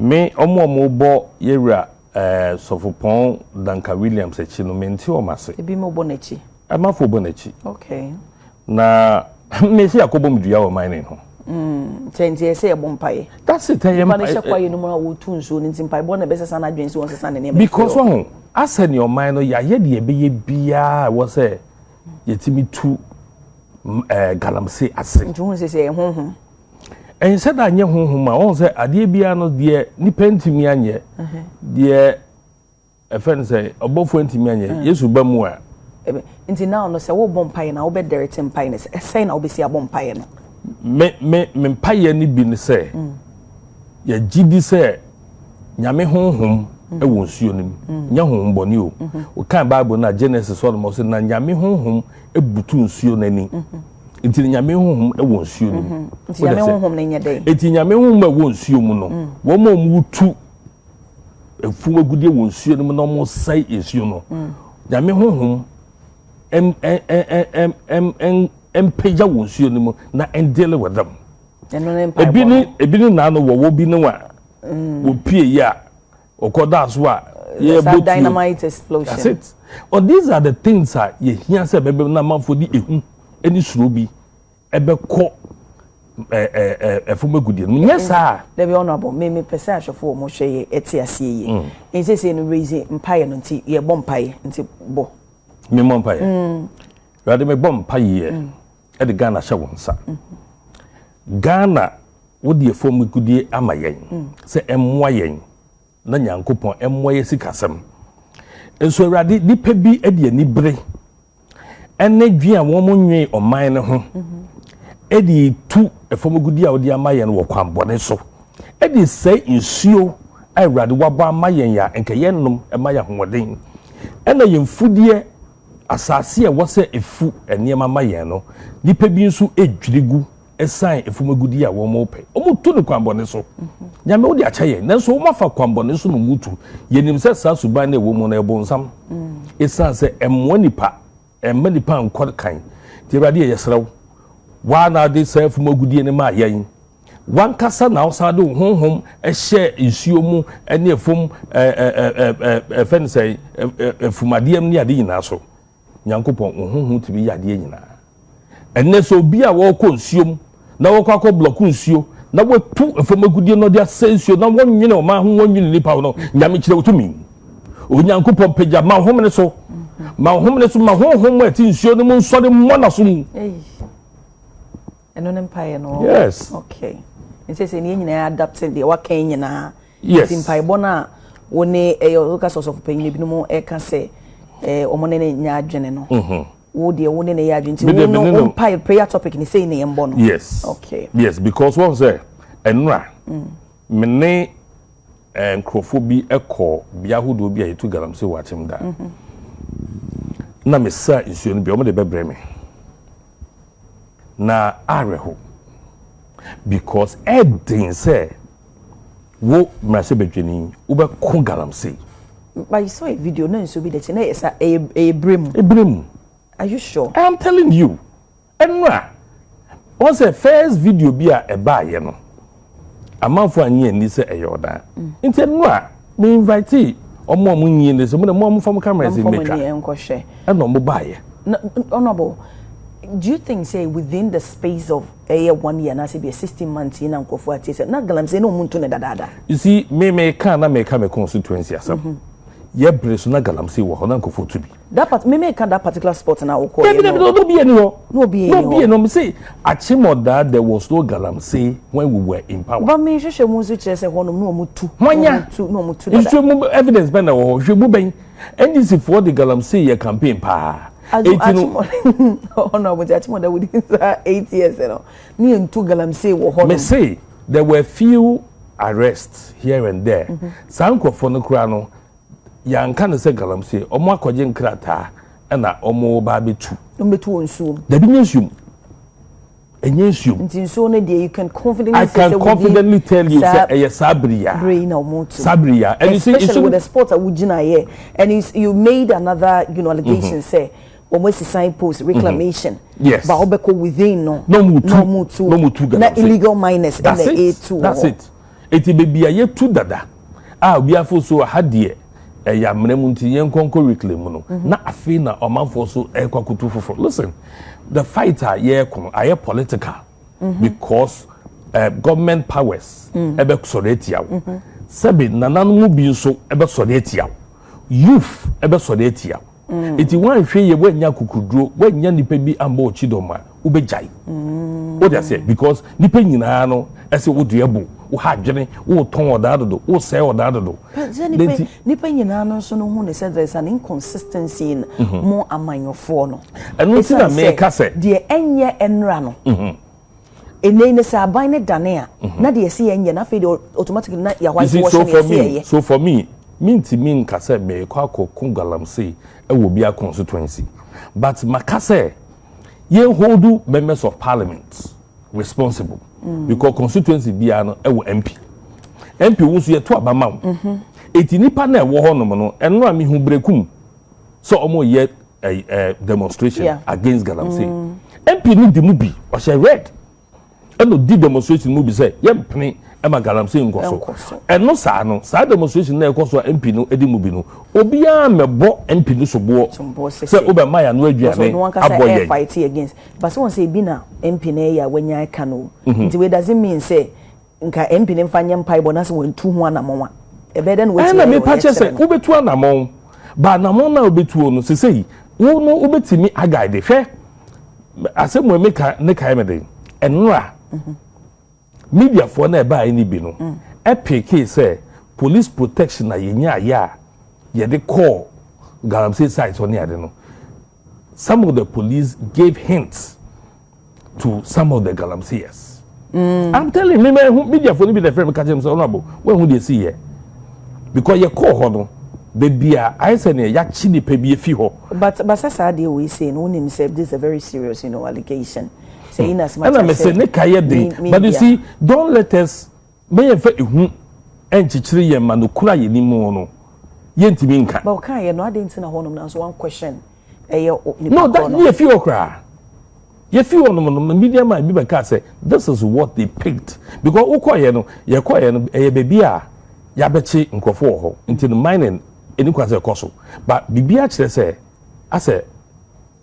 me omo bo yewra Sofopon Danka Williams echi no menti o mase ebi mo bo nachi amafo bo nachi okay na me si akobo mdua o mine ho tenti ese e bompaye that's it I am pa na kwaye no mo wo tu nso ni ntimpa bo na be sesa na adwen si won sesa ne because one asa ni o mine no ya ye de be ye bia wo se yetimi tu Galamsey ase ntu se se honhom en said anye honhom a won se ade bia no de nipa ntimi anye de efen say obofo ntimi anye yesu ba mu a nti now no se wo bompaye na wo be direct mpaye ne se na wo be si abompaye no me mpaye ni bi ne se ya gidi se nyame honhom e wo nsuo nim nya honhom boni o o kan bible na Genesis so no se na nyame honhom e butu nsuo nani nti nyame honhom e wo nsuo nim nti nyame honhom na nya dai enti nyame honhom e wo nsuo mu no wo mo mu tu efuma gudie wo nsuo nim no mo sai nsuo no nyame honhom peja wo nsuo nim na endele with them ebini na no wo bi no wa wo pie ya okoda so a ye botu dynamite explosion. That's it. Or these are the things that ye hear say bebe na man for di ehu eni suro bi ebe ko efuma gudie no yes sir there be honorable me pese ahwefo mo hwe ye etiase ye en say no raise mpaye no nti ye bom mpaye nti bo me mo mpaye rade me bom mpaye e de Ghana hye wonsa Ghana wo de efuma gudie amayen se emwa yen na nyankopon emmoye sikasem enso rade nipa bi ade ani bere ene dwi a wo monwe oman ne ho edi tu efomogudi a odi amaye no wokwambone so edi sei nsuo ai rade wabo amaye ya enka yennom emaye hoden ena yemfudie asase e wose efu eniema amaye no nipa bi nso edwirigu esan efomogudi a wo mo pe omutu ne kwambone so nyame odi achaye nanso wo mafa kwambone so no mutu yenim se sa suban na wo mu na ebonsam esan se emmo nipa emma nipa nkor kan ti rade yesrew wa na de sa efomogudi ne ma yen wan kasa na osade honhom ehye nsuo mu ene efom fen say efumadiem ni ade nyina so nyankopon honhom tibi yade nyina enne so bi a wo ko nsuo mu na wo kwakọ block nsuo na wo tu efomagudie no dia sensuo na won nwene o ma ho won nwene nipa no nyame kire wotumi onyankopon peja ma homne so ma homne so ma honhom ati nsuo no mu nsode mo na so mu eno empire no yes okay nse se ni nyina adapting de wa kan nyina yes empire bona woni yoka source of pain bi no mo e ka se omone ne nya adwene no wo de wo ne ne ya adwene ti wo no empire prayer topic ni say ne yembo no yes okay yes because what say enra mene enkrofobia ekọ bia hodo bia yetu Galamsey wachem da na mesa nsuo no bia o me de bebre me na areho because edin say wo mrase bedwani wo be ko Galamsey but you saw a video no nso bi de na esa ebrem are you sure? I am telling you enra on say first video bia eba ye no amanfo anye ni se eyoda nti enra me invite omo nyi ni se mo fam cameras in metra eno mo baye honorable do you think say within the space of a 1 year na say be 16 months in ankofo atese na Galamsey no muntu ne dada you see me can na me constituency asem ye breso na Galamsey wo ho na ankofo to bi that part me can that particular spot na wo call no be any ho no be no me say achimoda there was no Galamsey when we were in power but me hwehwe mu zu kire say ho no mutu no mutu dada evidence ben na wo hwehwe ben NDC for the Galamsey ye campaign pa 18 no but achimoda within 8 years you know ni ntu Galamsey wo ho me say there were few arrests here and there sankofo no kura no yanka ne se Galamsey omo akoje nkrata na omo ba betu onsuo da bi nyesum enyesum ntinso no dey you can confidently I can confidently tell you say sabria brain or motor sabria and especially with the sport that wujina here and you made another allegation say almost a signpost reclamation yes but obeko within no mutu na illegal miners and the A2 that's it eti bebi aye tu dada obi afo so hadie ya mremu nti yen konko reclaim no na afi na omanfo so ekwakutu fofo. Listen, the fighter ye kono aye political because government powers ebe soretia sebe nananu bi so ebe soretia youth ebe soretia eti wan hwe ye wanya kukuduro wanya nipa bi ambo chidoma ubejai what they say because nipa nyina no ese woduebu wo hadwene wo ton odadodo wo say odadodo nipa nyina no so no hu ne say there is an inconsistency in mo amanyofo no eno ti na me ka say de enye enra no ene ne say aban ne dane a na de se enye na fe de automatically na ya white wash ne so for me minti min ka say me kwa kokun Galamsey e wo bia constituency but makase ye hold members of parliament responsible because constituency bia no e wo MP wo so ye to abama eti nipa na e wo honom no eno ami hu brekum so omo ye demonstration against Galamsey MP ni di mu bi o she red eno di demonstration mu bi say ye mpene e ma Galamsey nkoso eno sa no sa demonstration na e koso MP no edi mu bi no obia mebo MP no sobo say obema ya no aduane aboye fight against but so say bi na MP na ya wanya ka no nti we doesn't mean say nka MP ne mfanye mpai bo na se wontu ho anamonwa e be den we na me pache say obetu anamon ba anamon na obetu no se sei wo no obetimi agide hwe asem we meka ne kai meden enra media for na ba ani bi no epic say police protection na yenya ya ye dey call Galamsey site on here no some of the police gave hints to some of the Galamseyers. I'm telling me media for be the friend catch him so honorable when who they see here because you call hono baby I say ya chi ni pe bi efi ho but sasa dey we say no him say this is a very serious allegation saying as much as say ne kaye dey but you see don't let us me fa ehu enchichire ye ma no kura ye ni mu no ye ntimi nka but kan ye no adenti na honom na so one question no that ye fi okra ye fi honom no media man bi be ka say this is what they picked because ukoye no ye baby a ya bechi nkofo ho nti no mining eni kwase koso but bibia kire say ase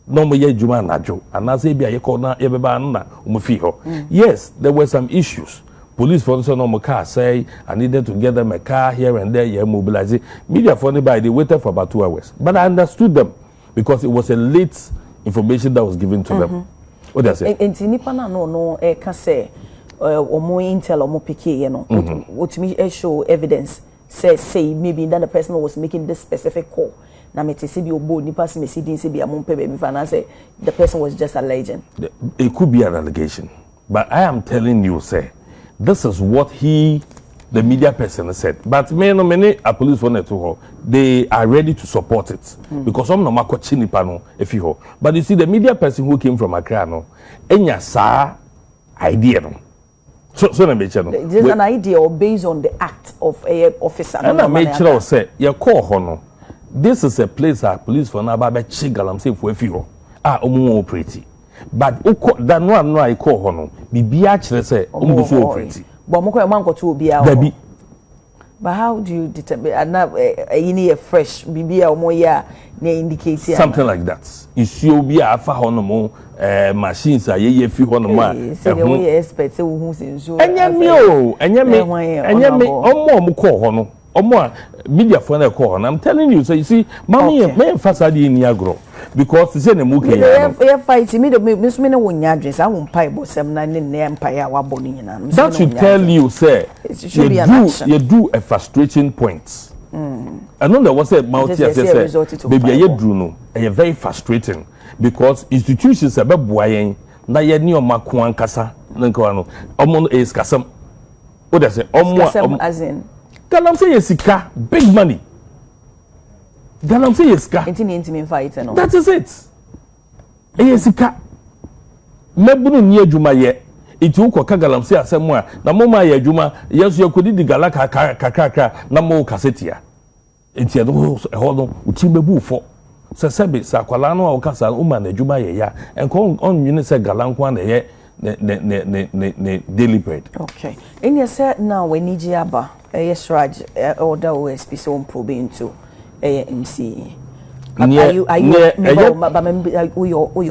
no mo ye juma najo anase bia ye ko na ye beba na o fi ho yes there were some issues. Police for no more car say I needed to get them a car here and there, yeah, mobilizing. Media for anybody, they waited for about 2 hours. But I understood them because it was a late information that was given to them. What they say? And Tinipana no can say or more intel or more picky, you know, what me show evidence say maybe that the person was making this specific call. Na me tisi bi obo ni pass me sidin se bi amon pe be mi fa say the person was just alleging. It could be an allegation. But I am telling you, say this is what the media person said. But many a police for network, they are ready to support it because some no mako chini pano if you. But you see, the media person who came from Accra no, enya sa idea no. So na me chano. Just an idea or based on the act of a officer. And I make sure say your call hono. This is a place our police for na ba be chi Galamsey for if you. Omo operate. But that no I call hono bibia kire say omo so operate but mo ko man ko to obi a dabi but how do you determine na yini a fresh bibia omo ya na indicate something like that isi obi a fa hono mo machines a ye fi hono ma say the way expert say hu sin so enyame omo call hono omo media for na call hono I'm telling you so you see mommy me fasade ni agro because say na muke ya no fight me me no wonya adwes a won pai bo sem na ne empire a wabo ni nyina that should tell you say you do a frustrating point I know there was a multi say baby you do no e very frustrating because institutions are beboayen na ye ni omako ankasa nka no omo is kasam what they say omo as in Galamsey sika big money Galamsey sika intimi fight no that is it sika mebunu ni adwuma ye iti ukoka Galamsey asemu a na mo ma ye adwuma yeso yakodi di gala kakaka na mo kasetia enti edo ehodo uti bebu fo sesebe sakwala no a okasa Oman adwuma ye ya enko onwene se galanko na ye ne daily bread. Okay. In your set now when Nijiaba, yes, Raj, order OSP so probing into MC. Are you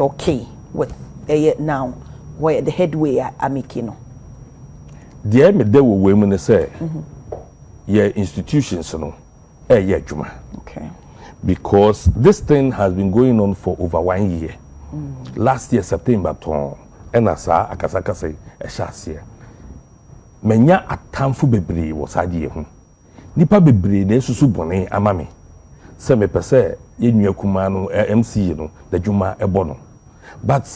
okay with now where the headway are making? The me there will women say, yeah, institutions, yeah, Juma. Okay. Because this thing has been going on for over 1 year. Last year, September, and as I say, a chassis. Menya atamfu bebree was adie ho. Nipa bebree na esusu bone amame. Se me pese yenua kuma no MC no the juma ebo no. But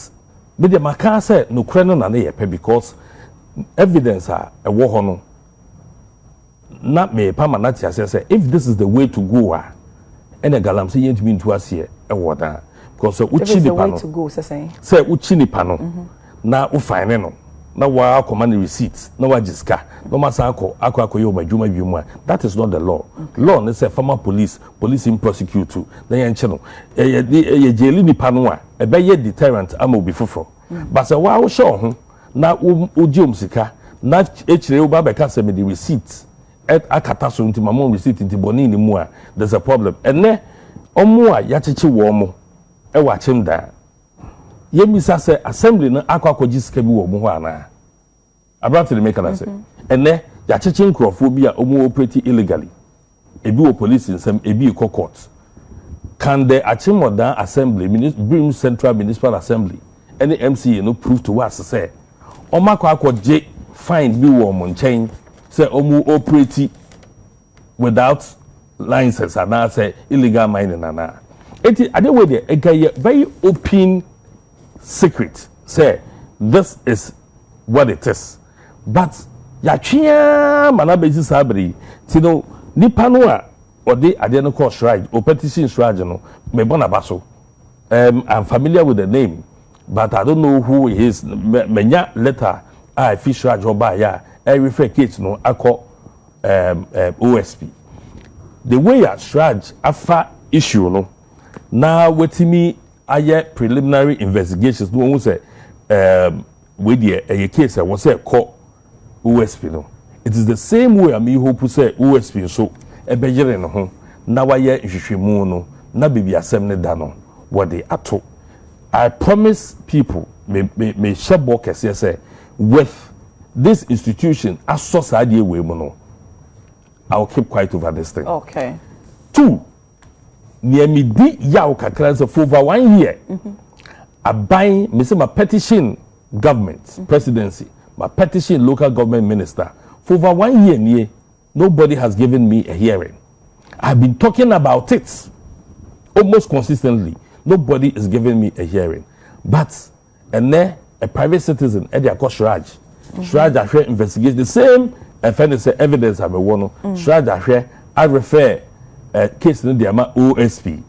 me de maka say no kure no na ye pe because evidence a ewo ho no na me pa ma na tia say if this is the way to go and a Galamsey yentumi ntu ase ewo da because uchi nipa no say uchi nipa no na u fine no na wa command receipts na wa jiska no masa akọ yo madwuma biemu. That is not the law. Law ne say former police in prosecute to na ye nche no ye jeli nipa no a e be ye deterrent ama obi foforo but say wa wo show ho na oji sika na echire wo ba be ka say me the receipts akata so nti mama receipt nti boni ni mu a there's a problem ene omo a ya cheche wo mo e wa chem da yemisa say assembly na akwakoji sika bi wo mo ho ana about to make an say ene ya cheche nkrofo bi a omo operate illegally ebi wo police nsem ebi ko court can the achimodan assembly bring central municipal assembly any MCA no prove to us say omakwakoje fine bi wo mo nchen say omo operate without license and say illegal mining and it ade way there a very open secret say this is what it is but ya twia manabezi sabri tino nipa no a ode ade no call shrine or petition shrine no me bona baso I'm familiar with the name but I don't know who he is menya letter I fish shrine oba ya I refer case no akọ OSP the way a shrine afa issue no na wetimi aye preliminary investigations no who say with the case was say call OSP no it is the same way I mean hope say OSP so ebejere no ho na waye nhwehwemu no na bibi asem ne da no what they ato I promise people me shebo kese say with this institution as source idea we no I'll keep quiet over this thing. Okay. 2 near me di yaw kakra for over 1 year. I buy me say my petition government presidency, my petition local government minister for over 1 year near nobody has given me a hearing. I've been talking about it almost consistently. Nobody is giving me a hearing. But and there a private citizen Eddie Akoshraj Shraj Ahwe investigate the same offense evidence have one Shraj Ahwe I refer case in the OSP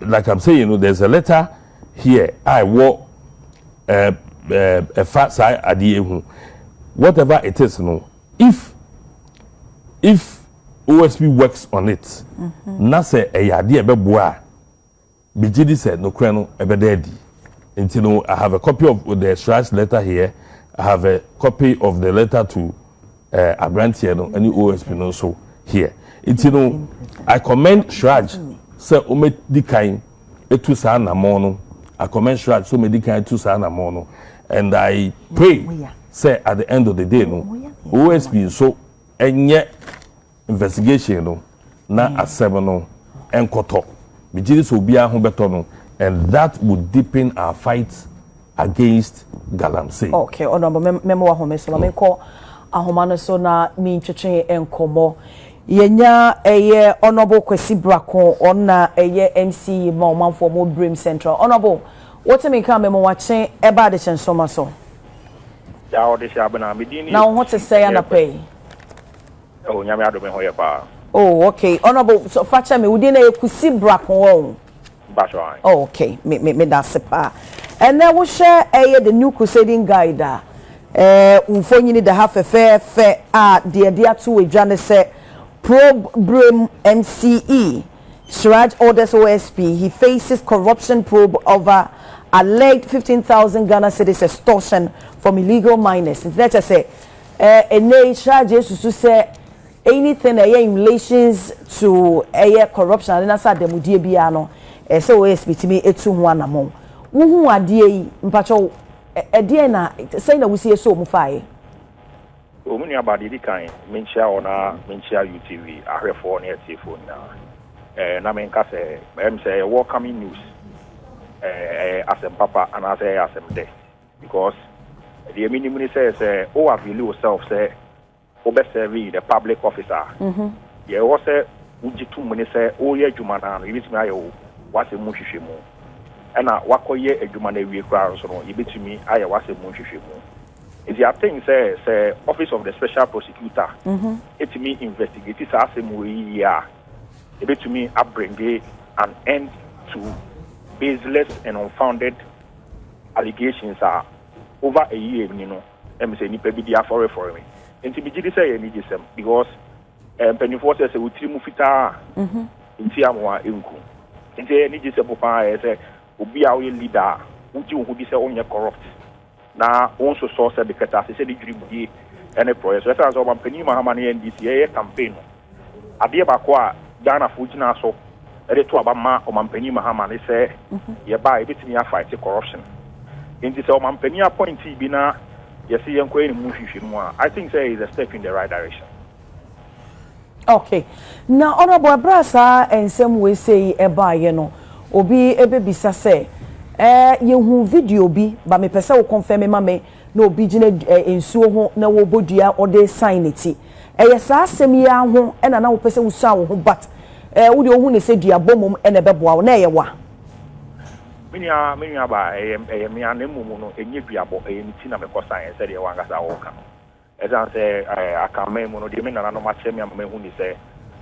like I'm saying, you know, there's a letter here I walk a fat side idea whatever it is, you know, if OSP works on it na say a idea be boa BGD said no kreno ebe dedi. And you know, I have a copy of the Shraj letter here. I have a copy of the letter to Abrantier, no, any OSP no so here. It's you know, I commend Shraj. Say ome dikain etu sa na mono. I commend Shraj so me dikain etu sa na mono. And I pray say at the end of the day no OSP so enye investigation no na asem no enkoto. BGD so bia ho beto no. And that would deepen our fight against Galamsey. Okay, honorable memo wa home so me ko ahoma so na mi ntwetwe enkomo. Yenya eye honorable Kwesi Brako ona eye MC ma omanfo mo Brim Central. Honorable, what me kan memo wa chen eba de chen so so. Ya o de sha bana me dini. Now what to say na pay? Oh, nyame ado me ho ye pa. Oh, okay. Honorable, so facha me wudi na Kwesi Brako wo. Oh, okay, me that's pa. And then we share the new crusading guide. Unfoni the half a fair dear to a journey say probe Brim MCE. Shraj orders OSP. He faces corruption probe over alleged 15,000 Ghana cedis extortion from illegal miners. Let's just say, a charges to say anything in relations to corruption and that's the mudie biano. So we speak to me etu one among. Who are die mpacho na say na we see so mu fae. Omuni abadi di kan menchia ona menchia UTV ahwefo na etifo na na menka say say welcoming news asem papa and asem de because the minimum says oh avail yourself say obe serve the public officer ye wo say ujitu muni say oh ye adwuma na no yibitimi ayo wase mu hwehwe mu na wakoye adwuma na wie kra so no yibitimi aye wase mu hwehwe mu. Is the thing say office of the special prosecutor it me investigate this asem we ya yibitimi bring an end to baseless and unfounded allegations are over a year, you know. I'm saying nipa bi dia for me. Enti bi gidi say any gisem because penifo say we tiri mu fita enti amwa enku. Enti any gisem papa say obi a we leader uji hu bi say onye corrupt. Na also source the kata say the dribudi any project. So that's our penny Mahama na NDC campaign. Ade ba ko a Ghana fujina so ere to abama o mampani Mahama ne say ye ba e bitimi afight corruption. In this mampani appointee bi na ye see yenko eni mu hwehwe mu a I think say is a step in the right direction. Okay. Now honorable Abrasa ensem we say e ba ye no obi ebebisa say ye hu video bi ba me pese wo confirm ma me na obi gine ensuo ho na wo bodua o de sign eti ye sa asem ya ho e na wo pese wo sa wo ho but wo de ohu ne se dua bomom e na beboa wo na ye wa minya ba mi anemu no enye duabo nti na me ko sign se de wangasa wo ka ezan se akame mu no de me na no ma che me hu ni se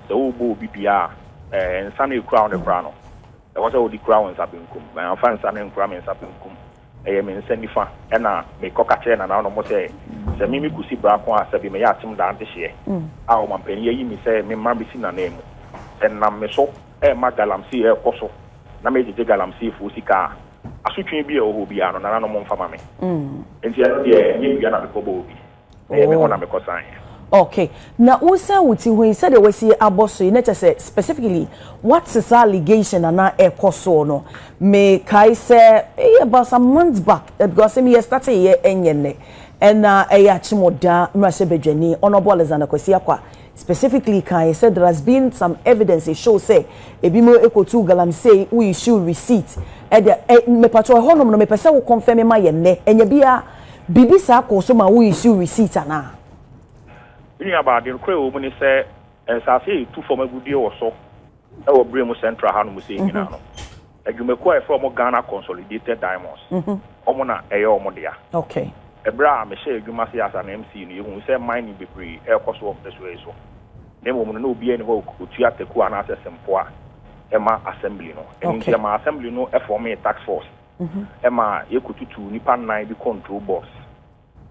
wo bo bibia nsa na crown the crown e was all the crown sabinkum my fan sa na crown sabinkum me nsa nifa e na me ko ka che na no mo se mi kusi bra ko asabi me ya tim da ante hye a o mampani yi mi se me ma bi si na nemu en na me so ma Galamsey koso na me je Galamsey fu sika asutwe bi e o bi ano na no mo mfa ma me enti e ye bi na me ko bo bi me ona me ko san. Okay. Now also wuti when said we see aboso you nature say specifically what's this allegation and na koso no me kai say about some months back because me started here enyene and achimoda mrase bedwani honorable Alexander Kwesi Akwa specifically kai said there has been some evidence it show say ebimo ekotu Galamsey we issue receipt e me patro honom no me pese wo confirm ma ye ne enya bia bibisa akoso ma we issue receipt ana ini about the crew when say say two form agudie wo so e wo bremu central ha no mu say nyina no adwumako e from Ghana Consolidated Diamonds omo na eye omo dia. Okay. Ebra me share adwuma say as an MC no you say mining bebre e koso of the way so nemo mo no obi ene ho otu ateku ana asempo a ema assembly no enti ema assembly no e form a task force ema yekututu nipa 9 bi control boss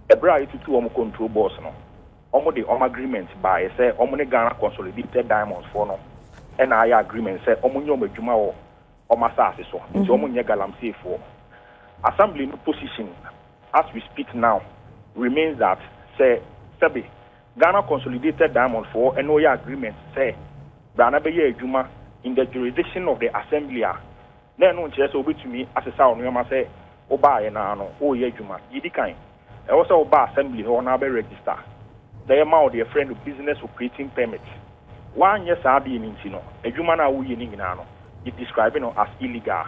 ebra yetutu omo control boss no omo the agreement by say omo ne Ghana Consolidated Diamonds for no and I agreement say omo nyom adwuma wo omo asase so nti omo nye Galamsey for assembly no position as we speak now remains that say Sabi Ghana Consolidated Diamonds for and NOI agreement say Ghana be adwuma in the jurisdiction of the assembly na no nche so obetumi asesa ono ma say oba ye na no o ye adwuma yidi kan e wo say oba assembly ho na be register the amount of friend of business operating permit. 1 year sabi in no adwuma na wo yini nyina no it describing as illegal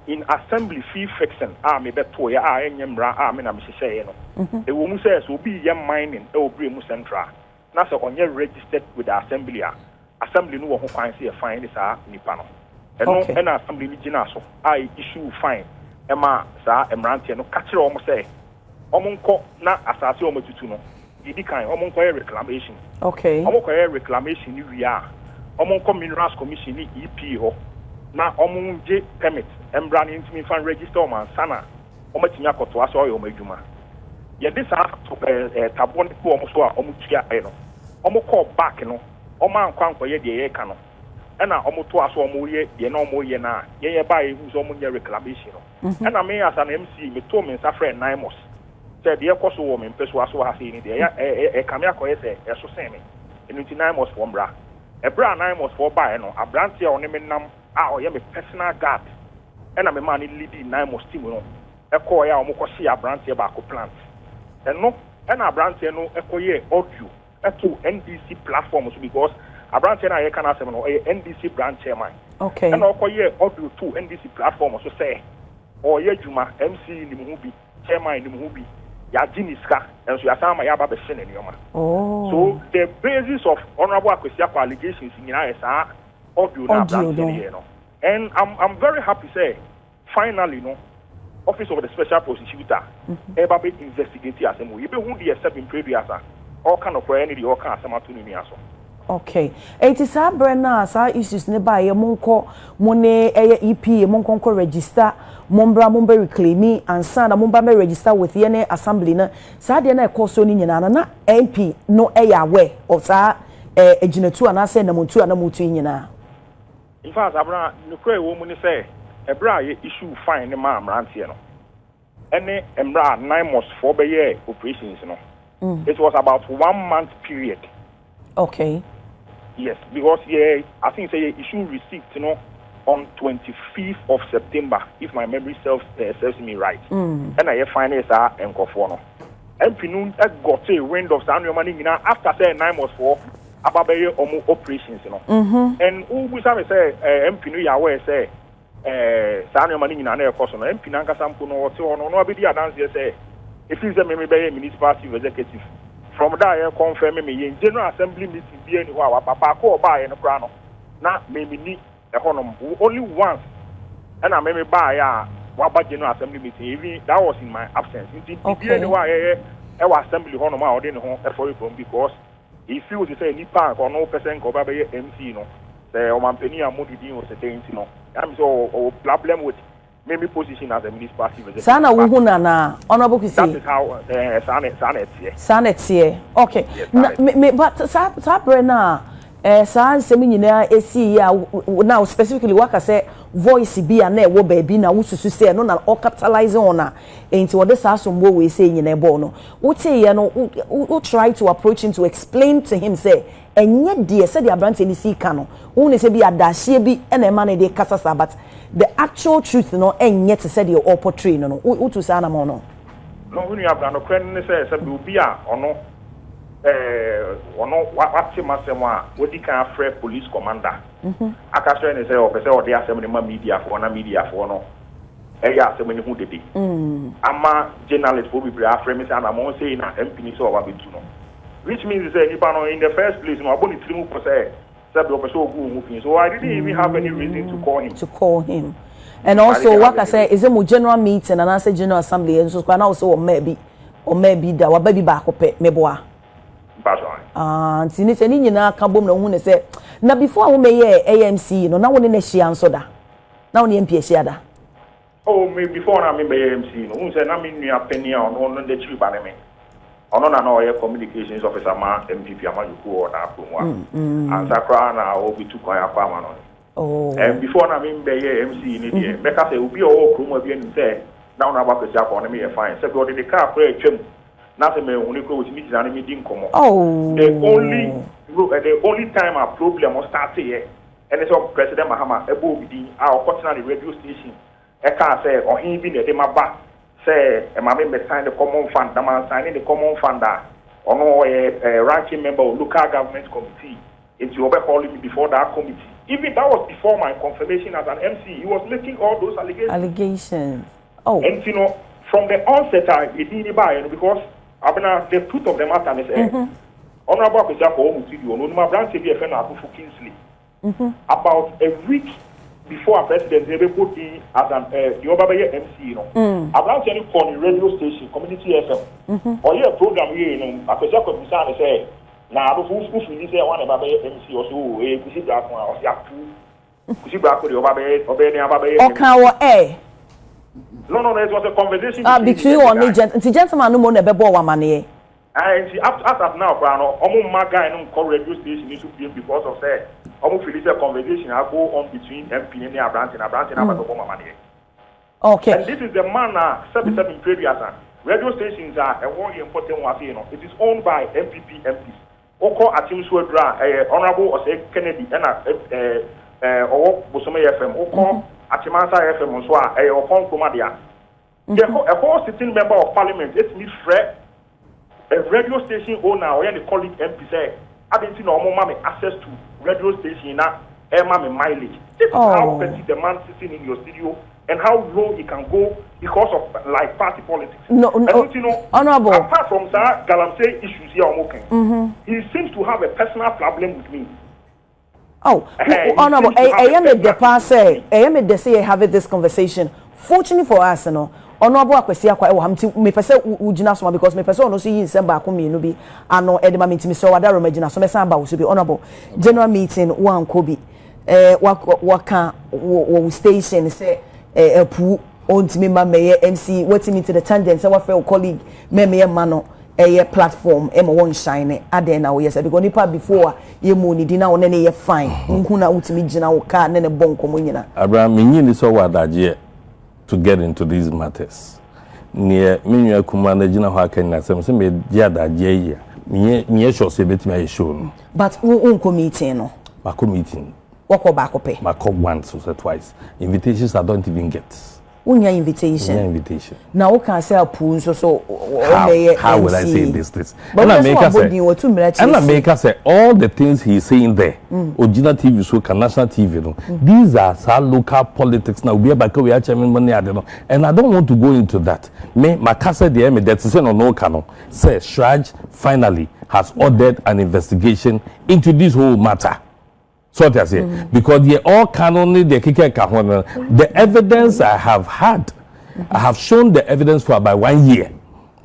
in assembly fee fixing me beto ya enyemra me na me hye no e wo mu say so bi ye mining e obre mu central na so onye registered with the assembly assembly no wo ho kwan say fine sa nipa no e na assembly ni gina so issue fine e ma sa emrante no ka kire o mo say o mo nko na asase o mo tutu no Didi kan omo nko reclamation. Okay. Omo ko reclamation ni wia. Omo nko minerals commission ni EP ho. Na omo nje permit embra ni ntimi fan register man sana. Omo tinya koto aso oyo omo adwuma. Ye dis tabon ko omo so a omo tua no. Omo call back no. Omo ankwa ye de ye ka no. and I almost to us or more ye no more ye na ye buy who's almost your reclamation. And I may as an MC me told me suffer NAIMOS. Said the course woman persuaso has seen it a camera coese a so semi and into NAIMOS for bra. A bra NAIMOS for buy no a branch here on him nam our yam personal guard. And I'm a man leading NAIMOS team no. A call ya almost see a branch here back plants. And no and a branch here no a coye audio to NDC platforms because a branch here I can ask no a NDC branch chairman. Okay. And okoye audio to NDC platforms so say or ye juma MC in the movie chairman in the movie ya jiniska and so yasama ya baba sene nyoma. Oh. So the basis of honorable Akwesiakwa allegations in United audio na branch here no. And I'm very happy say finally no Office of the Special Prosecutor ever be investigated as we be who the accept in previous all kind of any all kind of samatuni aso. Okay. It is a brand sa issues nearby a monko money EP monko register mombra mombe reclaiming and son a momba register with the assembly na sa de na ekoso ni nyina na MP no aware of sa eginetu ana say na muntu ana mutu nyina. In fact abra no kray wo mu ni say ebra ye issue fine ma amrantie no ene emra NAIMOS for be year operations no. It was about 1 month period. Okay. Yes, because I think say issue receipt, on 25th of September, if my memory serves me right. And I find it and go for no. And Pinun got a wind of Samuel money after say NAIMOS for Ababe Omo operations, And who we say Pinu Yahweh say Samuel money in an air cost on Pinanka Sampuno or no be the dance say if you say me be municipality executive. From that, I confirm me in General Assembly meeting be anywhere. Papa call by in a crown. Now, maybe need a honor only once. And I maybe buy a General Assembly meeting. Even that was in my absence. Okay. Anywhere, our assembly honor or didn't home because he feels to say any park or no person go by MC, the Oman Penny and Moody was a thing, I'm so problem with. Maybe position as a municipality. Sana wuhuna na honorable Kisi. That is how Sanet here. Okay. Yes, But Sabrina, San Semina AC now specifically what I say voice be a ne wo baby na wo susu say no na all capitalize on na into what this house some we say in a bono. What say you know try to approach him to explain to him say and yet dear said the branch any see cano. Only say be a dashi be and a man de casasa but the actual truth no and yet said you all portray no to sana mono. No, when you have done a credit says will be or no what what you can free police commander. I can say or they are sending media for no. Eya se many who did it. Ama journalist will be frame and I'm on saying MP so about it no. Which means say in the first place no aboni trimu ko say so I didn't even have any reason to call him. And also what I say is a general meeting and I say general assembly and so also or maybe that wa baby back up meboa. Tinite ni nyina ka bom na hu ne say na before we may AMC no na woni na hia anso da. Na woni MP hia da. Oh, me before na me AMC no hu say na me nua penia no the chief ba me. Ono na no ye communications officer ma MPP amajuku or na promo and sakra na obi tu kwan akwa ma no. Oh. And before na me MC ni dey make say obi o promo bi ni say na una ba kwesi akwa no me fine say go the car pra etwem na say me only go with me na me din komo. Oh. The only time a problem was start here and it's President Mahama ebo obi din our the radio station e ka say ohin bi na de maba say Mama me sign the common fund, the man signing the common fund or no ranking member of local government committee into over calling me before that committee. Even that was before my confirmation as an MC. He was making all those allegations. Oh. And from the onset it didn't buy because the truth of the matter is Honorable Akwesiakwa Omutudio no my branch be a friend of Kingsley. About a week before a president, they put me as an the MC, I'm not telling you for the radio station, community FM, or your program here, Akwesiakwa Omutudio say, now the full finish one about MC or so, Kusi Black one, or Yaku, Kusi Black or Obey, okay, No, it was a conversation between one agent and the gentleman no more never bought one money. And she as of now, my guy no call radio station issue because of that. Almost feel a conversation I go on between MP and Branch and Obama money. Okay. And this is the manner 77 previous radio stations are a very important one. It is owned by MPP MPs. Oko Atim Swedra, Honorable or say Kennedy, and or Bosome FM, Oko Atimasa FM, so a phone Comadia. A whole sitting member of parliament, it's me Fred, a radio station owner, or any colleague MP say, I didn't see no more access to radio station now, Emma mileage. This is how petty the man sitting in your studio and how low he can go because of like party politics. No, Honorable. Apart from that Galamsey issues here, I'm okay. He seems to have a personal problem with me. Oh, Honorable, I am at the pass. I am at the say having this conversation. Fortunately for us, Honorable akwesi akwa ewo hamti me pese ugina so because me pese ono so yi nsem ba ko me no bi ano edema mintimi so wada ro magina so me san ba wo so bi Honorable general meeting wan ko bi waka wo station say pu ontimi ma meye MC wetimi to the tangent say wa fe colleague me ma no platform e mo won shine aden na wo yes because nipa before ye mo ni di na won na ye fine nhu na utimi gina wo ka na ne bonko mo nyina Abraham me ni so wadaje to get into these matters. Near Minya Kumanagina Hakan, some may jada jay, me sure say bet me shown. But unco meeting, Bako meeting. Walk or back pay. Bako once or twice. Invitations I don't even get. Unya invitation. Invitation. Now can say a pool so how will I say this? But and I make us say all the things he's saying there. Original TV so can national TV no. These are some local politics now. We are back we are chairman money I don't know. And I don't want to go into that. Me Makasa the me that say no canon. Say Shraj finally has ordered an investigation into this whole matter. So what I say, because they all canonly the evidence I have had, I have shown the evidence for about 1 year.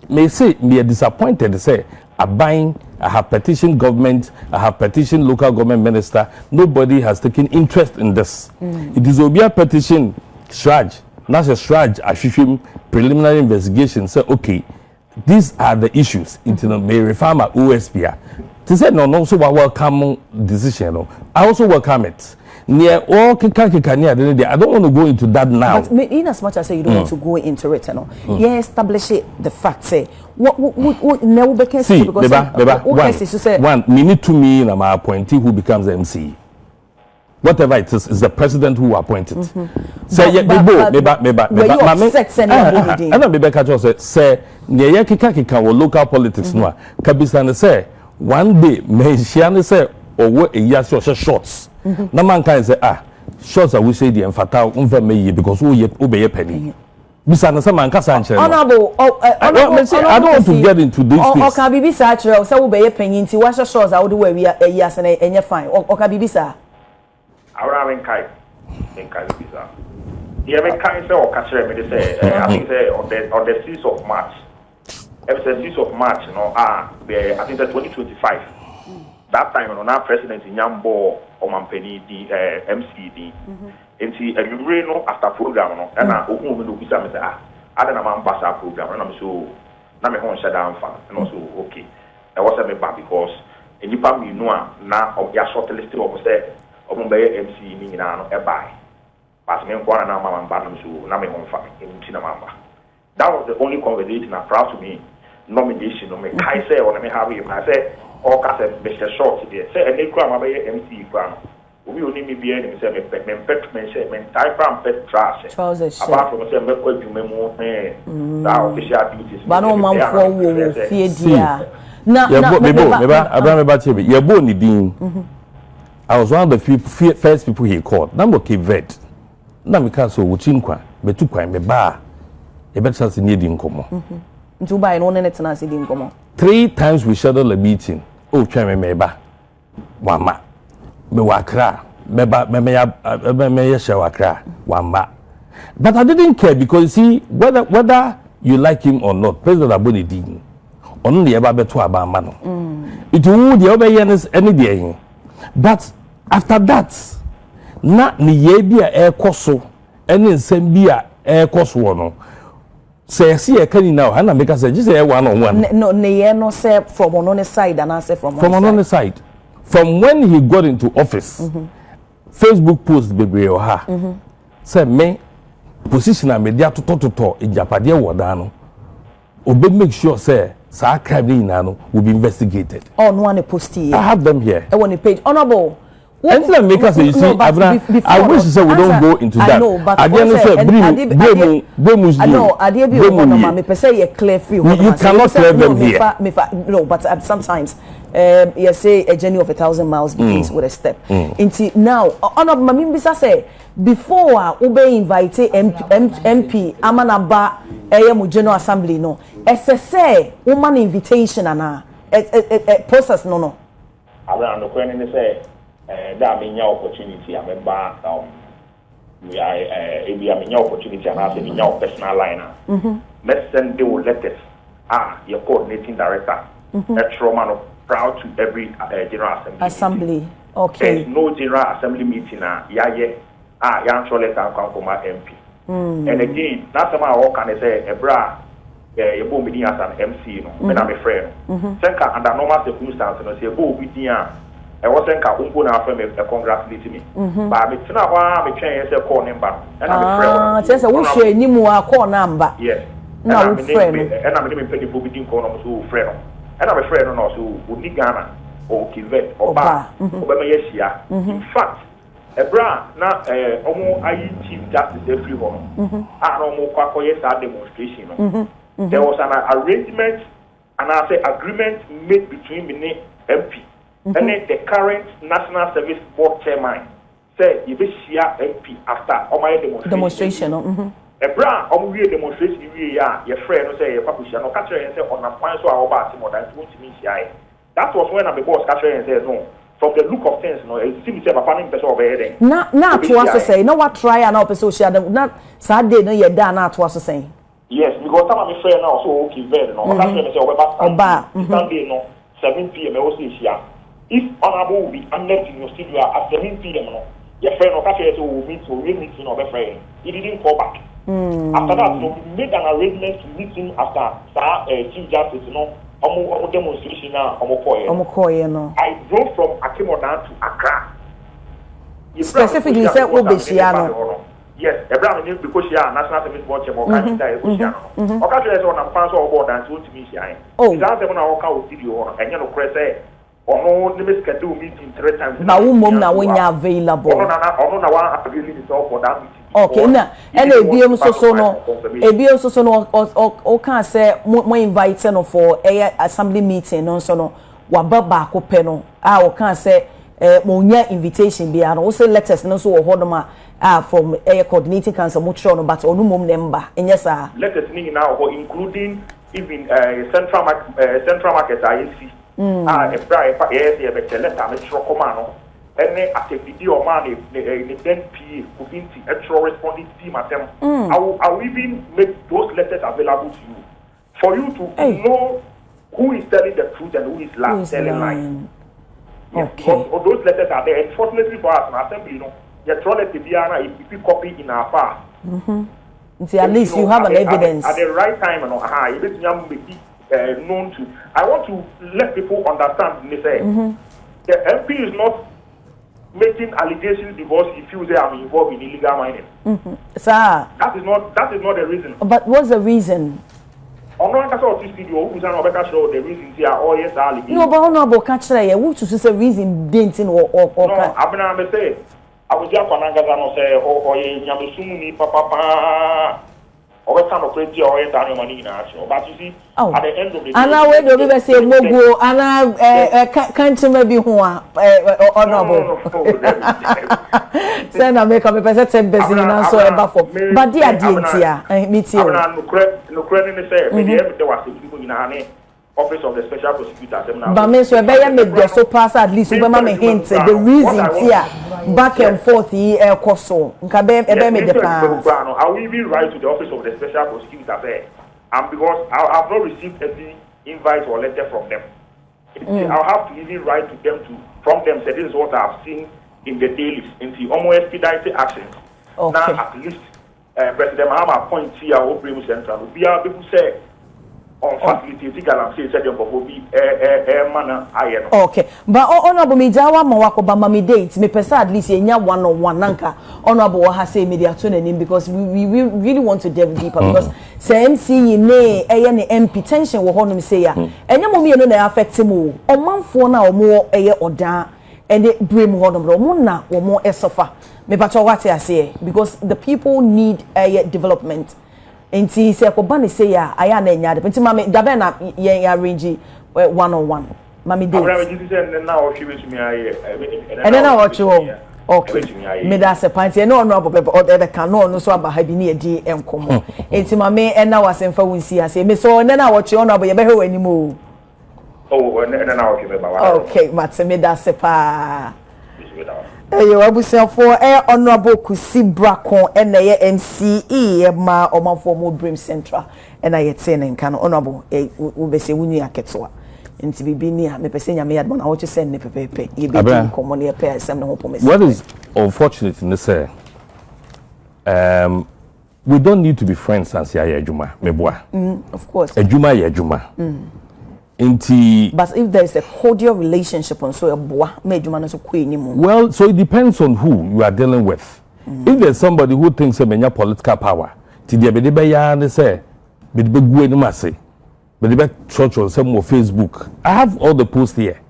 May say me disappointed. Say I have petitioned government, I have petitioned local government minister. Nobody has taken interest in this. It is Obia petition Shraj. Not a Shraj. I should preliminary investigation. Say okay, these are the issues. It may refer my OSPR. To say no, so welcome decision. I also welcome it. Near all I don't want to go into that now. But in as much as you don't want to go into it, you establish the fact. Say what never can see because one minute to me and my appointee who becomes the MC. Whatever it is the president who appointed. Say say near kika local politics no kabisa say one day me shiane say owo eya shorts na man kan say shorts are we say the enfata unfa me because we obeye penny bisa na say man kasa anche honorable I don't want to get into this things o ka bibisa akere say obeye penny nti wa shorts a wo de we eya se na enye fine o ka bibisa awra men kai bibisa yeah men kai say o ka kere me say I think say on the 6th of March ever since 6th of March, I think that 2025. That time, now President Nyambo Oman Penny, the MCD, and see, and you really know after program, and I open the visa and say, I don't know ambassador program, and I'm so, now my home shut down fan, and also okay. I was a member because, and you probably know now of your short list of say, MC in a buy. But me and Kwana now, my man, so now my home fan in Chinamamba. That was the only conversation I'm proud to me. Nomination no me kai say or me have him I say all ka say Mr. Short there say any kra ma be MC kra no we only me be any say me pet men say me type am pet trash apart from say me ko adwuma mu that official duties but no man for wo fie dia na Abraham Bachebi ye bo ni din I was one of the first people he called number Cape Verde na me ka so wo chinkwa betu kwan me ba e better chance ni di nkomo to buy no net na see din komo 3 times we scheduled a meeting oh twa me ba wama me wakra me ba me ya shawakra wama but I didn't care because you see whether you like him or not President Abonidi on the eba beto abama no it would the obey any day but after that na ni ye bia e koso ene nsem bia e koso no say see a can now and make us say just one on one. No say from on the side and I say from on the side. From when he got into office, Facebook post baby or her say me position a media to in Japadia Wadano. Obe make sure say sa crime will be investigated. Oh, no one post here. I have them here. I want a page. Honorable. Until make us say, you see, I wish to say we don't go into that. I know, but I didn't say you clear free. You cannot clear them here. No, but sometimes you say a journey of 1,000 miles begins with a step. Until now, honorable Mamim say before Ube invite MP Amanaba AM General Assembly no. Say woman invitation and a process no. I don't know say. That means your opportunity. I'm a we are a opportunity and I say your personal liner. Let's send the letters. Your coordinating director. That's Roman proud to every general assembly. Okay. There's no general assembly meeting. Actually letter come from my MP. And again, that's why I walk and say, Ebra, you go meeting as an MC, when I'm a friend. Senka under normal circumstances, say, go with me. I wasn't congratulate me. But I'm trying to call number. And I'm a friend. Just a wish you knew a call number. Yes. No, friend. And I'm going to be doing call friend. And I'm a friend also who need Ghana or Kivet or Bar or Bemayesia. In fact, a brand now, almost Chief Justice every one. I almost quite demonstration. There was an arrangement and I say agreement made between me and MP. And then the current National Service Board chairman said, "You be share MP after my demonstration." A brand on we demonstration, your friend say, "Your publisher no catch and say on a point so our bar more than 20 minutes." That was when I boss catch and said, "No." From the look of things, no, it seems to have a funny person over here. Not to us to say, no, what try and up social, not Saturday, no, you're done, not to us to say. Yes, because some of my friends now so okay, very no. That's when I say, "Oh, Sunday, no, 7 p.m. I was here." If honorable will be unless in your studio at 7 p.m. Your friend or catcher will meet to meet him or friend. He didn't call back. After that, we made an arrangement to meet him after Chief Justice, demonstration now. I drove from Akimodan to Accra. Specifically said Obeshiano. Yes, Abraham knew because she are National Service Board chairman. Or catcher is on a pass or board and to me. Oh, that's the one I walk out with you and you know, Cress. Or no, let me schedule meeting 3 times. Now, when you are available. Okay, now, and a BM so no, or can't say more inviting for a assembly meeting, no, so no, Wababa Copeno. I can't say Monia invitation be and also letters, no, so Hodoma from a coordinating council, Mutrono, but on no member. And yes, sir. Let us now, including even Central Market IC. A bribe, yes, a letter, I'm a command. And then at a video man, the then P, a responding team at them. I will even make those letters available to you for you to know who is telling the truth and who is telling lies. Okay. Those letters are there. Unfortunately for us, in assembly, you're trying to be if you copy in our file. At least you have an evidence. At the right time, known to. I want to let people understand. They say the MP is not making allegations because he feels that I'm involved in illegal mining. Sir, that is not the reason. But what's the reason? No, the reason here all yes allegations. No, but honorable catch there. Which is the reason dating or no? I'm say I was just gonna say oh papa. Or kind of crazy or money in action. But you see, at the end of the day, and I wait to say Mogo, and I can't maybe who are honorable. Send a make up a person busy and so ever for. But dear, meet you. No credit, there was people in our Office of the Special Prosecutor. But Miss Rebecca made the so pass at least when my hints the reason here back and forth here Koso. Nkabe made the plan. I will even write to the Office of the Special Prosecutor there. And because I have not received any invite or letter from them. I'll have to even write to them from them say this is what I've seen in the dailies in the almost expedited actions. Okay. Now at least President Mahama point here Obrem Central bia people say on facility Galamsey said dem for be man aye no. Okay, but honorable me jawa ma wakoba ma me date me pesa at least enya one on one nanka honorable wa ha say media to nanim because we really want to delve deeper because say MC ne eye ne MP tension wo honum say ya enya mo me no na affect mo omanfo na omo eye odan and it bring honum ro mo na wo mo esofa me pato what I say because the people need development. Enti se ko ba ne say ya aya na nya de enti ma me da be na ye arrange one on one mami date na o hwe betumi aye ene na o hwe okay me da se panti ene ono abobe o de ka no no so aba ha bi ne edi enkomo enti ma me ena wasemfa wunsi ase me so ene na o hwe ono abo ye be hwe wani mo ene na o hwe be ba okay matse me da se pa yo abusiafo honorable Kusi Brakon ena ye MCE ma omanfo mo Dream Central ena ye tene nka no honorable wo be se wunu aketoa nti bibi ni a me pese nya me yadbo na wo chese ne pepepe ye be di komo ne pe asem ne ho promise. What is unfortunate in this we don't need to be friends and say ajuma meboa of course ajuma ye ajuma but if there is a cordial relationship on so well, so it depends on who you are dealing with. If there's somebody who thinks they have political power, say, church or some Facebook. I have all the posts here.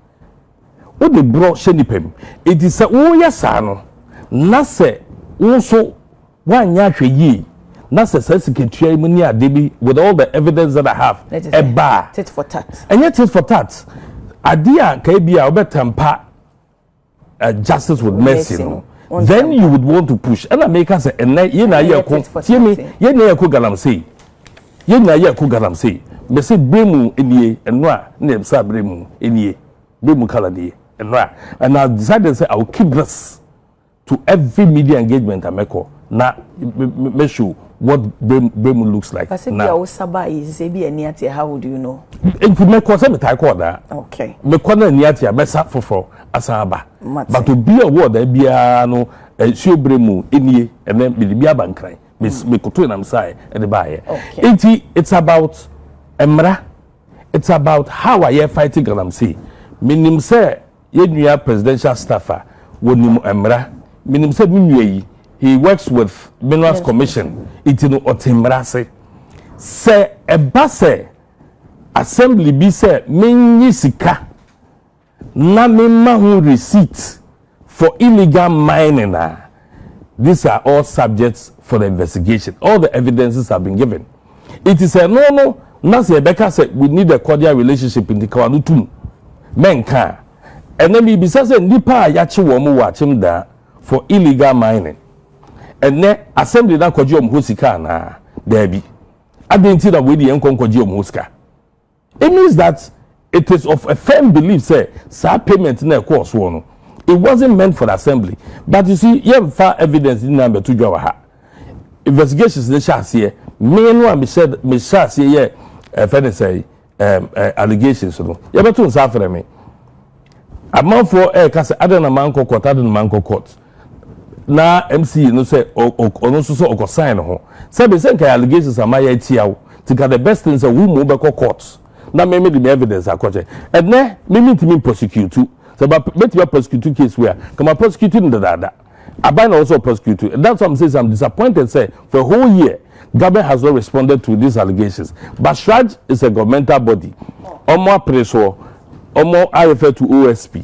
What they brought Shenipem, it is a yasano. Nase also one ye. Nasa says debi with all the evidence that I have. A bar. Tit for tat. And yet tit for tat. Idea KBA obetampa justice with mercy. Then you would want to push. And I make us say, and ye na ye ko Galamsey. Ye na ye ko Galamsey. Me say bremu enie enwa na sa bremu enie. Bremu kala die enwa. And I decided to say I will keep this to every media engagement I make. Na make sure what Bremu looks like. Now, how would you know? If you make me take order, okay. Me corner niatia besa for asaba. But to be a word that be no show Bremu enie and then be bankrai. Me koto na msai and the buy. Okay. It's about emra. It's about how I am fighting Galamsey. Minim say ye nua presidential staffer woni emra. Minim say minwe he works with Minerals Commission. It's no otimrase. Say a basse assembly be say many sika na who receipt for illegal mining. These are all subjects for the investigation. All the evidences have been given. It is a no. Nancy Becca said we need a cordial relationship in the Kawanutum. Menka. And then we say nipa yachi womu wachim da for illegal mining. And then assembly na kwaji omhosika na debi adenti na we the enkon kwaji omhosika. It means that it is of a firm belief say payment na course one. It wasn't meant for the assembly, but you see you have far evidence in number to draw ha investigations the chance here me no am said me chance here friend say allegations no you better say for me amount for case adana man court na MC no say ono so okosign ho say be say allegations am ya tiawo tika the best things we move back court na me the evidence akoche and na me me prosecute so but bet prosecute case where come prosecuting the dada abana also prosecute and that's what I'm saying I'm disappointed say for a whole year government has not responded to these allegations but Shraj is a governmental body omo pressure omo I refer to OSP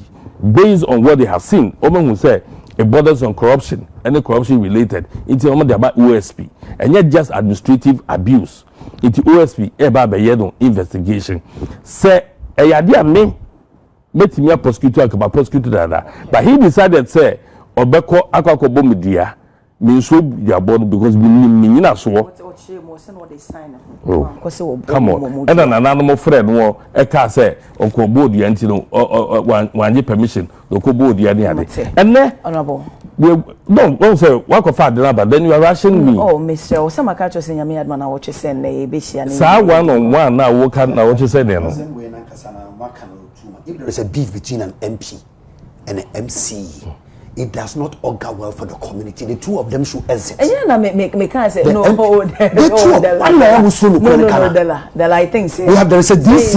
based on what they have seen omo who say it borders on corruption, any corruption related. It's about OSP, and yet just administrative abuse. It's OSP about investigation. Say, idea me prosecutor but he decided say obeko akwakobo media me so dia born because me na so. Come on. And an animal friend wo e ka say okobo dia nti no wanye permission okobo dia ne ade. And ne honorable we don't say what of father but then you are rushing me. Oh Mr. Osama ka cho say nyame adma na wo che say na e be hia ne. Sa one on one na wo kan na wo che say no. If there is a beef between an MP and an MC, it does not augur well for the community. The two of them should exit. And yeah, me can't say no. The two of them. No, I think there is a DC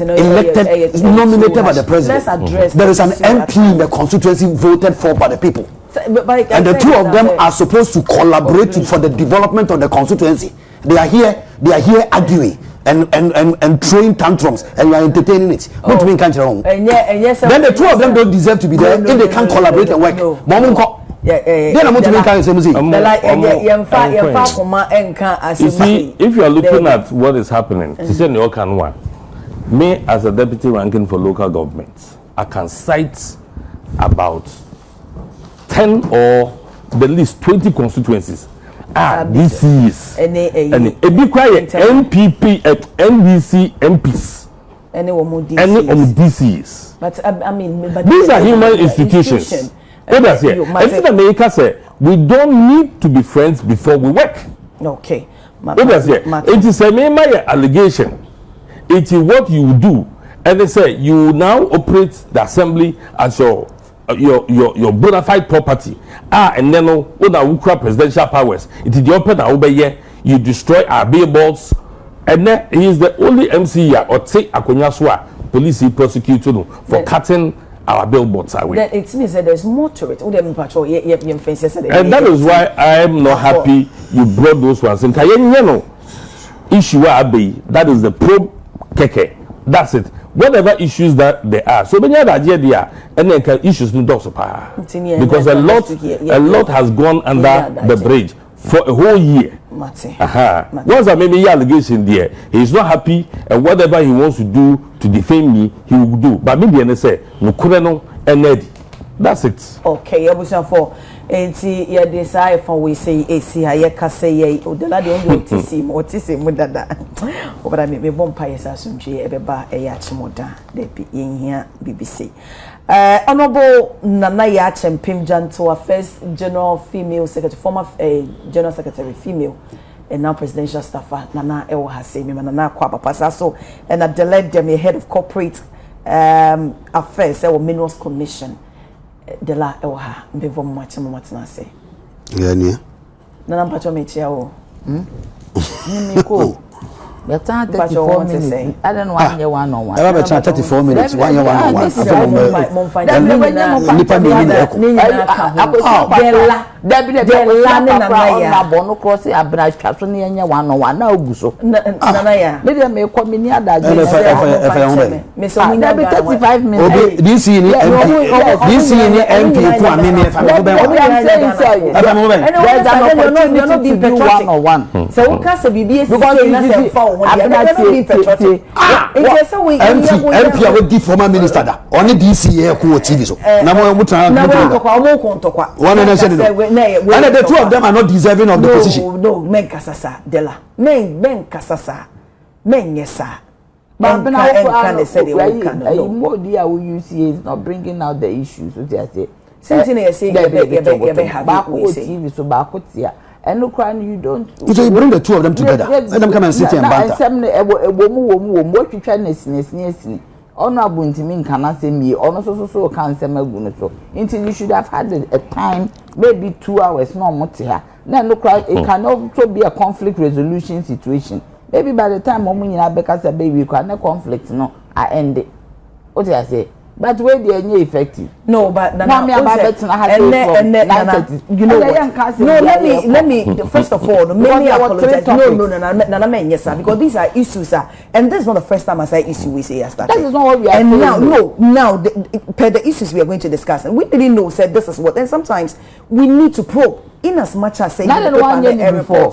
elected, nominated by the president. Let's address. There is an MP in the constituency voted for by the people. And the two of them are supposed to collaborate for the development of the constituency. They are here arguing and throwing tantrums, and you are entertaining it. What do you mean can't you wrong? Then the two of them don't deserve to be there if they can't collaborate and work. You see, if you are looking at what is happening, me as a deputy ranking for local governments, I can cite about 10 or the least 20 constituencies. DCs and a big quiet MPP at NDC MPs any DCs. But I mean, these are human institutions. America say we don't need to be friends before we work. Okay. It is a mere allegation. It is what you do, and they say you now operate the assembly as your bona fide property. And then when presidential powers, it is the open over here. You destroy our billboards, and then he is the only MC here or take Akonyaswa police prosecuted for cutting our billboards away. Then it means that there's more to it. And that is why I am not happy you brought those ones in. Issue that is the probe keke. That's it. Whatever issues that there are, so many other ideas there, and then issues no talk because a lot has gone under the bridge for a whole year. Once I made the allegation there, he is not happy, and whatever he wants to do to defame me, he will do. But maybe I say no kureno and that's it. Okay, I was for. Enti ya desire for we say esi aye kase ye odela de only otisi mudada obara me bompa yesa asumtwe ebeba eya chimoda de bi yenhia BBC honorable Nana ya Chempim Janto, first general female secretary, former general secretary female and now presidential staffer Nana Ewo Hasemi Nana Kwaba Pasa so and I delayed them head of corporate affairs or minerals commission de la Ewa Bevo Matina say. Yeah, Nana Pacho Mechia. The time 34 minutes. I don't want you one on one. I have a 34 minutes. 1 year 1 on 1. MP I will give former minister that only DC here who TV so na mo mutra na one and said and the two of them are not deserving of the position. No men kasasa dela men kasasa men yesa but can say they will can no more dia we use is not bringing out the issues so they say something you say you have TV so back tia. And look, you don't. So you bring the two of them together. Let them come and sit here and banter. What you trying to honorable intimin cannot say me, or so cancer so. Until you should have had a time, maybe 2 hours, no more here. Then look, it can also be a conflict resolution situation. Maybe by the time Mommy and Becca say baby, you can no conflict, no, I end it. What did I say? But where they are effective. No, but you know what? No, let me first of all, maybe apologize. No, yes, sir, because these are issues, sir, and this is not the first time I say issue we say yesterday. That is not what we are. And now, per the issues we are going to discuss, and we didn't know said this is what. And sometimes we need to probe in as much as saying the one year before.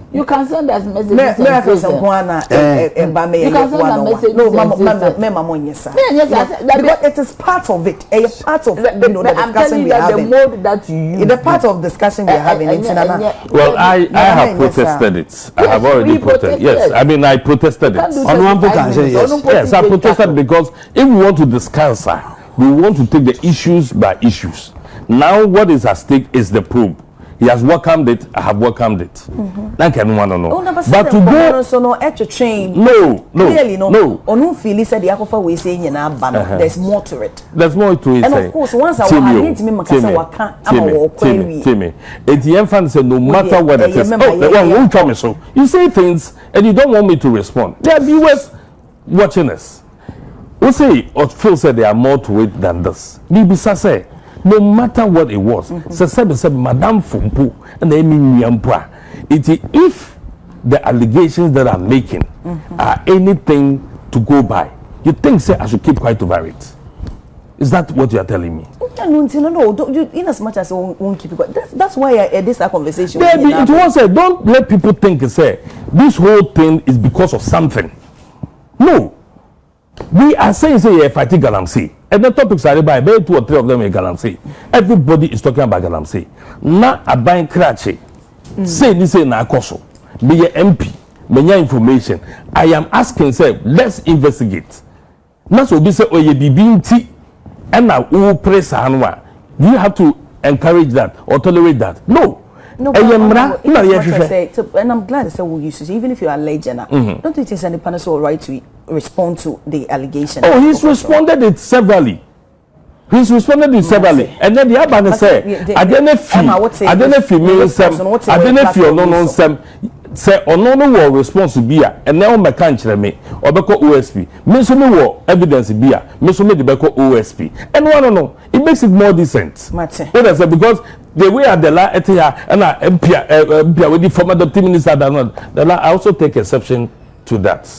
You can send us messages. You can send us messages. Because it is part of it. A part of the discussion we are having. The mode that you use. The part of discussion we are having. Well, I have protested it. I have already protested. Yes, I mean I protested it. Yes, I protested because if we want to discuss, we want to take the issues by issues. Now, what is at stake is the probe. He has welcomed it. I have welcomed it. That can one or no. But to go so no extra train. No. Clearly no. Onu feel said the akofa we say nyina ba no. There's more to it. There's more to it. And of course, once I need me makasa waka ama wo kwani. Timmy. Etienne fan said no matter what it is. Oh, tell me so. You say things and you don't want me to respond. There are viewers watching us. We say or Phil said there are more to it than this. Bibisa say no matter what it was, said Madame Fumpu and they mean Yampua. If the allegations that I'm making are anything to go by, you think say I should keep quiet over it? Is that what you are telling me? No. In as much as I won't keep it quiet. That's why I this our conversation. Baby, it was say don't let people think say this whole thing is because of something. No. We are saying say fighting Galamsey. And the topics are by 2 or 3 of them in Galamsey. Everybody is talking about Galamsey. Now a buying cratchy. Say this say na koso. Be a MP. Many information. I am asking say let's investigate. Now so be say oh ye BBT and now who press anwa. Do you have to encourage that or tolerate that? No. No, and I'm glad to say we used to, even if you are legend, don't you think any panel so right to respond to the allegation? Oh, he's responded it severally. And then the other say, I don't know if you mean some, I don't know if you know some. Say no will response to be and now my country me or beko OSP me so me wo evidence be me so me the beko OSP and no it makes it more decent. What I say because the way at the la etia and MP with the former deputy minister I also take exception to that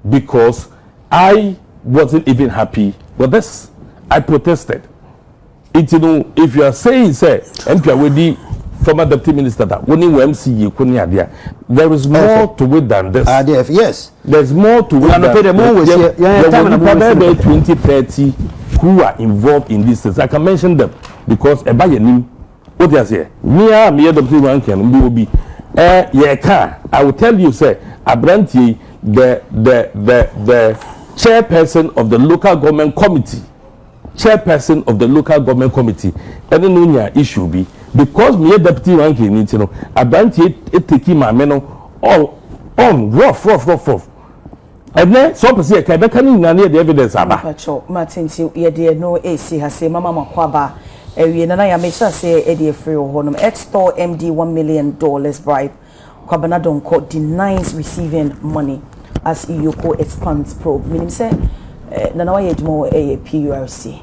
because I wasn't even happy with this. I protested. It if you are saying say MP with the former deputy minister that when you MCU there is more to it than this. Yes. There's more to it than there 20-30 who are involved in this things. I can mention them because a buyer name what they say near me deputy one can be I will tell you say Abranti the chairperson of the local government committee and the issue be because me deputy ranking need to know about it taking my men all on rough and then so person can near the evidence about Martin ye dear no AC has say mama makwaba we na ya make sure say e dey free honum extort MD $1 million bribe kwabana don court denies receiving money as Iyoko expands probe meaning say na wa ye dmo PURC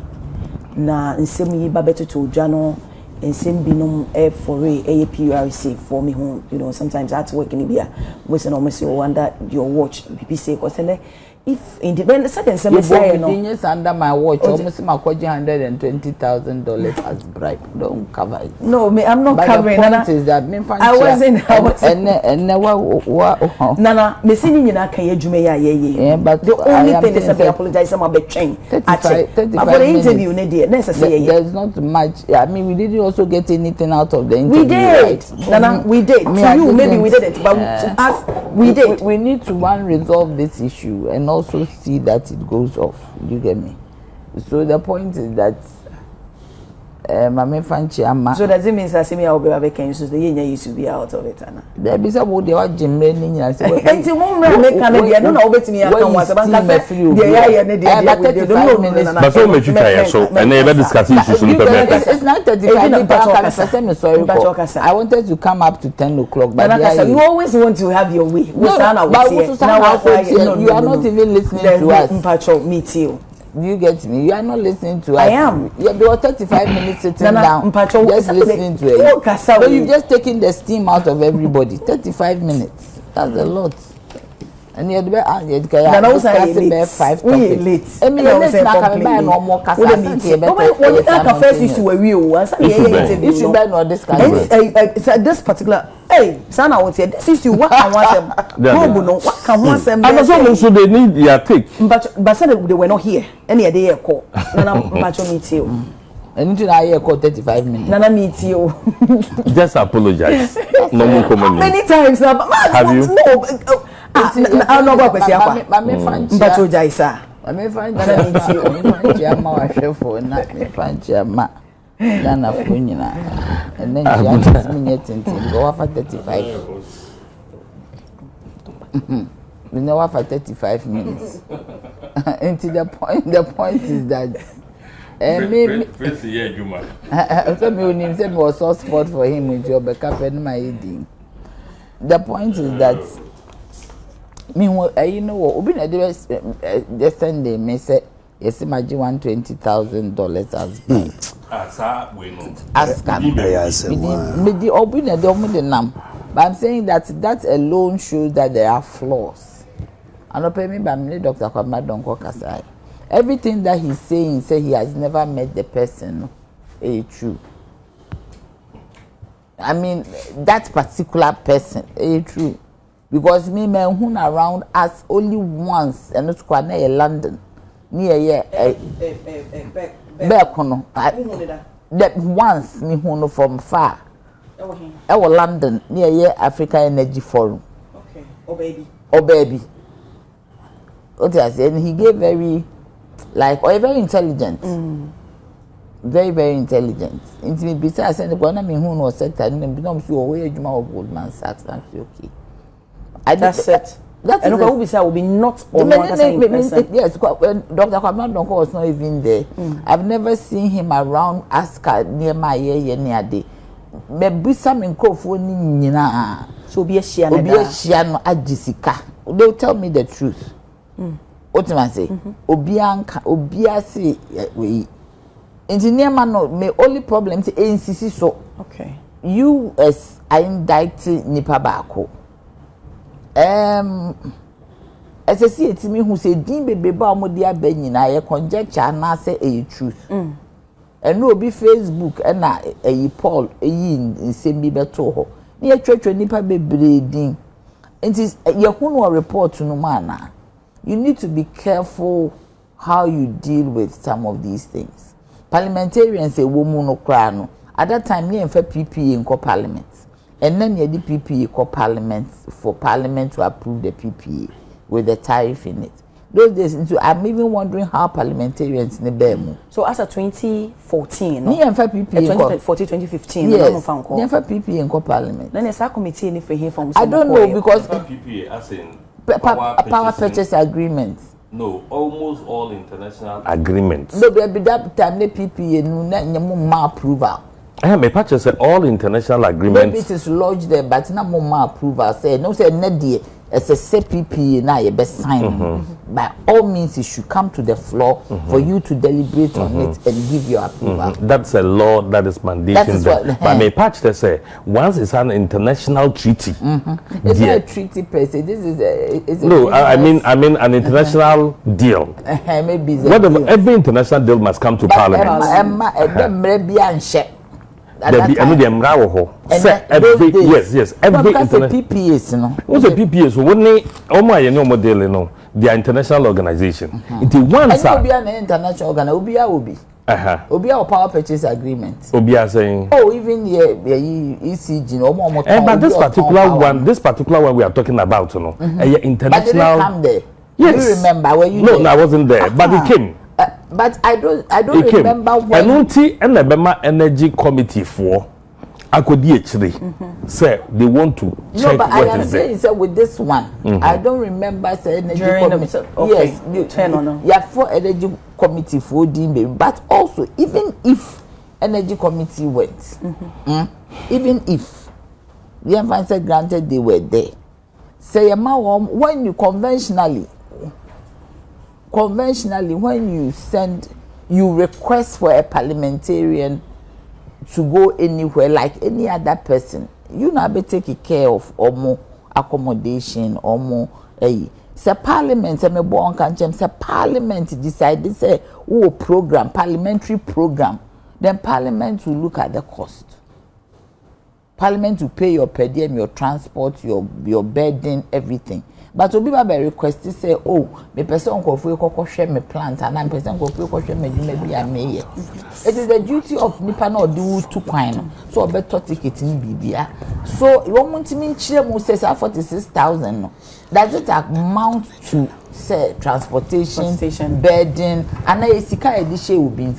na nsem yi babeto to dwano nsem binom for PURC for me home sometimes I have to work in Libya was an almost wonder your watch BBC because if independent second semester under my watch almost my $120,000 as bribe don't cover it. No, I'm not but covering. The point is that I wasn't Nana me sini nyina kan adwuma ya but the only thing is I apologize some about train but for the interview there's not much. I mean we didn't also get anything out of the interview. We did right? Nana we did to you maybe we didn't but to us we did. We need to resolve this issue and also see that it goes off. You get me? So the point is that so does it mean that Sammy will be vacant so the year used to be out of it ana there be some they are gemreni nya say enti mo make can dey no na obetimi akan wa saban ka dey ya ne dey but so me future so and never discuss issues so it's not 35 sorry I wanted to come up to 10 o'clock but you always want to have your way you are not even listening to us me too. You get me? You are not listening to us. I am. Yeah, there were 35 minutes sitting down, just listening to it. So you've just taken the steam out of everybody. 35 minutes. That's a lot. And you're late. 5 topics. We late. I mean, let's not come by no more when you talk first issue where we were, you should bear no discuss. This particular Sana would say this issue what can want them what can want them and so they need their take but said they were not here any day call Nana Macho meet you and you I call 35 minutes Nana meet you just apologize no more comment many times now have you no I'm not going to say but you Jaisa I may find Nana meet you Ghana for nyina. And then she asked me yet go for 35. We know for 35 minutes. Until the point is that maybe so me said was so sport for him with your backup and my eating. The point is that me you know what obi na dey Sunday me say yes imagine $120,000 as bill. Ask me the obi na dey nam. But I'm saying that alone shows that there are flaws. And not pay me by me Dr. Kwame Donko Kasai. Everything that he's saying, say he has never met the person. True. I mean, that particular person, true. Because me who around us only once, and it's quite near London, near Bekono. That once me who from far. Our London near Africa Energy Forum. Okay. Oh baby. What I said, and he gave very very intelligent. Very, very intelligent. Intimate besides I said the one I mean who knows sector and become so where you of Goldman Sachs, that's okay. That's it. That's and who will be not on yes, when Dr. Kwame Donko was not even there. I've never seen him around Aska near my ear near day. Maybe some in Crawford so be a shiano at Jessica. They'll tell me the truth. What do I say? Obia say we engineer man no my only problem is NCC so okay. US I indict nipa baako. As I see it me who say din bebe ba omo dia ba nyina ye conjecture na say a truth. And no be Facebook and na a Paul in nsem bi beto ho. Na ye twetwe nipa bebre din. It is ye hu no report no man. You need to be careful how you deal with some of these things. Parliamentarians say woman no cry no. At that time, we have PPA in parliament, and then you had PPA in parliament for parliament to approve the PPA with the tariff in it. Those days, I'm even wondering how parliamentarians in the BEMU. So as of 2014, we have PPA 2014, 2015. Yes, we have PPA in parliament. Then there's a committee in for here from. I don't know because PPA as in power purchase agreements. No, almost all international agreements. No, but that time the PPA no approval. Me purchase all international agreements. Maybe it is lodged there, but not more approval. Say no, say not the as a PPA now you best sign. By all means, it should come to the floor for you to deliberate on it and give your approval. That's a law that is mandating that. But me purchase say once it's an international treaty. It's not a treaty per se. This is a no. I mean an international deal. Maybe whatever. Every international deal must come to parliament. Every yes every international PPAs no what's a PPAs when they model no they are international organization it once an international organization obi power purchase agreement obi saying even ECG no but this particular one we are talking about no international but did it come there? Yes. Do you remember when you no I wasn't there but it came. But I don't remember when. And the Energy Committee for Akodi say they want to check no, but what I am is saying say with this one, I don't remember say Energy Committee. Okay. Yes, yeah, for Energy Committee for DMB, but also even if Energy Committee went, even if the advance granted they were there, say when you conventionally when you request for a parliamentarian to go anywhere like any other person, you now be taking care of or more accommodation or more say parliament say parliament decide say program parliamentary program, then parliament will look at the cost. Parliament will pay your per diem, your transport, your bedding, everything. But to be request to say, me person go for share me plant and I'm person go for share me maybe I may. It is the duty of nipa no do to kwine. So better ticket in bibia. So you want to mean chile mo say 46,000. Does it amount to say transportation. Bedding and a sika edition will be in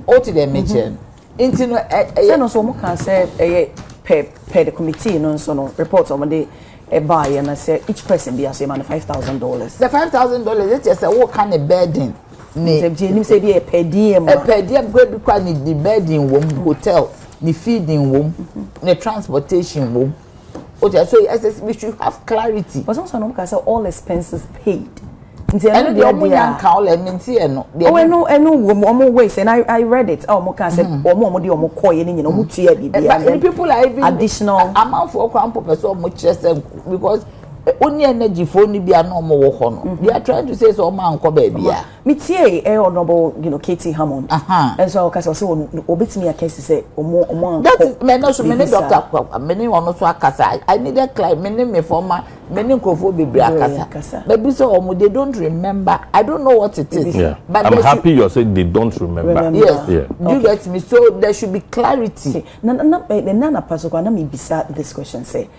o ti dem mention into no say no so mo can say per the committee no so no report on the buy and I say each person be as man $5,000. The $5,000 it just what kind of burden ne say be a per diem go be kwa ni the burden wo hotel ni feeding wo ni transportation wo o just so we should have clarity but also no can say all expenses paid. And the Oman call and no. Oh, I know ways, and I read it. Oh, Moka said, or more coy, and you know, people are even additional amount for crown purpose so much because only energy for only be a normal walk on. They are trying to say so, man, baby. Mitie, honorable, you know, Katie Hammond. And so, because also, obit me a case to say, or more. That is, many doctor, many one also a casa. I need a client, many former, many casa. But so they don't remember. I don't know what it is. Yeah. But I'm happy you're saying they don't remember. Yes. Yeah. You get me? So there should be clarity. Nana Pasoko, na me bisa this question say.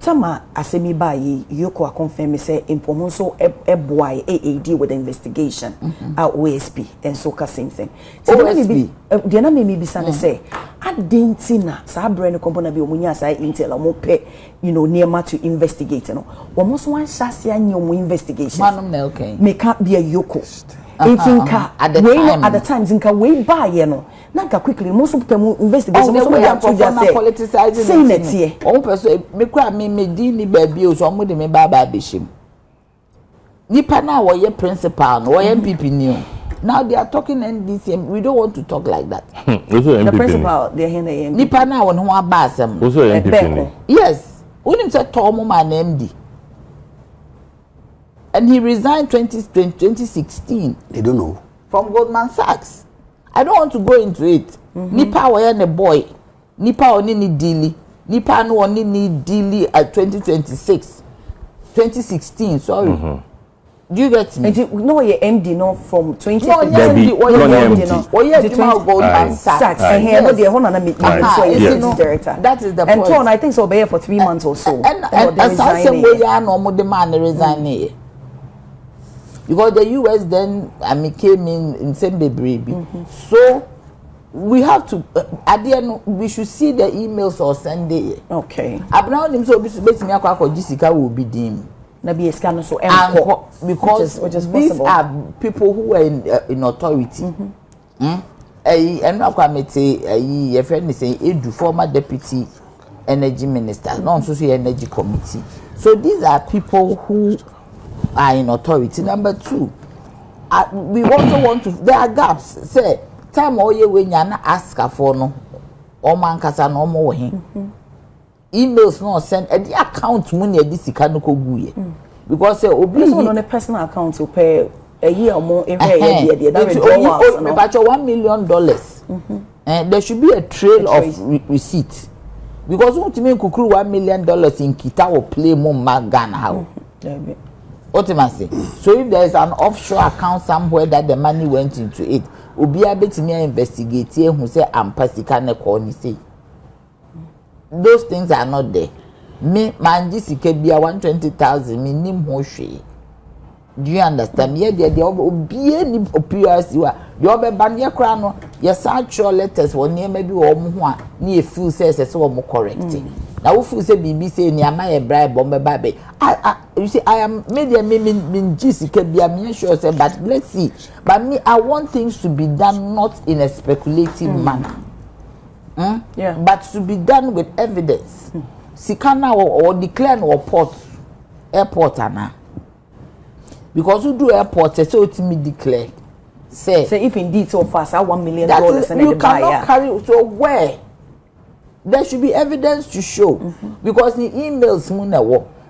Tama asemi ba yi yoko a confirm say informo so boy AAD with the investigation at OSP and so ka same thing. So OSP the na me bisa ne say adentina sa brand company bi omunya sa intel omo pe you know near to investigate no. Omo so wan shase anya omo investigation. Manum na okay. Make up be a yoko. Inka at the time inka we buy ye no. Nanka quickly most of them investigation so we have to just politicizing saying it here o person me kwa me di ni baby o so mo de me baba beshim nipa na wo ye principal no wo ye MPP ni now they are talking NDC we don't want to talk like that the principal they here the MPP nipa na wo no aba asem also MPP yes unim say to mo man MD and he resigned 2016 they don't know from Goldman Sachs. I don't want to go into it. Nipa wa ne boy. Nipa oni ni dili. Nipa no oni ni dili at 2016, sorry. Do you get me? No, your MD no from 2016. No, MD. Oh, yeah, Goldman Sachs. And here, no, the one na me. So director. That is the point. And Ton, I think so. Be here for 3 months or so. And some way ya no mo the man resign. Because the US then came in same baby. So we have to at the end we should see the emails or Sunday. Okay. Abna him so bit me akwa Jessica will be dim. Na be scan so because which is these are people who are in authority. And akwa mete your friend is saying Edu former deputy energy minister, non so energy committee. So these are people who are in authority. Number 2, we also want to. There are gaps. Say time oye when you na ask for no, Oman kasa no more him. Emails no send at the account money at this no ko guye because say obi on a personal account to pay a year or more every year. That will about $1 million. And there should be a trail of receipt because what you mean kukuru $1 million in kita or play more Ghana how. Ultimately, so if there is an offshore account somewhere that the money went into it, obi abetimi investigate who say ampasika ne ko ni say. Those things are not there. Me manji sike bia 120,000 me nim ho hwe. Do you understand? Yeah, the obi ni PRC wa. The obi ban ye kra no, ye search letters won near maybe wo mo ho a na ye feel say wo mo correct. Now we feel say BBC ni ama ye bribe bombe babe. You see I am media me Jessica be am sure say but let's see. But me I want things to be done not in a speculative manner. Yeah. But to be done with evidence. Sikana or declare no port airport ana. Because you do airport so it me declare. Say if indeed so fast $1 million and you cannot carry so where there should be evidence to show because the emails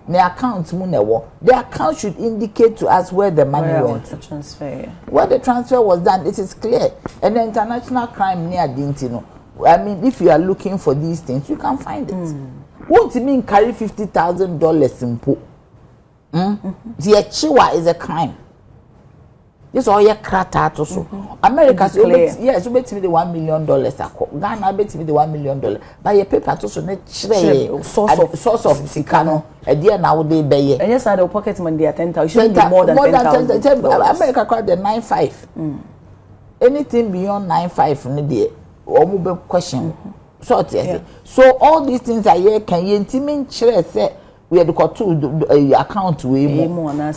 the accounts the account should indicate to us where the money went. The transfer. Where the transfer was done, it is clear. And the international crime near Dintino. I mean, if you are looking for these things, you can find it. Won't it mean carry $50,000 in po? The chiwa is a crime. This all your crata also. America, yes, you bet me the $1 million. Ghana bet me the $1 million. Buy a paper to source of Sikano. A dear now they pay. And yes, I do pocket money at 10,000. Shouldn't be more than 10,000. America called the 9.5. anything beyond 9.5 no dey omo be question sort yes so all these things are here can you intimate chere say we had got to account we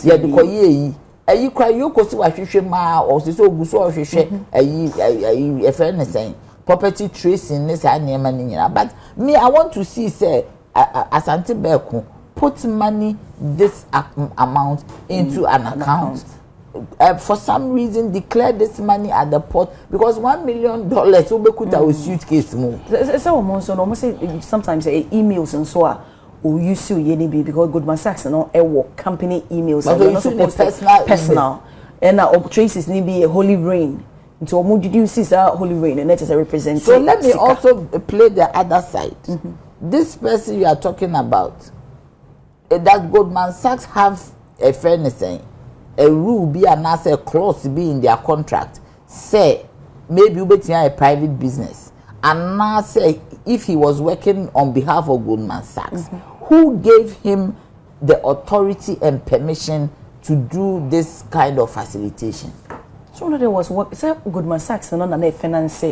yeah the koye ayi kwa yo kosi wa hwehwe ma o se so guso o hwehwe ayi e friend saying property tracing this anema ni nyina but me I want to see say asante beku put money this amount into an account. For some reason declare this money at the port because $1 million will be a suitcase move. Sometimes emails and so on. Or you see YNB because Goldman Sachs and all company emails but are not supposed to personal and traces need be a holy rain. So what did you see that holy rain and that is a representative. So let me also play the other side. This person you are talking about, that Goldman Sachs have a fairness saying a rule be and a clause be in their contract say maybe you bet a private business and now say if he was working on behalf of Goldman Sachs who gave him the authority and permission to do this kind of facilitation. So there was what say Goldman Sachs and on a finance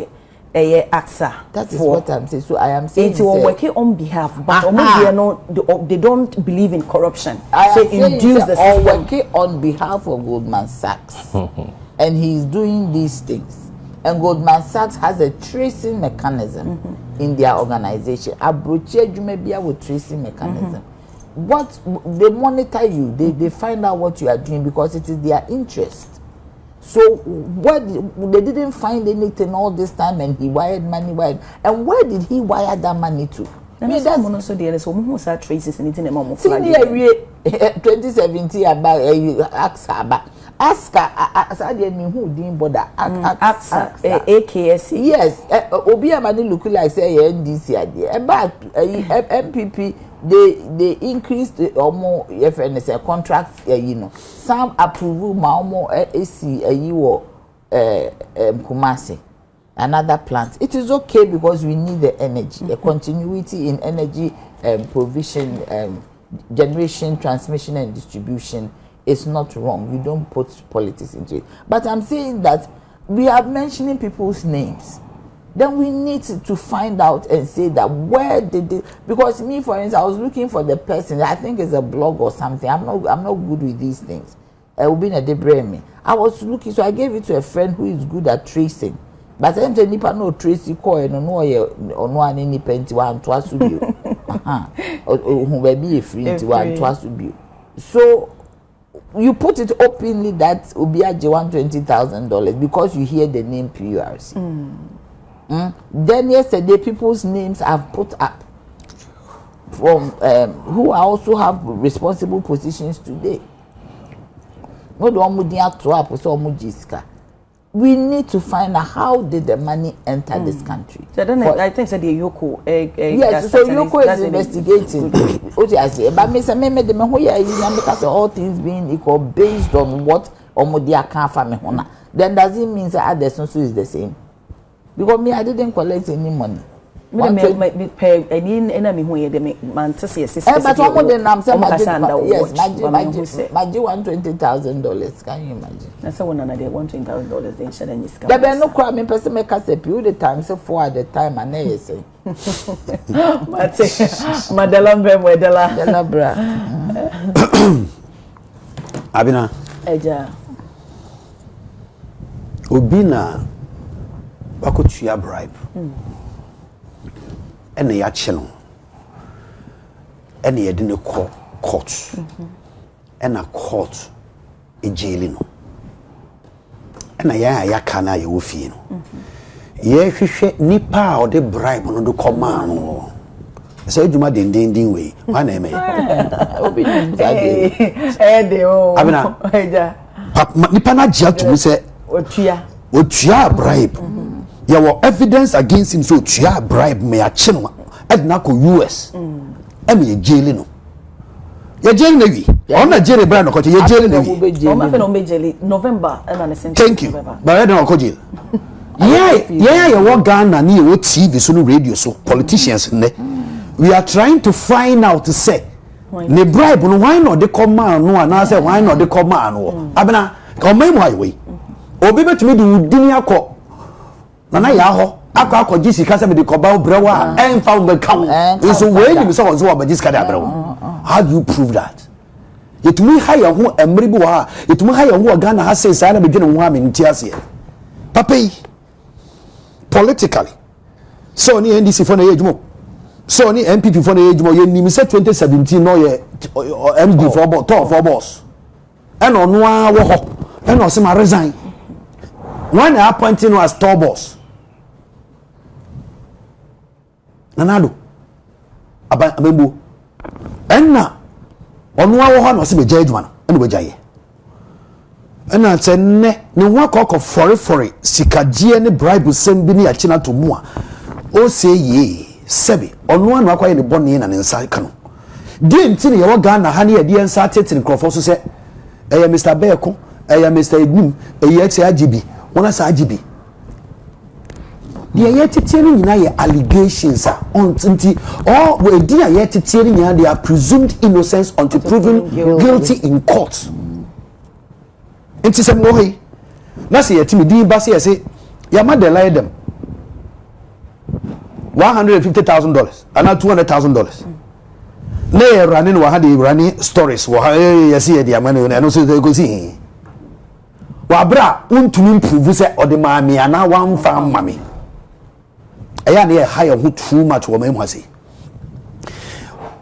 AXA. That is what I'm saying. So I am saying it's working on behalf, but they don't believe in corruption. I so induce the system. Working on behalf of Goldman Sachs, and he's doing these things. And Goldman Sachs has a tracing mechanism in their organization. Abroche Jumebia with tracing mechanism. What they monitor you, they find out what you are doing because it is their interest. So what they didn't find anything all this time, and he wired money. And where did he wire that money to? That's also the so who start traces anything among 2017 about ask who didn't bother AKS. Yes, Obi Amani look like say NDC idea about MPP. They increased more FNS contract, some approve more AC Kumasi, another plant. It is okay because we need the energy, the continuity in energy provision, generation, transmission, and distribution is not wrong. We don't put politics into it. But I'm saying that we are mentioning people's names. Then we need to find out and say that where did they, because me for instance I was looking for the person, I think it's a blog or something. I'm not good with these things. I was looking, so I gave it to a friend who is good at tracing. But I'm telling you, no tracy coin no one any penty one twice to you. Who will be a free to one twice to you. So you put it openly that will be at $120,000 because you hear the name PURC. Then yesterday people's names have put up from who also have responsible positions today. We need to find out how did the money enter this country. So then I think that the Yoko yes, so Yoko is investigating. What I say, but Mr. Meme de Mehoya is because all things being equal based on what Omodia can family honor. Then does it mean that others also is the same? Because me, I didn't collect any money. But $120,000. Can you imagine? That's one another $120,000 in Sharon. There be no crime in person make us a few the time, so 4 at the time, and they say. Madela Bra. Abina. Eja. Obina. Bakutua bribe. And a channel. And a dinner court. And a court a jailino. And a yakana you feel. Ye nipa or the bribe on the command. So you might ding way. My name is Abina. Nipa na jail to me say Otua bribe. There were evidence against him, so Chia bribe me a chino at Nako US. Emmy jailing. You're jailing Navy. On a jelly brand of you're jailing November. Thank you. But I don't know. Yeah, you walk Ghana and you TV, so radio, so politicians. We are trying to find out to say, ne bribe, why not the command? No, and I say, why not the command? Abena, come my way. obi betumi di udini akọ na ya ho akọ gisi kasa me de koba obrewa emfa wo beka so we ni so won ba gisi ka da brewa. How do you prove that? Yetumi haya ho emre bi wa yetumi haya ho Ghana ha say say na be dwene ho am nti ase papa politically so ni NDC for na yejumo so ni MPP for na yejumo ye nim say 2017 no ye MD for boss and ono a wo ho and o se ma resign when I appointing no as top boss nanado abembo enna ono a wo ho no se be judge man ene be jaye enna se ne ho akọ fore sikagie ne bribe sem bi ne ya china to mu a o se ye sebe ono anu akwa ye ne bone na ne nsa ka no die ntini ye wo Ghana ha ne ye die nsa tetin krofo so se eya Mr. Beko eya Mr. Ednum eya XAGB wona sa AGB die ye tetie ni nyina ye allegations a until or we die ye tetie ni nyina they are presumed innocence until proven guilty in court. Inti se mo he na se yetimi din ba se yese ya ma delay them $150,000 and $200,000 na ye running wa ha de running stories wa yese ye de amane no so go see wa bra untumi prove se o de ma me ana wan fa mame eya na ye hire who too much wo mem hase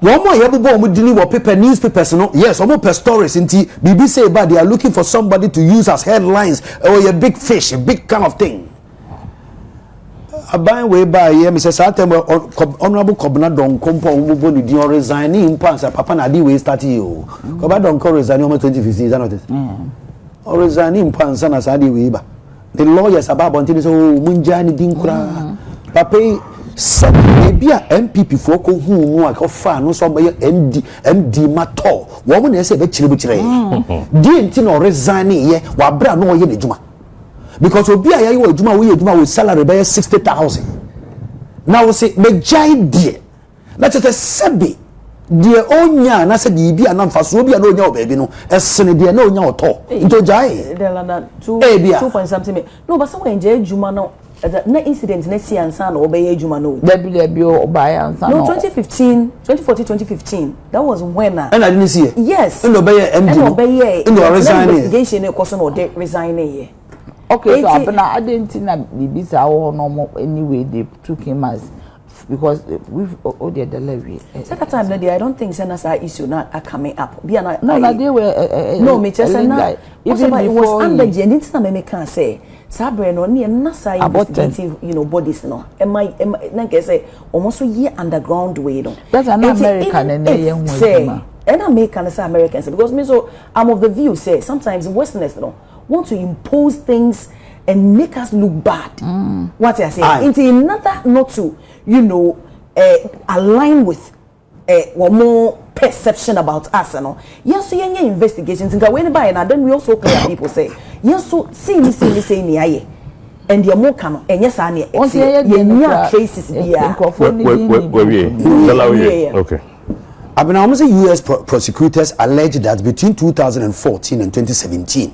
one more yabubo omo dini wo paper newspapers no yes omo per stories nti BBC say but they are looking for somebody to use as headlines or a big fish a big kind of thing aban we by here Mr. Satem honorable Kobna don kompo omo ni di resign in pansa papa na di we start you Kobna don ko resign omo 2015 is that not it or resign in pansa na sa di we ba the lawyers about until so munja ni din kura papa ebi a MPP for ko hu mu a ko fa no so be MD mato wo mo na se be kire di enti no resign ye wa bra no ye nejuma because obi a ye wo ejuma wo ye ejuma wo salary be 60,000 now we say me jai die na tete sebe die onya na se bi a na mfa so obi a na onya o baby no esene die na onya oto into jai de la na 2 point something no but someone jai ejuma no na incident na si ansa na obey ejuma no debi obey ansa no 2014 2015 that was when and I didn't see it yes and obey MD and obey in the resigning investigation e koso no de resigning here okay so abena adentina bibisa wo no anyway they took him as because we've already delivery second time na I don't think send us our issue now are coming up be na no they were no me just na even it was under the anything na can say sabre no na nasa investigative bodies no am na can say almost a year underground way no that's an American and they and American say Americans because me so I'm of the view say sometimes Westerners no want to impose things and make us look bad what I say into another not to align with one more perception about us no yes so any investigations and when by and then we also clear people say yes so see me say ni aye and the more can and yes ani traces here okay I mean, almost US prosecutors allege that between 2014 and 2017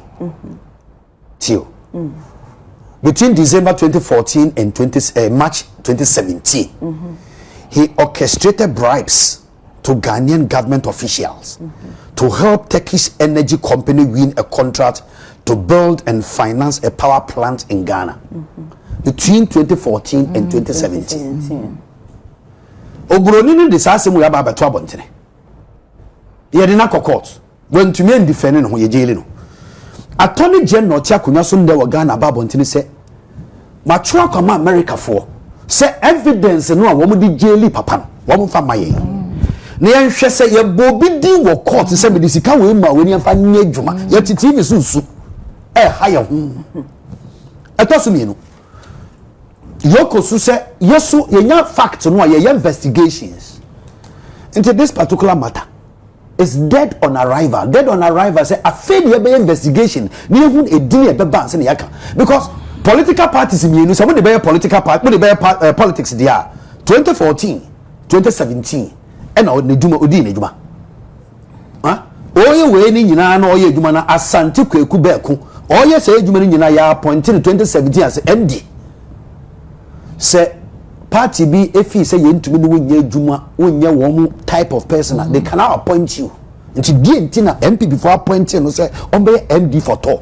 till between December 2014 and March 2017 he orchestrated bribes to Ghanaian government officials to help Turkish energy company win a contract to build and finance a power plant in Ghana between 2014 and 2017. Obroni ni de sase mu ya ba beto abontene. Ye de na court. When to me defend no ye jele no. Attorney General Tiakunya so nde wa Ghana ba abontene se matwa akoma America for se evidence no a wo di jele papa wo mo fa maye. Na ye hwe se ye bobi di wo court se me di sika we ma we ni fa nya adwuma ye titi ni susu ha ye ho. Etoso mi no Yoko su say yesu yenya fact no ye investigations into this particular matter is dead on arrival say afed ye be investigation ni ehun edin e be ban say na yaka because political parties mienu some dey be political party dey be politics dia 2014 2017 and na djuma odi na djuma oye we ni nyina na oye djuma na asante kwaku beku All yes, say you mean ya appointed in 2017 as MD. Say party be if he say you to me when ye juma when ye one type of person they cannot appoint you. Nti die ntina MP before appointing no say ombe MD for to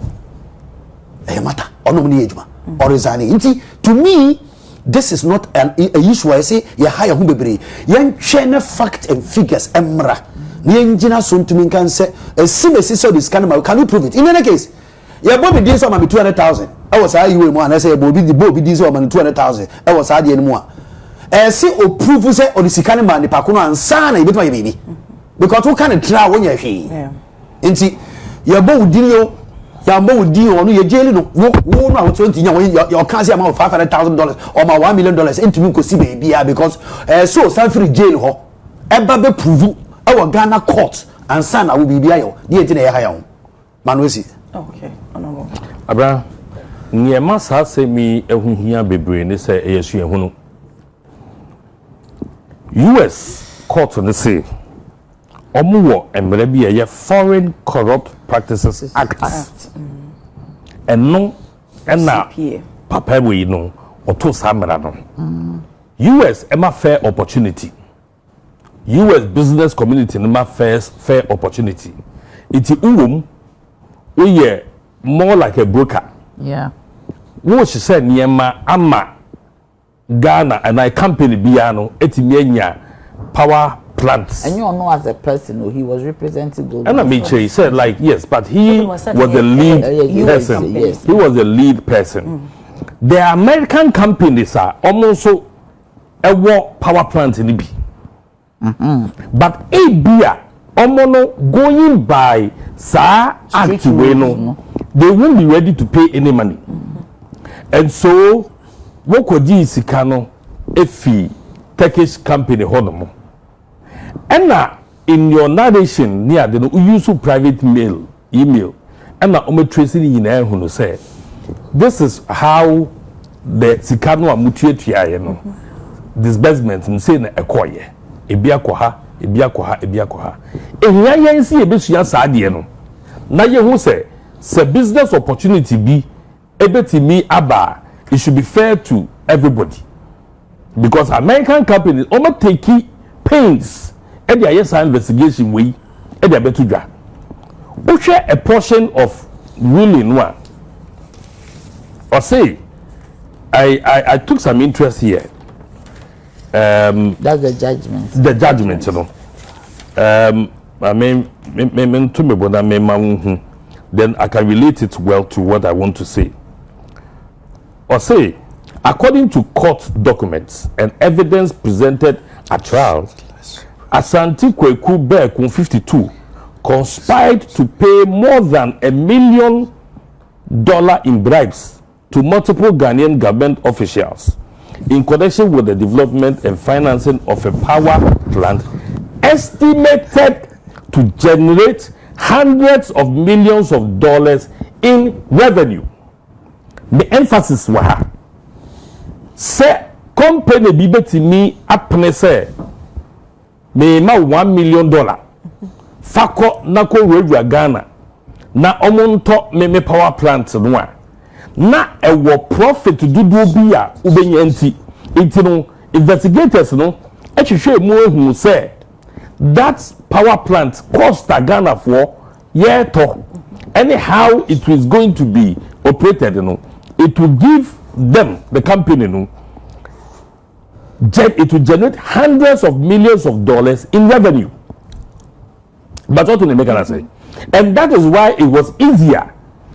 e matter ono mo ne ejuma or resigning. Nti to me this is not a issue I say ye hire hu bebre yen hwe fact and figures emra ne engina so ntumi kan say simesi so this can you prove it? In any case ye bobi din so ma 200,000 I was say you mo and say bobi din so ma 200,000 I was say dey no a say o prove say o disika ne ma ne pakono ansa na yebetuma ye bibi. Because who can try when you're here? And see, you're both deal, you're both deal on your jail. No, no, 20 your can't amount of $500,000 or my $1 million into me could see baby because so Sanford jail ho ever be prove our Ghana court and son I will be there. The entire higher Manusi. Okay, honorable. Abra, near Massa say me a here be brain, they say ASU US court on the say. Omuwo emre bi ye Foreign Corrupt Practices Act. Eno na papa we no oto samra no. US ema fair opportunity. US business community ema fair opportunity. Iti uwom we ye more like a broker. Yeah. Wo she say niema ama Ghana and I company bia no etimi anya power plants. And you know as a person, he was representing Gold. And he said like yes, but he was the lead person. Yes. He was the lead person. The American companies are almost so a war power plant in Ibi. But ABIA almost going by Sa Act they won't be ready to pay any money. And so what could you see Kano efi Turkish company honomo? And in your narration near the use of private email and tracing in air who say this is how the Sikano Mutuatia disbursement and saying a choir a biakoha and ya see a bit sadiano now you who say business opportunity be able to me aba it should be fair to everybody because American companies almost take pains and the yes investigation way and the better dra. We share a portion of ruling one. Or say I took some interest here. That's the judgment. The judgment, you know. I mean to me but then I can relate it well to what I want to say. Or say according to court documents and evidence presented at trial, Asante Kweku Beku 52 conspired to pay more than $1 million in bribes to multiple Ghanaian government officials in connection with the development and financing of a power plant estimated to generate hundreds of millions of dollars in revenue. The emphasis was say company bi betimi apne say me ma $1 million fako nako rewa Ghana na omonto me power plant no a na ewo profit dudu bi a ubenya nti no investigators no ehwehwe mu ehunu say that power plant cost Ghana for year to anyhow it was going to be operated, you know, it will give them the company, you know, it will generate hundreds of millions of dollars in revenue. But what do they make us say? And that is why it was easier.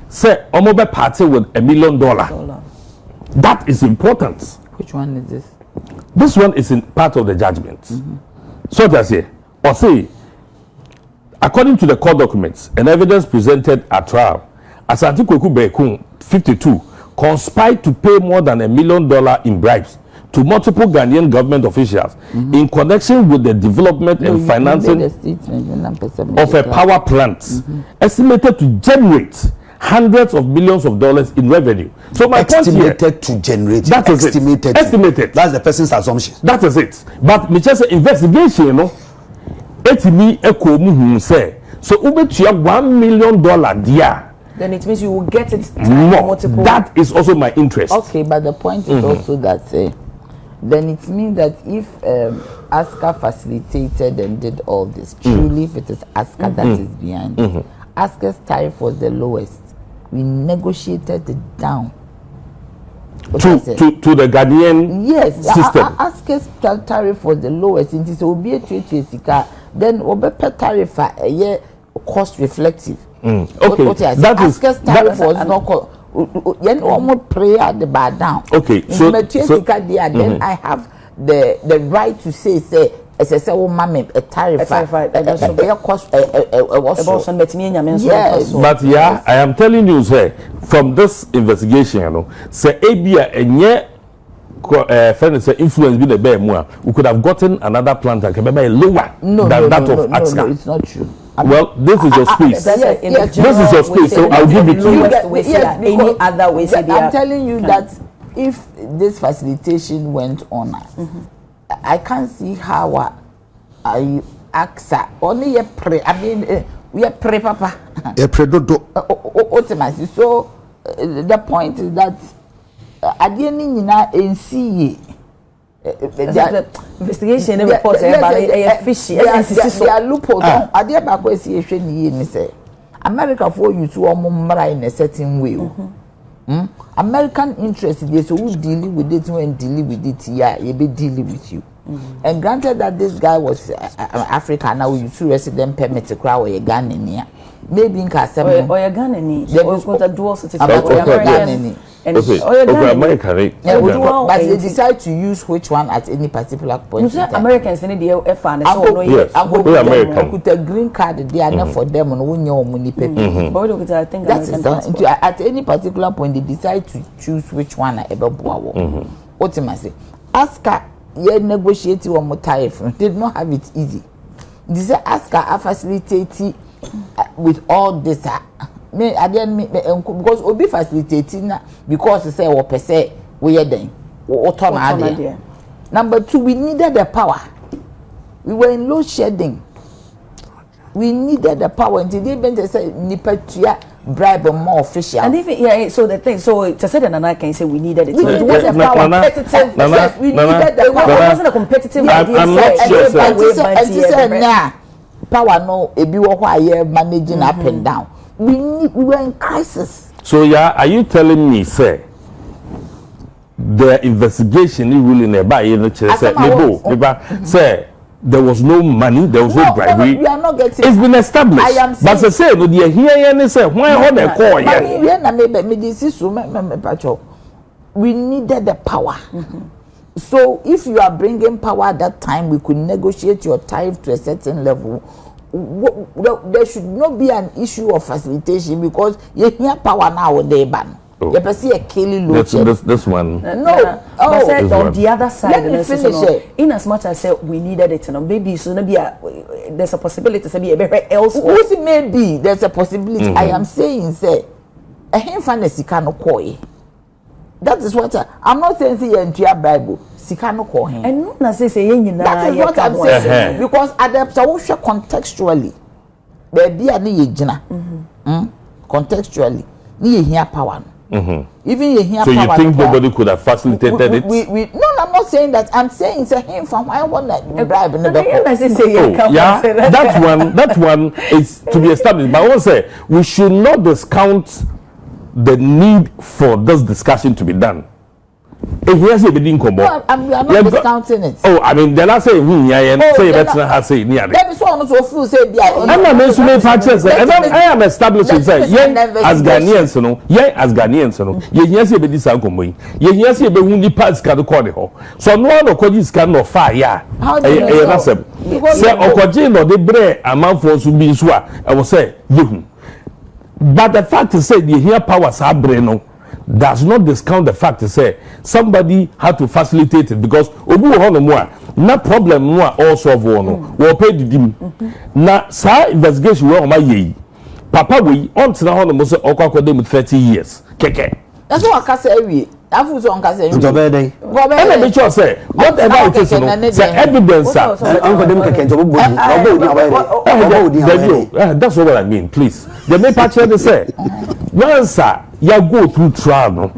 Say, a mobile party with $1 million. That is important. Which one is this? This one is in part of the judgment. So that's it. Or say, according to the court documents and evidence presented at trial, Asante Kweku Beku 52 conspired to pay more than $1 million in bribes to multiple Ghanaian government officials in connection with the development and financing of a power plant estimated to generate hundreds of millions of dollars in revenue. So my estimated point here, to generate. That is estimated. Estimated. That's the person's assumption. That is it. But me just say investigation, you know, etimi eko mu say so ubetua $1 million dia then it means you will get it more. multiple. That is also my interest. Okay, but the point is also that then it means that if ASCA facilitated and did all this, truly if it is ASCA that is behind it, ASCA's tariff was the lowest. We negotiated it down. To the Ghanaian system. ASCA's tariff was the lowest. It is OBA then OBA tariff cost reflective. Okay, that is ASCA's tariff was not yen almost prayer the bar down. Okay, so then I have the right to say as I say, oh, mommy, a tariff, cost, yes. But yeah, I am telling you, sir, from this investigation, you know, say ABA and friend say influence be the bear more. We could have gotten another plant that can be lower than that of AXA. No, it's not true. Well, this is your space. This is your space, so I'll give it to you. Any other way? I'm telling you that if this facilitation went on, I can't see how I AXA only a pre. I mean, we are pre papa. A predodo. Ultimately, so the point is that at the end, NCA. The investigation report about fishy. They are loopholes. I did back where see say America for you to in a certain way. American interest is who dealing with it when dealing with it. Yeah, he be dealing with you. And granted that this guy was African, now you two resident permit to crowd or a Ghanaian. Maybe in Kasem or a Ghanaian. There was a dual certificate. And American, but they decide to use which one at any particular point. Americans need the FN. I put a green card there for them on when your money paper. But I think at any particular point they decide to choose which one I ever bought. Ultimately, ASCA negotiating on more tariff did not have it easy. This ASCA facilitated with all this. Me I didn't because obi facilitating because say what per se we are then automatic. Number 2, we needed the power. We were in load shedding. We needed the power until they went to say nipatia bribe more official. And even so the thing to say that Nana can say we needed it. It wasn't competitive. We needed the power. It wasn't a competitive idea. I'm not sure. Power no ebi wo hwa managing up and down. We were in crisis. So yeah, are you telling me, say, the investigation is ruling about say there was no money, there was no bribery. We are not getting. It's been established. I am saying, but say no, they hear and say why all they call we needed the power. So if you are bringing power at that time, we could negotiate your tariff to a certain level. There should not be an issue of facilitation because you hear power nowadays ban. You perceive a killing load. This one. No. But on the other side, let me finish it. In as much as we needed it, maybe so there's a possibility to be a better elsewhere. Maybe there's a possibility. I am saying, say, a him fantasy cannot call. That is what I'm not saying. See, entire Bible. Sikano call him. And not say that is what I'm saying. Because adaptation contextually, there be a need contextually, need here power. Even you hear so power. You think nobody could have facilitated it? No, I'm not saying that. I'm saying it's a him from I want to bribe in the that one is to be established. But I want to say we should not discount the need for this discussion to be done. If you no, I'm not discounting it. Oh, I mean, then I say, say that's not how say near. That is one of food say, I'm not mentioning patches, and I am establishing, say, as Ghanaians, you know, as Ghanaians, you know, yes, you be this alcohol, yes, you be only parts can call the hall. So no one of Kodis cannot fire. How do you know? Say, Okojin or the bread amount for to be swa, I will say, you. But the fact is, say, the here powers are brain. Does not discount the fact to say somebody had to facilitate it because obu hono mo na problem no all solve one we pay the dim na sa investigation we o ma ye papa we on tina hono mo say okwakwade mu 30 years keke that's what I say we afu so nka say Ntobede. Let me sure say whatever it is, say evidence. Uncle dem keke ntobo that's what I mean, please. The main part here they say once you go through trial no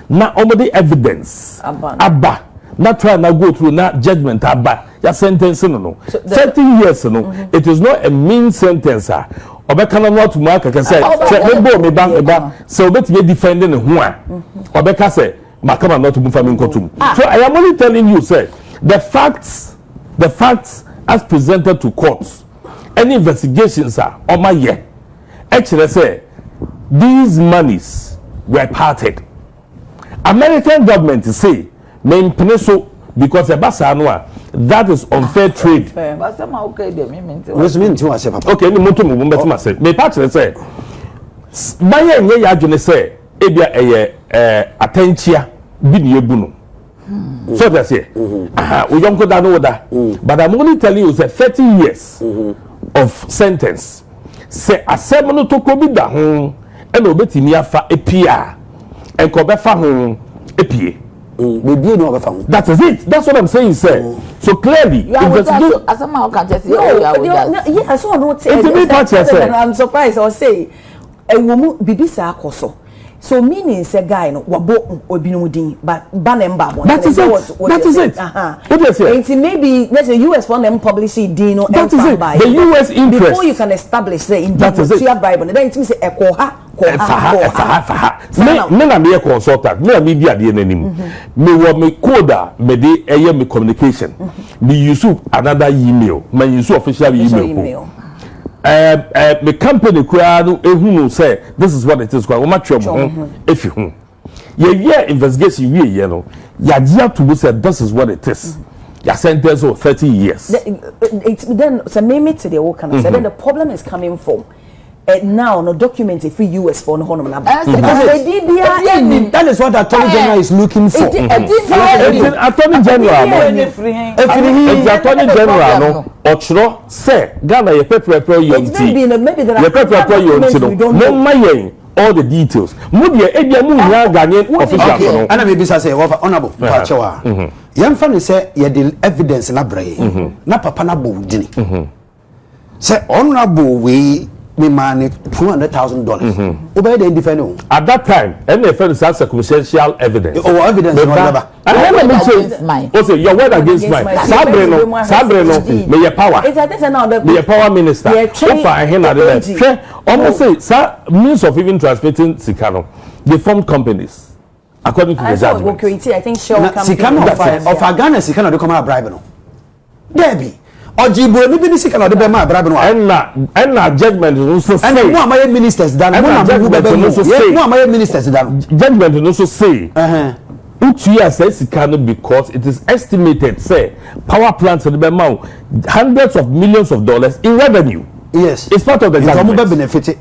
na omode evidence abba na trial na go through na judgment abba ya sentence no 30 years no it is not a mean sentence obeka na not mu aka say me bo me ba so obeti be defending ho a obeka say makama not mu family kotum. So I am only telling you say the facts as presented to courts, any investigations are on my year. Actually say these monies were parted. American government say main peneso because the basanwa that is unfair trade. But some okay they mean papa. Okay, ni moto mo betima say. Me partner say baye nye ya adwene say ebia atenchia bi ne ebu no. So that's it. We don't go down order. But I'm only telling you that 30 years of sentence. Say a seven to kobi da home and obeti mi afa epia and kobe fa home epie. That is it. That's what I'm saying, sir. So clearly, I'm surprised. I'll say a woman bibisa akoso. So meaning say guy no wabo obinudin but banemba. That is it. That is it. What is it? And maybe let's say US for them publishing dino. That is it. The US interest. Before you can establish say in that is it. Bible, then it means say ekoha. Me na me consultant. Me me bi ade nanim. Me wo me coder me de eye me communication. Me use another email. Me use official email. The company crowd ehunu say this is what it is kwa matchom if you ye investigation we no ya dia to say this is what it is ya sentence of 30 years then so maybe to the work and then the problem is coming from now no document if we US for no honor that is what the Attorney General is looking for. Attorney General no ochro say Ghana ye pepper yonti ye pepper yonti no mayen all the details mu de ebia mu nya Ghanaian official no ana me bisa say honorable pachewa yemfa ne say ye the evidence na brae na papa na bo dini say honorable we me money $200,000. Obey the defend. At that time, any offense has circumstantial evidence. Oh, evidence. Also, your word against mine. Sabreno, may your power. May your power minister. Almost say, sir, means of even transmitting Sikano. They formed companies. According to the judgment. I think Sikano of Ghana, Sikano, they come out bribe. Debbie. Ojibo ni bi ni sika na de be ma bribe no na judgment no so say and who am ministers dan who am who be no so say who am ministers dan judgment no so say utu say sika no because it is estimated say power plants de be ma hundreds of millions of dollars in revenue. Yes, it's part of the judgment. It benefit.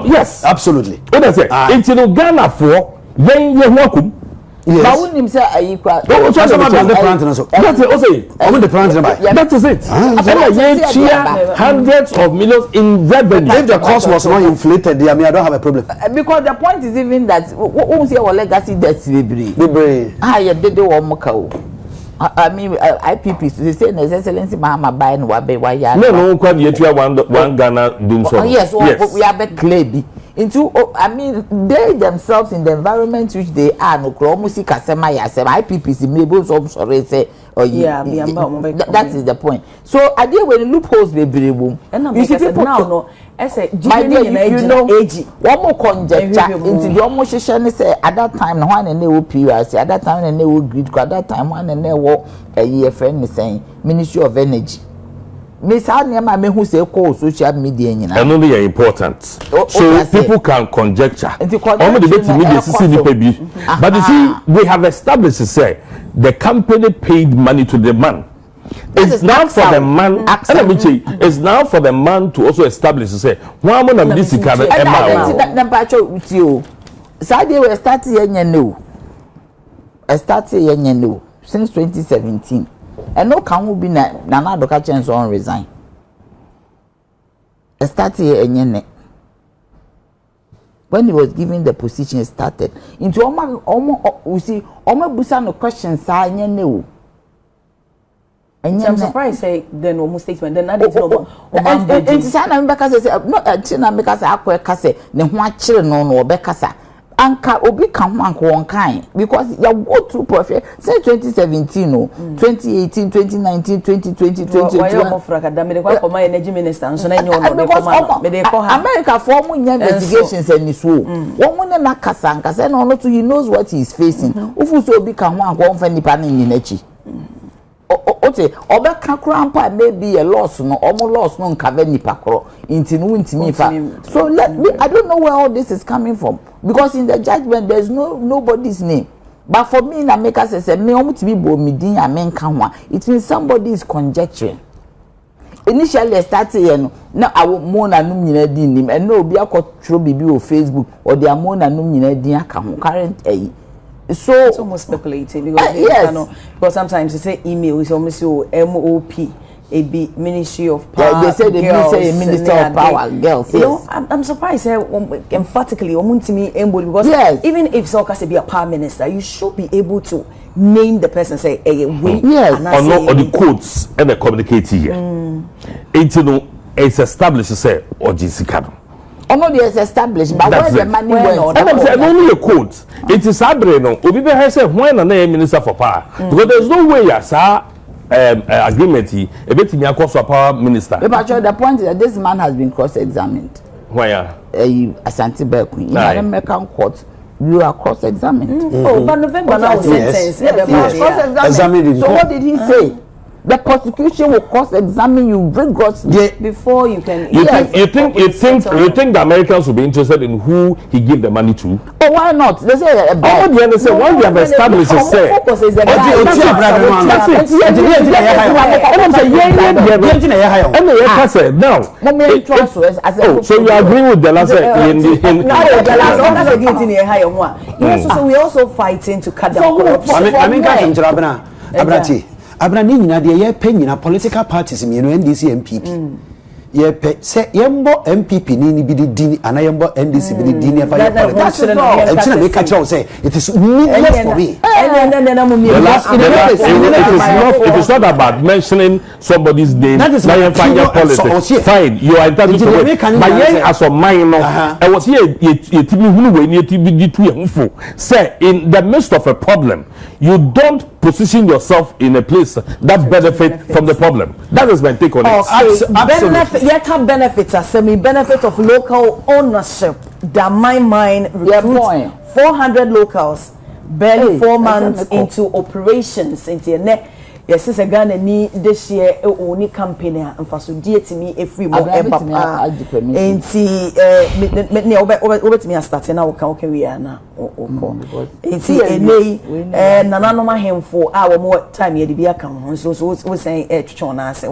Yes, absolutely. What I say into Ghana for yen ye wakum. Yes. But wouldn't say I that's it. Hundreds of millions in revenue. If the cost was not inflated, I mean, I don't have a problem. Because the point is even that won't say our legacy debts library. I did the one I mean, IPPs, they say, His Excellency Mahama buying Wabe Waya. No, quite yet one Ghana doom so. Yes, we have a clay. Into I mean they themselves in the environment which they are no kromusi kasema ya sema IPPC maybe some sorry say that is the point. So I deal with loopholes bebre boom. You see people now no say you know one more conjecture into the almost say at that time no one and they will PRC at that time and they will grid at that time one and they were a year friend saying Ministry of Energy. Miss Adnema me who say call social media and only are important. So people can conjecture. Only the media but you see, we have established to say the company paid money to the man. It's now for the man. It's now for the man to also establish to say, why am I this kind of with you? Saturday we started new. Since 2017. And no can will be Nana Doka chance on resign. A start here and yene. when he was given the position started into we see busa no questions sa anya ne I'm surprised say then almost statement then that is no and sana mbeka say no na mbeka say akwa say ne ho akire no obekasa anka obi kan ho anko won kan because you go through profit say 2017 no 2018 2019 2020 2021 energy minister nso na nyo no me dey call America for mu nya investigations and so won ne na kasa nkasa na ono to he knows what he is facing ufu so obi kan ho anko won fa nipa na nyi na chi ote obeka krampa maybe a loss no omo loss no nkave nipa kro intinu ntimi fa so let me I don't know where all this is coming from because in the judgment there's nobody's name but for me na make us say me omo tibi bo midin amenka ho it means somebody is conjecturing initially started here no na awo mo na num nyina din nim and no obi akotro bibi o Facebook or their mo na num nyina din aka ho current so it's almost speculating because yes. Because sometimes they say email is almost MOP AB Ministry of Power. They say the Minister of Power girls. You know, I'm surprised emphatically because yes. even if Soka say be a power minister, you should be able to name the person say yes. Or the codes and the communicate here. It's established to say or Jessica. Only is established, but where the money went. And only a code. It is Sabrina. Obibe has said when a name minister for power. Because there's no way as agreement a bit me across a power minister. But the point is that this man has been cross-examined. Why? Asante Beku in the American court. You are cross-examined. Oh, but November now was sentenced. Cross-examined. So what did he say? The prosecution will cross-examine you rigorously before you can. You think the Americans will be interested in who he give the money to? Oh, why not? They say a bad. What do you understand? Why we have established a say? Now, so you agree with the last? Yes, so we also fighting to cut down corruption. Abrani nyina de ye pe nyina political parties me no NDC MPP ye pe se yembo MPP ni bi di din ana yembo NDC bi di din e fa ye politics na me catch you say it is meaningless for me it is not about mentioning somebody's name that is politics fine you are entitled to it but yen as of mine no I was here ye tibi hunu we ni tibi di tu yemfo say in the midst of a problem you don't position yourself in a place that benefit from the problem. That is my take on it. Yet have benefits are semi-benefit of local ownership that my mind recruit 400 locals barely 4 months into operations into your neck. Yes, it's a Ghana ni this year only campaign and for so dear to me a free more papa and see me over me starting now can we are now and see nana no ma him for our more time ye be account so we saying chona say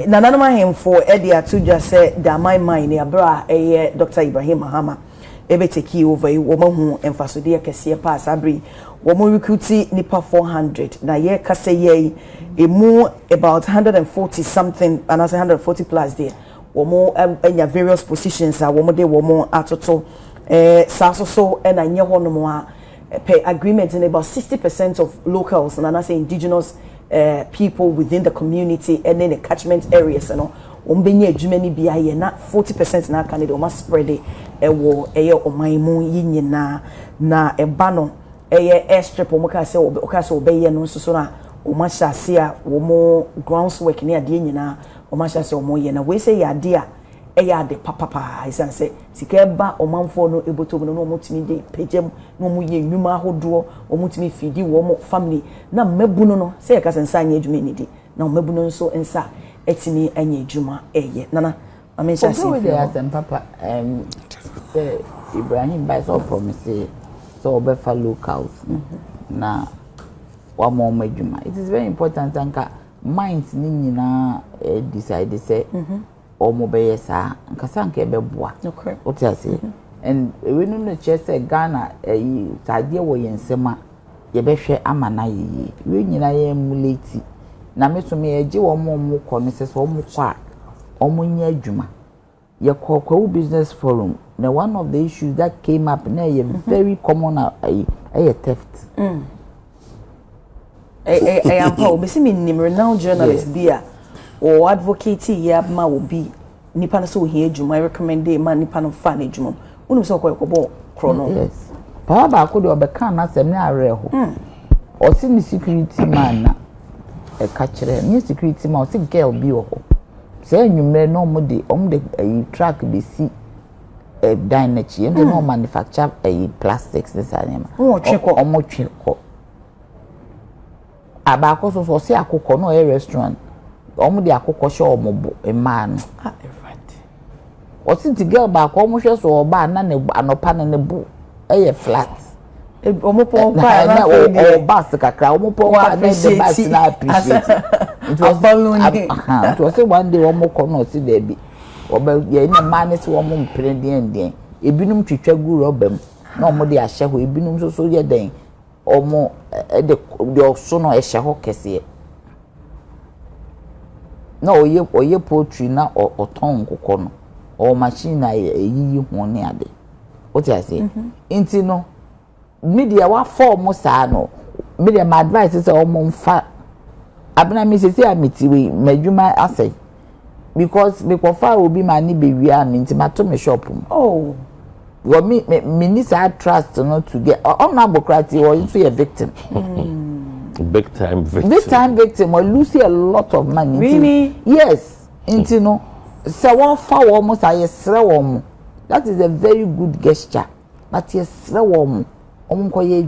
nana no ma him for edia to just say that my mind ya bra Dr. Ibrahim Mahama ebe take over woman who emphasize dey kese pass abri woman recruit nipa 400 na ye kase ye emu about 140 something and as 140 plus there woman enya various positions a woman dey woman atoto so and anya hono mo a per agreement in about 60% of locals and I say indigenous people within the community and then the catchment areas you know ombenye adwuma ni bia ye na 40% na aka ne de o ma spread ewo eye omanmu yinyina na eba no eye airstrip o ka se obeye no nso so na o ma hyase a wo mo groundswork ni ade nyina o ma hyase o mo ye na we say ya ade a eye ade papa isan se sika eba omanfo no ebotom no mo timi de pegem no mo ye nnwuma ahodo o mo timi fidi wo mo family na mabunu no se ya ka sensa anya adwuma ni di na mabunu nso ensa etimi anya adwuma eye nana amensa se papa say Ibrahim by so promise so obefa locals na wa mo adwuma it is very important anka minds ni nyina decide say omo be yesa anka sanka ebeboa what you say and we no che say Ghana tade wo yensema ye behwe amana ye we nyina ye emulate na metumi eje wo mo ko no se so mo kwa omo nya adwuma ye kokwa business forum Now one of the issues that came up now very common a theft. I am Paul, but see me renowned journalist beer or advocate ya ma will be nipa so here juma I recommend the man nipa no fa ne juma. Unu so ko chrono. Yes. Pa ba ko de obeka na sem na are ho. O si ni security man na e ka kire ni security man o si girl bi ho. Say enwumre no mo de track be see dan na chi and no manufacture plastics this anima. O tweko omo tweko. Abako so se akokọ no restaurant. Omo de akokọ sha omo bo e man. Ah, right. O si ti girl ba ko omo hwe so oba na ne anopa na ne bo e flat. Omo po kwa na o bus kakra omo po kwa na the bus na appreciate. It was one day omo ko no si there be. Oba ye na man si omo mpre den. Ebinum twetwa gu robem na omo de ahye ho ebinum so ye den. Omo de so no ehye ho kese. Na oye poultry na oton kokọ no. O machine na eyiyi ho ne ade. What I say? Inti no media wa form sa no. Media my advice is omo mfa abna me say amiti we madwuma asay because fa obi ma ni be wi an inti ma to me shop. Oh. Well, me need to trust not to get on Abokrati or into a victim. Big time victim. Big time victim or lose a lot of money. Really? Yes. Into no. So one for almost I srew. That is a very good gesture. But yes, srew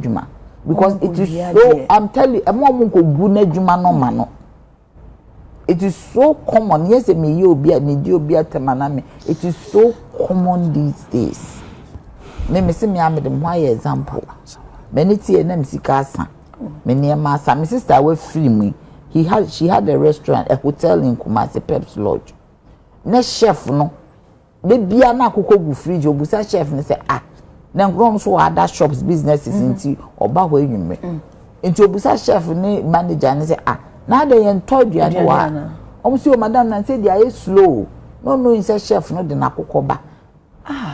juma because it is so. I'm telling you, no mano. It is so common. Yes, me you be a temanami. It is so common these days. Me say me am the why example. Many tie na msikasa. Me niema sa my sister we free me. She had a restaurant, a hotel in Kumasi Peps Lodge. Na chef no. Be bia na akoko gu fridge obusa chef ne say na nkron so other shops businesses into oba ho enwume. Into obusa chef ne manager ne say na dey entodi ade wa. Omusi o madam na say they are slow. No inside chef no de na akoko ba.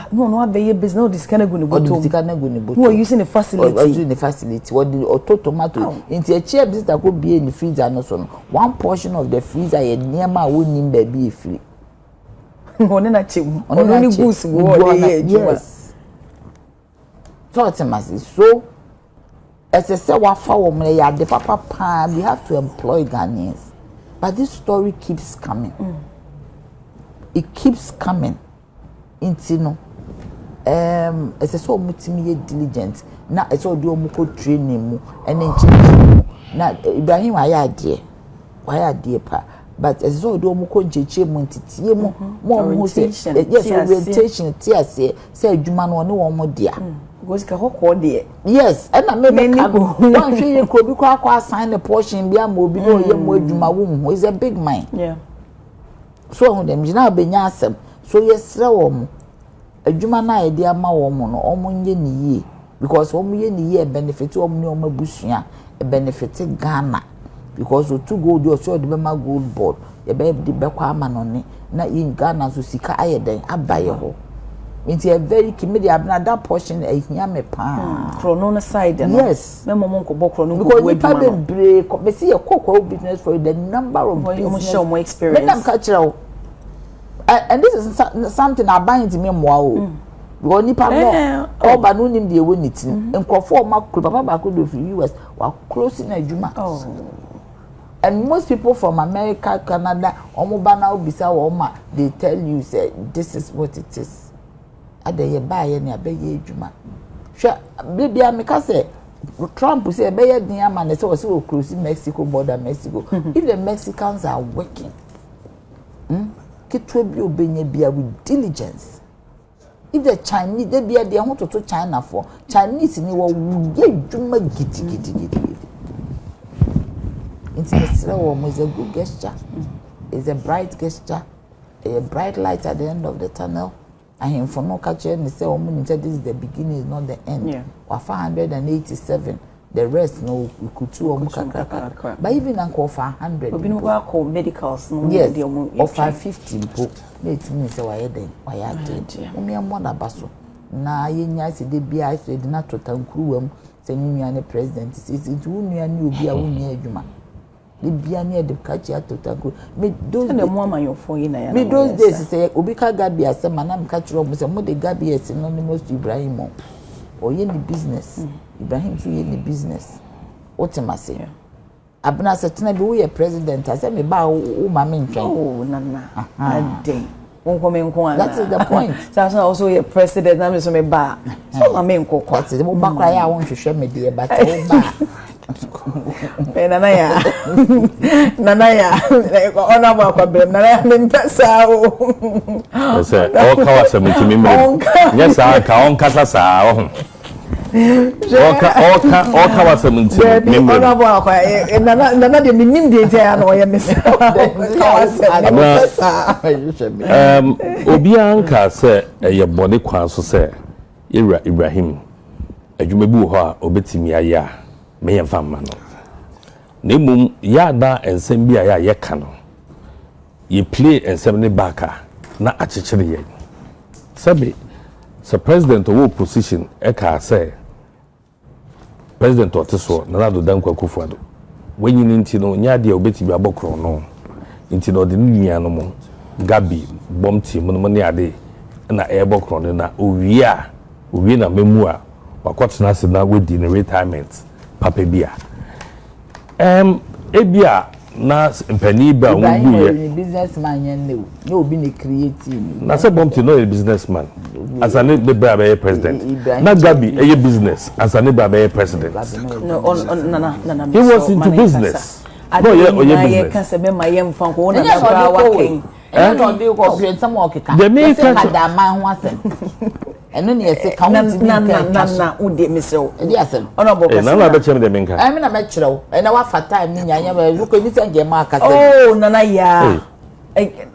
No, I be business. No, this kind of going to No, using the facility. Using the facility. What the tomato? Into a chair business that could be in the freezer. No, so one portion of the freezer near my own baby free. Only boost. Yes. So, as I said, what for me, the papa, we have to employ Ghanaians. But this story keeps coming. It keeps coming. Inti no ese so mutimi diligent na ese odi omuko training mu ene nchechi na Ibrahim ayade pa but ese so odi omuko nchechi mu ntitie mu mo say yes orientation tiase say adwuma no ne wo mo dia because ka hokko de yes and na me ka wan hwe ye ko bi kwa assign the portion bia ma obi no ye mo adwuma wo mu is a big mind yeah so on dem jina benya asem so yesra wom adwuma na ide ama wom no omo nye ni yie because omo ye ni yie benefit omo ni omo abusua benefit Ghana because o to gold o so de be ma gold board ye be de be kwa ama no ne na in Ghana so sika ayeden abaye ho nti a very kimedi abna that portion ehia me pa chrono na side no yes me momo nko chrono because we pay break be see a kokwa business for the number of business show more experience let them catch you. And this is something I buy into me more. Because nipa no, all but no name the unity. And for mark, papa back do for US while closing a juma. And most people from America, Canada, Omobana, Bisa, Oma, they tell you, say, this is what it is. Ada ye buy any a bay juma. Sure, baby, I make us say, Trump will say, Bay, the man, is also closing Mexico border, Mexico. If the Mexicans are working, Kitwebio benye bia with diligence. If the Chinese they be they want to China for Chinese ni wo ye dwuma gidi. It's a good gesture. It's a bright gesture. A bright light at the end of the tunnel. And him for no catcher and say this is the beginning, is not the end. Yeah. Or 487 the rest no kutu omu kakra but even anko for 100 obi no go call medicals no yes of 550 mpo let me say why den why den omi ammo na baso na yenya se de bia so de na totankuru wam se nua ne president is it nua ne obi a wonya adwuma de bia ne de kachi atotankuru me those the mo amayofo yi na ya me those days say obi ka gabi asema na me ka kiro mo se mo de gabi is synonymous to Ibrahim o ye ni business Ibrahim so ye ni business otimase abna se tena bi wo ye president ase me ba wo ma me ntwen oh nana adey won ko me nko ana that is the point so also ye president na me so me ba so ma me nko kwa se mo ba kra ya won hwehwe me de ba te wo ba nana ya ona ba kwa brem nana ya me mpesa o say o ka wa sam ntimi me yes ka on kasa sa o Oka was a minute. Nana de minim de tia no ye mesa. Obi anka say ye body kwan so say Ibrahim adwuma bi ho a obetimi aya me yemfa ma no. Na mum ya da ensem bi aya ye ka no. Ye play ensem ne baka na achechire ye. Sabe so president wo position e ka say president oteso na do dan kwakufu ado wenyi nti no nya de obeti bi abokro no nti no de nua no mo gabi bom team no ne ade na e bokro no na owie na memu a wakotena se na wedi ne retirement papa bia ebia na mpani ba won ye businessman yen ne obi ne creative na se bom team no a businessman as an the Baba president. Not Gabi, a business as an Baba president. No, no. He was into business. No, yeah, can't say my young funk one of our working. The main man wasn't. And then you say, come on, would miss so. Yes, honorable. And I'm not the main car. I'm in a metro, and I want for time, I look at this and get Marcus. Oh, Nana, yeah.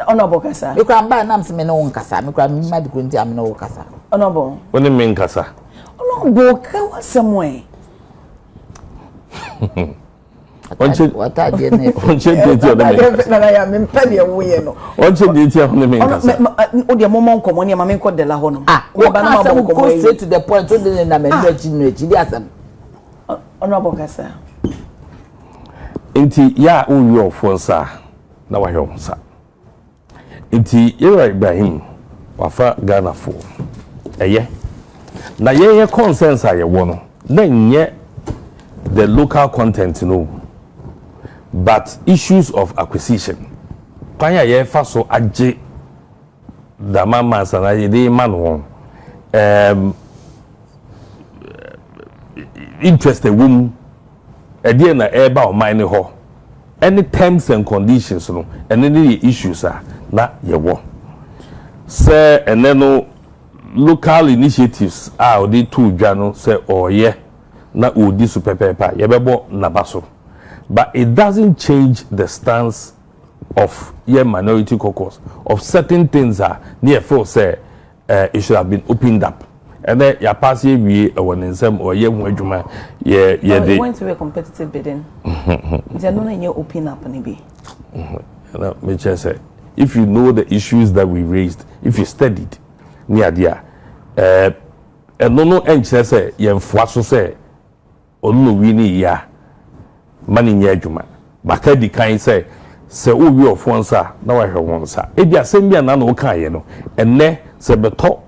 Honorable Kasa. You can buy names me no kasa. Me can mad kunti am no kasa. Honorable. When you mean kasa? Honorable Kawa somewhere. What I did. I am in Penny away. What's your detail on the main kasa? Oh, the moment come on your mamma called the La Hono. Go straight to the point. So then I'm a Honorable Kasa. Inti ya uyo fonsa na wahyo Inti Ira Ibrahim wafa Ghana fo eye na ye consensus aye wono na nye the local content no but issues of acquisition kwanya ye fa so age da mama sana ye de man won interested wom ede na eba o man ho any terms and conditions no and any issues are na yewo say and then local initiatives are the two dwano say oye na odi super pepa yebebo na baso but it doesn't change the stance of your minority caucus of certain things are near for say it should have been opened up and then ya pass ye we won in some or ye hu adwuma ye they went to a competitive bidding they no na open up ni be na me say if you know the issues that we raised if you studied near there no enche say ye mfoa so say onu wi ni ya mani nya adwuma baka di kan say o wi ofonsa na wa hwe wonsa e bia sem bia na no kan ye no enne se beto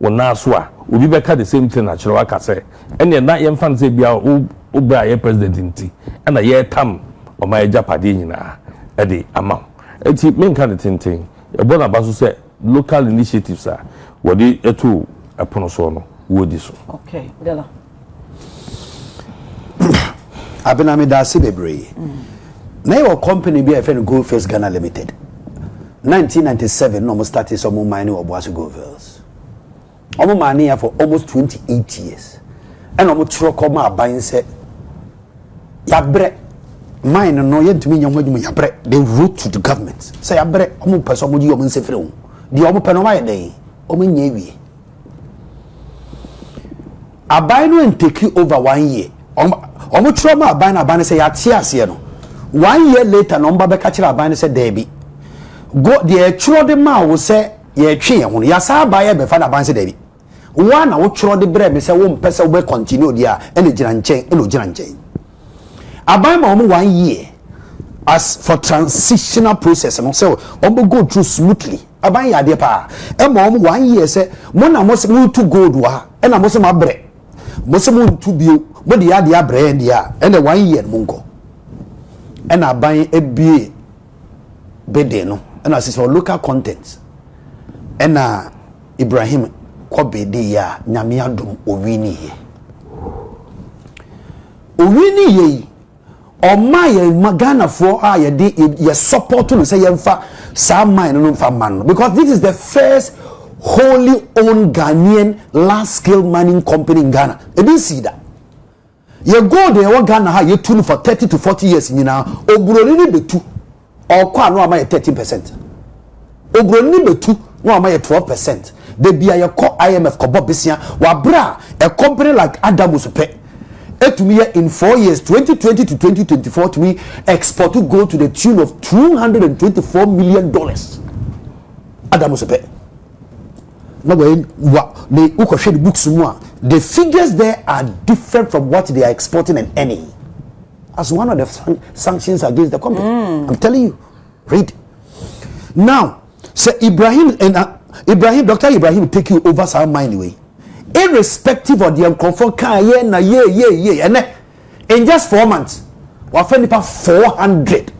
wona so a obi beka the same thing na kire waka say enne na ye mfa say bia o bra ye president nti na ye tam o ma japade nyina e de ama enti men kan tintin e bona baso say local initiatives are what they eto apono so no wodi so okay dela Abenami dasi bebre na your company be a friend Gold First Ghana Limited 1997 no mo started some mining Obuasi Gold Fields omo mining for almost 28 years and omo tro come aban say yabre mine no yentumi nyam adwuma yabre they wrote to the government say yabre omo pese omo di omo nsefre wo di omo pe no ma yeden omo nya wie aban no take over 1 year omo trauma aban na aban say ya tie ase no 1 year later no mba be ka kira aban say there be go the churo de ma wo say ye twe ho ya sa ba ye be fa na aban say there be one na wo churo de bre me say wo mpese wo be continue dia e le gina nchen e lo gina nchen aban ma omo 1 year as for transitional process no say omo go through smoothly aban ya de pa e ma omo 1 year say mo na mo se mo to gold wa e na mo se ma bre mo se mo to bio mo de ya de abre dia e na 1 year mo nko e na aban ebie bede no e na for local content e na Ibrahim ko bede ya nyame adom owini ye o my Ghana for ye support no say yemfa sa man no mfa man because this is the first wholly owned Ghanaian large scale mining company in Ghana. You didn't see that. You go there, what Ghana ha you tune for 30 to 40 years in now. Obroni be 2 or kwa no am 13%. Obroni be 2 no am 12%. They be a call IMF kobo besia wa bra a company like Adamus pay. To me in 4 years 2020 to 2024 to me export to go to the tune of $224 million. Adamus pay. No way they the books more. The figures there are different from what they are exporting and earning. As one of the sanctions against the company. I'm telling you. Read. Now, say Ibrahim and Dr. Ibrahim take you over some mind way. Irrespective of the comfort car, and in just 4 months, we find about 400.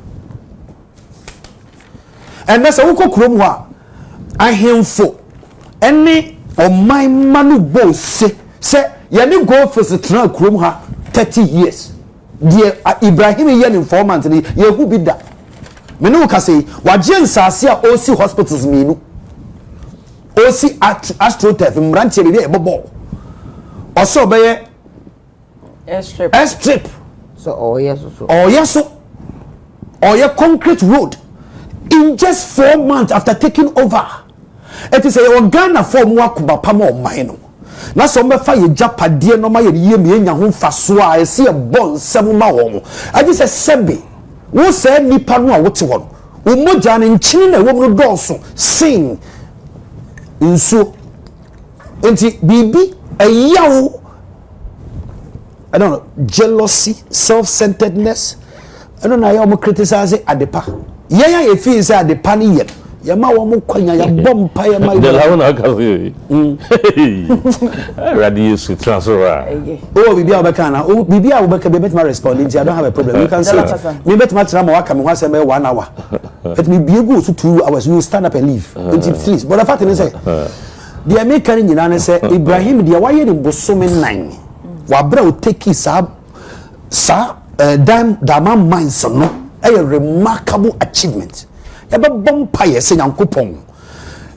And that's a woko kromwa. I hear for any of my manu boss say you go for the trunk kromha 30 years. Dear Ibrahim yen in 4 months, and you who be that. Menu can say, Wajen Sasia OC hospitals mean. OC AstroTurf Mranche be a bobo. Also by airstrip. So oh yes or your concrete road in just 4 months after taking over. It is a Ghana for Mwakuba Pamo Mino. Na so me fa ye japade no ma ye me nya ho faso a ese e bon nsem ma wo. I just say sebe. Wo say nipa no a wote wo. Wo mogya ne nkyini na wo mu dɔɔso sing nso enti bibi ayawo I don't know jealousy self-centeredness I don't know how you criticize adepa yeah you feel say adepa ni ye ya ma wo mu kwanya ya bom pa ya ma de la wona ka se radio su transfer oh bibi a obeka na oh bibi a obeka be betima respond I don't have a problem you can say me betima tira ma waka me ho asem 1 hour let me be go to 2 hours you stand up and leave until please but the fact is say the American nyina ne say Ibrahim dia wa ye ni bosome 9 wa bra o take sa dama mines no a remarkable achievement ebe bompaye se nyankopon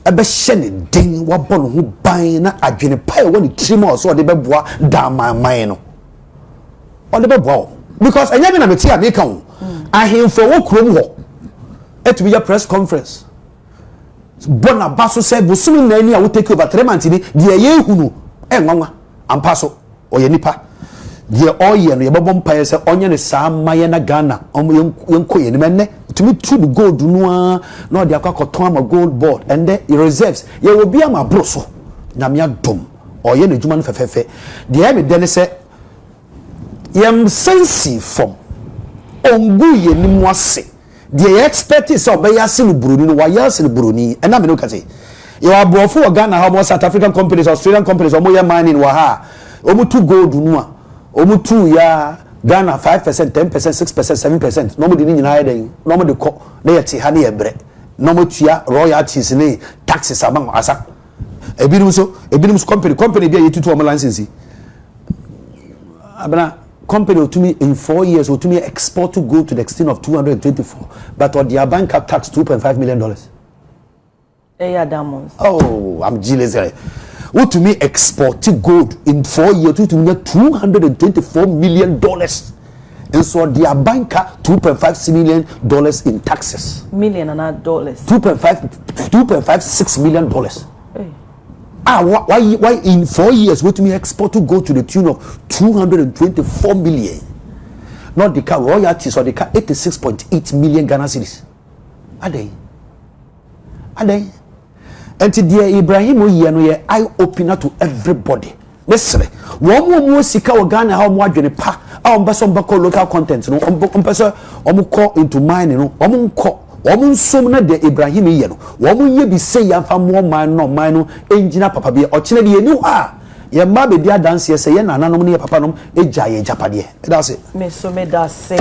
ebe hye ne den wa bɔ no ho ban na adwene pae woni trima so de beboa dama man no o de beboa because enya bi na meti America wo ahemfo wo krom ho etumi ya press conference bona baso se bosumi na ani a wo take over 3 months ni de ye hunu enwanwa ampa so o ye nipa de oye no ye bobom pae se onye ne saa maye na Ghana yenko ye ne menne tumi to the gold no na de akwakoton ama gold board and the reserves ye will be am abroso nyame adom oye ne djuma no fefefe de me de se yem sensi from ongu ye ni mu ase de expect is obeya se no buroni no wa ya se no buroni and na me no ka say you abrofo wa Ghana how South African companies Australian companies omo ye mining wa ha omo to gold no a omo to ya Ghana 5%, 10%, 6%, 7%. No more than in hiding. No more the co. They are honey bread. No more chia royalties ne taxes among asa. A binus company be to a license. Abana company to me in 4 years or to me export to go to the extent of 224, but on their bank cap tax $2.5 million. Yeah, diamonds. Oh, I'm jealous. What to me export gold in 4 years to me $224 million, and so their banker $2.5 million in taxes. Million and not dollars. $2.56 million. Hey. Why in 4 years what me export to go to the tune of 224 million? Not the car royalties or the car 86.8 million Ghana cedis. Are they? And today Ibrahim Oyeno eye opener to everybody. Mesre. One more sika o Ghana how more adwene pa. Some local content no. Call into mine no. Som na de Ibrahim ye no. Ye bi say ya fa mo man no engineer papa bi o chine de eni ha. Ye ma be dia dance ye say ye nananom ne papa nom eja ye japade. That's it. Me that say.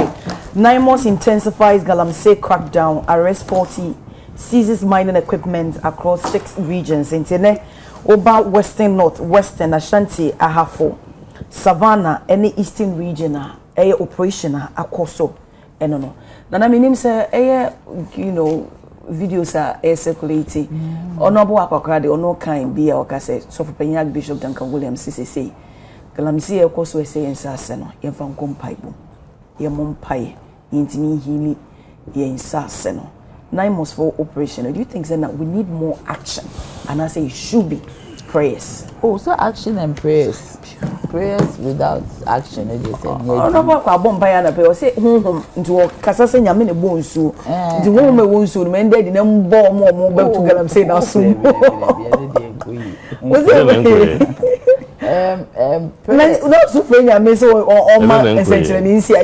NAIMOS intensifies Galamsey crackdown, arrest 40, seizes mining equipment across 6 regions. Intene Oba Western North, Western Ashanti, Ahafo, Savannah, any Eastern region, operation akoso. No. Nana minim say videos are circulating. Honorable Akwakra de ono kind be our case. So for Penyak Bishop Duncan Williams say Galamsey akoso say ensase no ye fa nkom paibo. Ye mom pai intimi hili ye ensase no. NAIMOS for operation. Do you think that we need more action? And I say it should be prayers. Oh, so action and prayers. Prayers without action, it is. Oh, no, I won't buy another. Say, into Casasa Yamin a bone so. The woman won't so mend it in a bomb more to Galamsey now soon. Was it? Not so funny, I miss or man essentially in here. I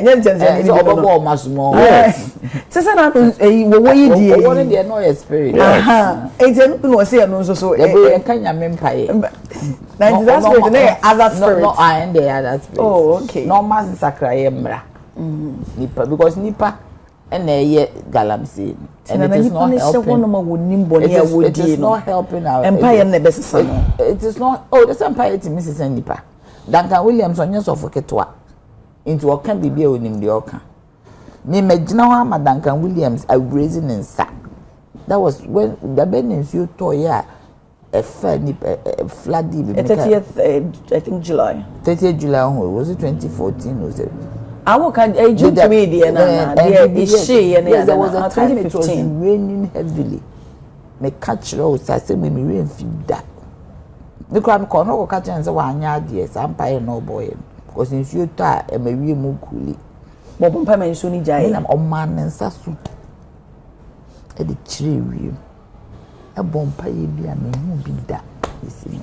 just over much more. Sasa we dey one dey no spirit. Enti no say no so e kan nyame mpae. Na that's spirit na other spirit. No, I am the other spirit. Oh, okay. Normal sakraye mra. Nipa because nipa and ye Galamsey. And it is not helping. It is not helping our empire. It is not. Oh, the empire to Mrs. Nipa. Duncan Williams on your sofa ketwa into a can be in the oka. Me imagine Duncan Williams are raising in sack. That was when the Benins you toya a floody. 30th, I think July. 30th July. Was it 2014? Was it? I work at a June to me, dear. There was a time it was raining heavily. Me catch roads, I said, me rain feed that. The crab corner catch and say, 1 yard, yes, I'm paying no boy. Because if you tie, and maybe move coolly. But Papa Suni Jay, I'm Oman and Sasu. At the tree, a bompay be a me be that. You see.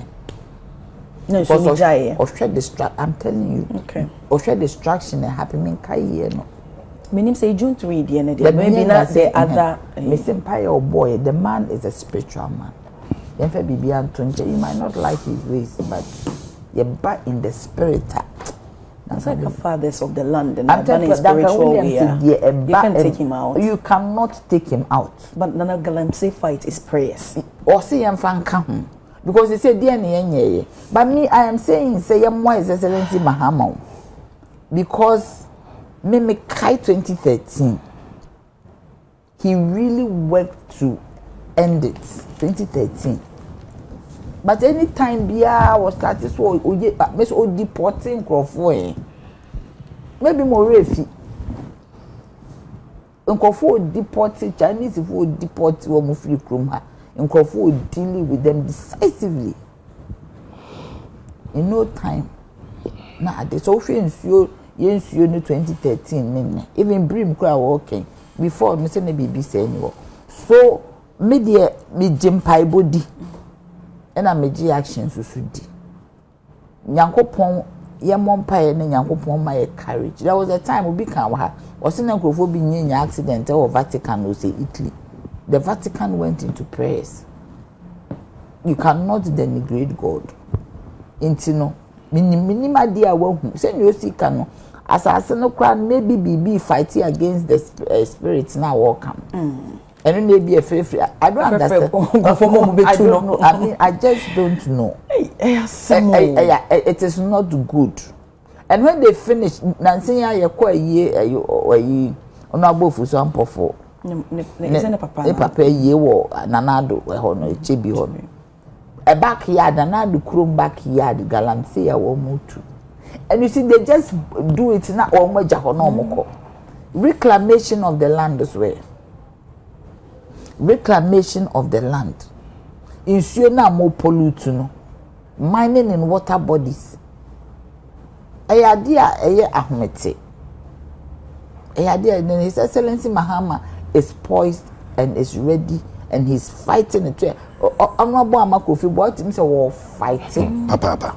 No, so Jay. Or shred distract, I'm telling you. Okay. Or shred distraction and happy men kai no. Meaning say June to read the end. Maybe not the other. Miss Empire or boy, the man is a spiritual man. Then for Bibi Antonje, you might not like his ways, but you're back in the spirit. That's like the fathers of the land. And I'm telling you, spiritual way. You can take him out. You cannot take him out. But Nana Galamsey fight is prayers. Or see him fan come. Because he said, dear, but me, I am saying, say, why is Excellency Mahama? Because me Kai 2013, he really worked to end it. 2013. But any time Bia was started, so we deporting Crawford. Maybe more refi. Crawford deporting Chinese, if we deport free Krumha. And Crawford dealing with them decisively. In no time. Now, the social ensure 2013. Even Brim Kra walking before Mr. BBC anymore. So, media me jimpai body. And I made actions to do. Yankopon, Yamompa, and Yankopon, my courage. There was a time we became was in a Crawford being in accident or Vatican, will say Italy. The Vatican went into prayers. You cannot denigrate God. Intino, minima dia wohu. Send you see cano. As I say no crown, maybe BB fighting against the spirits now welcome. And it may be a free. I don't understand. I don't know. I mean, I just don't know. It is not good. And when they finish, Nancy, I quite a year, honorable for some for. Papa ye wo nanado we ho no echebi ho no a backyard nanado chrome backyard Galamsey a wo mutu. And you see they just do it na o maja ho no moko. Reclamation of the land as well. Reclamation of the land. Insuo na mo pollute no mining in water bodies. Idea ahumete. Idea then His Excellency Mahama is poised and is ready and he's fighting it. Honorable Amakofi bought him say fighting. Papa.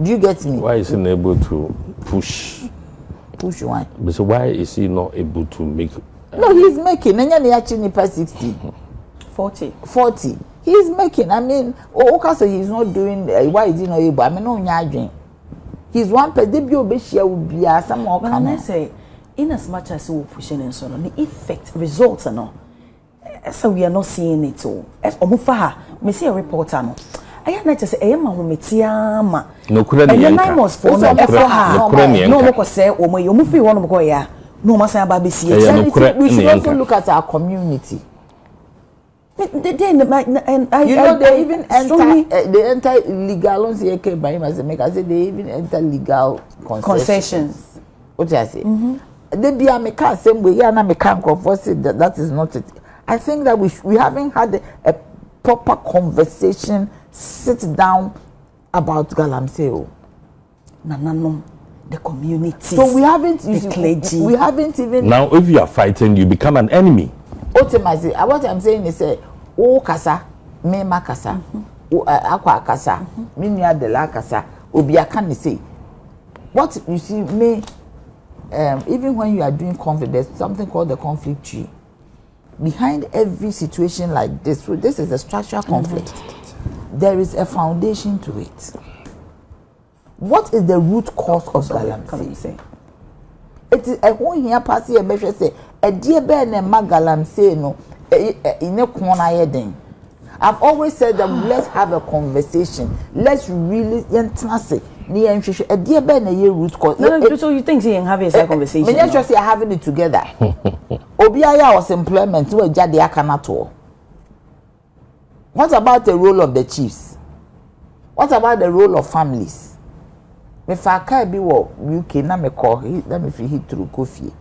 Do you get me? Why is he not able to push? Push why? So why is he not able to make? No, he's making. Nanya ni actually per 60. 40. He's making. I mean, so he's not doing. Why is he not able? I mean, no nyadwin. He's one per debut be share will be some more. But I say, in as much as we pushing and so on, the effect results are no. So we are not seeing it all. As Omufaha, me see a reporter no. I am not just say, "Emma, who metiama." No, couldn't be. NAIMOS for no more say, "Oh my, you move one of Goya." No, Massa Baby, see. We should also look at our community. They even enter legal on the by him as a maker. I said they even enter legal concessions. What do I say? They be a maker same way. Yeah, na maker conforce that is not it. I think that we haven't had a proper conversation, sit down about Galamsey. No, the community. So we haven't. The clergy. We haven't even. Now, if you are fighting, you become an enemy. Ultimately, what I'm saying is, oh kasa, me ma kasa, akwa kasa, me nua de la kasa, obi aka ne say. What you see, me, even when you are doing conflict, there's something called the conflict tree. Behind every situation like this, so this is a structural conflict. There is a foundation to it. What is the root cause of Galamsey? It is a one here passing a measure say a dear Ben and Galamsey no in a corner heading. I've always said that let's have a conversation. Let's really say a dear Ben a year root cause. No, so you think you have a conversation? Many just say having it together. Obiaya was employment to a Jadia Kanato. What about the role of the chiefs? What about the role of families? If I can't be what UK, na me call it, let me feel hit through coffee.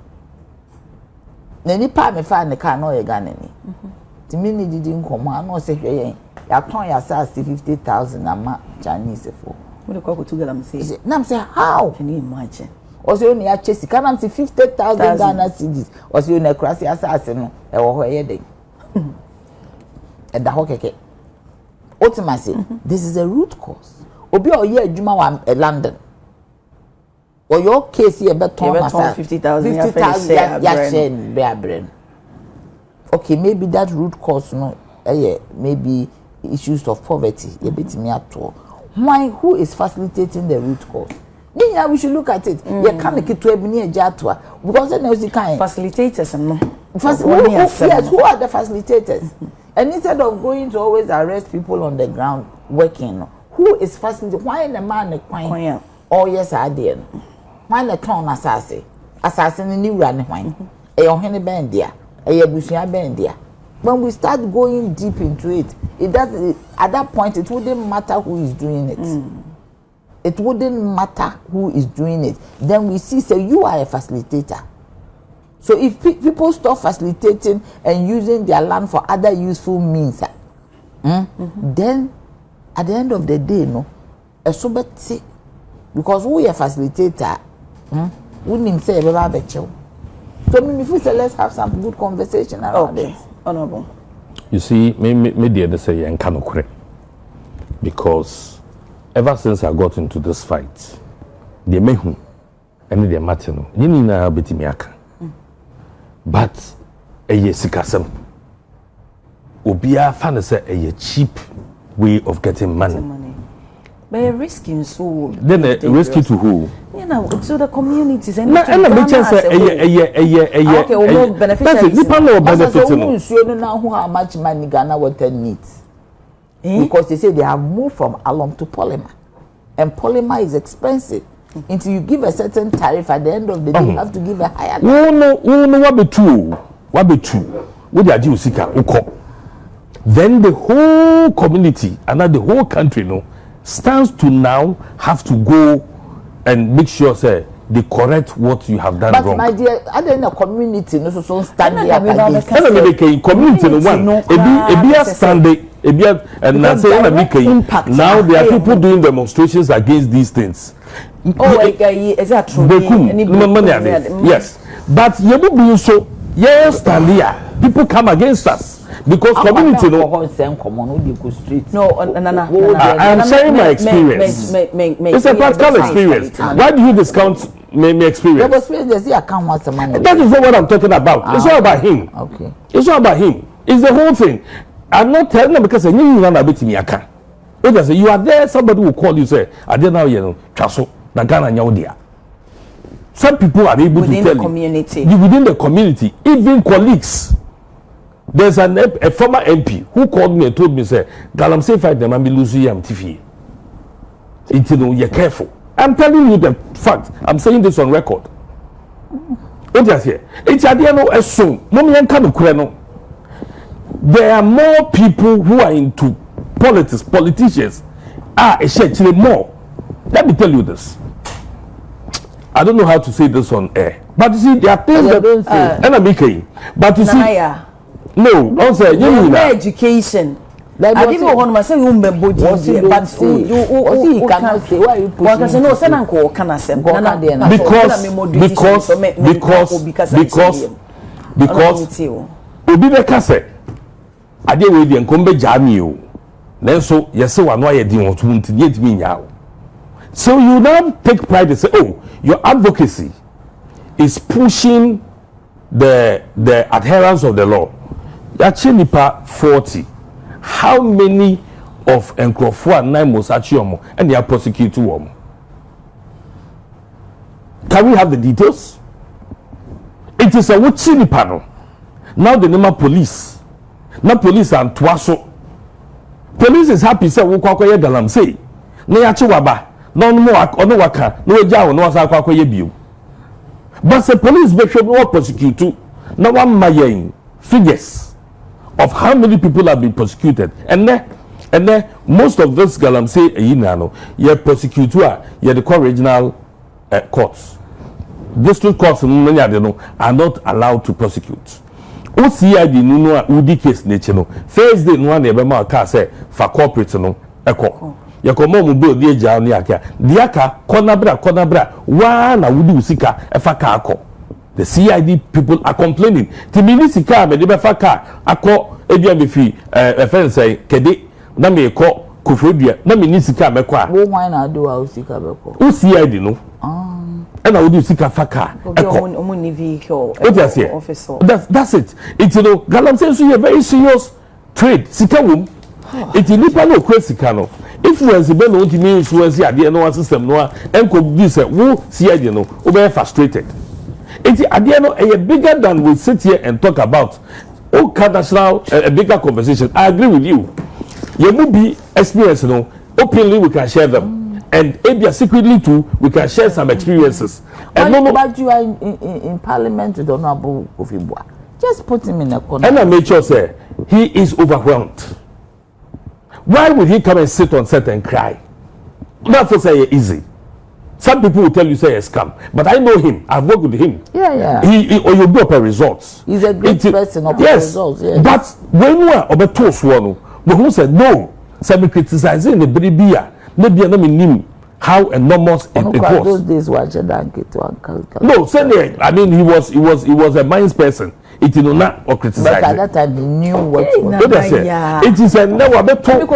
Nani pa me fa ne car no ye ganani. To me ni didn't come on, no say ye. Ya ton ya sa 50,000 ama Chinese for. What the call to Galamsey? Now I'm say how? Can you imagine? Or say only a chesi can am 50,000 Ghana cedis. Or say only a crazy assassin no e wo ho ye den. E da ho keke. Ultimately, this is a root cause. Obi o ye adwuma wa London. Or your case here beton 50,000 ya brain. Okay, maybe that root cause no maybe issues of poverty. Why who is facilitating the root cause? Yeah, we should look at it. You can't make it to a because then you kind facilitators no. Yes, who are the facilitators? And instead of going to always arrest people on the ground working, who is facilitating? Why the man the coin? Oh yes, I did. Why the town assassin in new run wine? A young band there, a bushia band there. When we start going deep into it, it does at that point it wouldn't matter who is doing it. It wouldn't matter who is doing it. Then we see say you are a facilitator. So if people stop facilitating and using their land for other useful means, then at the end of the day, no, a subet because we are facilitator, we need say so if we say let's have some good conversation around it. Honorable. You see, me dear say and can't because ever since I got into this fight, the mehu and the matino, you need na betimiaka. But a sikasem obia fan say a cheap way of getting money. But a risky so then a risky to who? You know, to the communities and okay, more beneficiaries. You know how much money Ghana water needs. Because they say they have moved from alum to polymer. And polymer is expensive. Until you give a certain tariff at the end of the day, you have to give a higher tariff. No, what be true? What they do sika uko. Then the whole community and not the whole country stands to now have to go and make sure say they correct what you have done but wrong. But my dear, I don't know community no so stand there against. And I make community no one. Ebia standing, ebia and I say now there are people doing demonstrations against these things. Oh, is that true? Yes, but you be so yes stand here. People come against us. Because community no. I'm sharing my experience. It's a practical experience. Why do you discount my experience? That is not what I'm talking about. It's all about him. Okay. It's all about him. It's the whole thing. I'm not telling them because you are there. Somebody will call you say, "I didn't know you know." Chaso na Ghana nyaudia. Some people are able within to tell the community. You within the community, even colleagues. There's a former MP who called me and told me, say, Galamsey fight them and be losing TV. You're careful. I'm telling you the fact. I'm saying this on record. What do you say? It's at the end of soon. There are more people who are into politicians. Actually more. Let me tell you this. I don't know how to say this on air. But you see, there are things that don't say. And I'm making. But you see. No, don't say you education. I didn't know myself you but you cannot say why you push. Because no say na ko kana sem. Because obi be ka say ade we dey nkombe jami o. Nenso yese wa no aye din otu ntini etimi nya o. So you now take pride and say, oh, your advocacy is pushing the adherence of the law. Actually, 40. How many of Nkrofo and NAIMOS actually and they are prosecuted? Can we have the details? It is a watching panel. Now the name of police. Now police and Twaso. Police is happy say we kwakoye Galamsey. Na ya chiwaba. No more ono waka. No jawo no asa kwakoye biu. But the police be sure prosecute. Now one mayen figures of how many people have been prosecuted, and then most of this Galamsey you're prosecutor, you're the regional courts. District courts are not allowed to prosecute. OCID no udi case nature first day no one ever car say for corporate no echo. You come on build the jail niaka. Diaka konabra wa na wudi usika efa ka akọ. The CID people are complaining. Timini sika me de befa car akọ ebia me fi offense say kede na me ekọ kofodua na me ni sika me kwa. Wo wan na do a usika be ko. O CID no. And I would use sika fa car. Omuni vehicle. Officer. That's it. It's Galamsey so a very serious trade. Sika wum. It's nipa no kwe sika no. Influence be no ntimi influence ade no system no enko bi say wo CID no o be frustrated. It's ade no bigger than we sit here and talk about. National a bigger conversation. I agree with you. You will be experience no openly we can share them. And maybe secretly too, we can share some experiences. And but you are in parliament with Honorable Ofibwa. Just put him in a corner. And I make sure say he is overwhelmed. Why would he come and sit on set and cry? Not for say easy. Some people will tell you say a scam, but I know him. I've worked with him. Yeah. He or you go up results. He's a great person of results. Yes. But when you are over toast one, but who said no? Some criticizing the baby. Maybe I know how enormous it was. Those days were no, certainly. I mean, he was a minds person. It is not or criticizing. But at that time, he knew what was. It is a never better.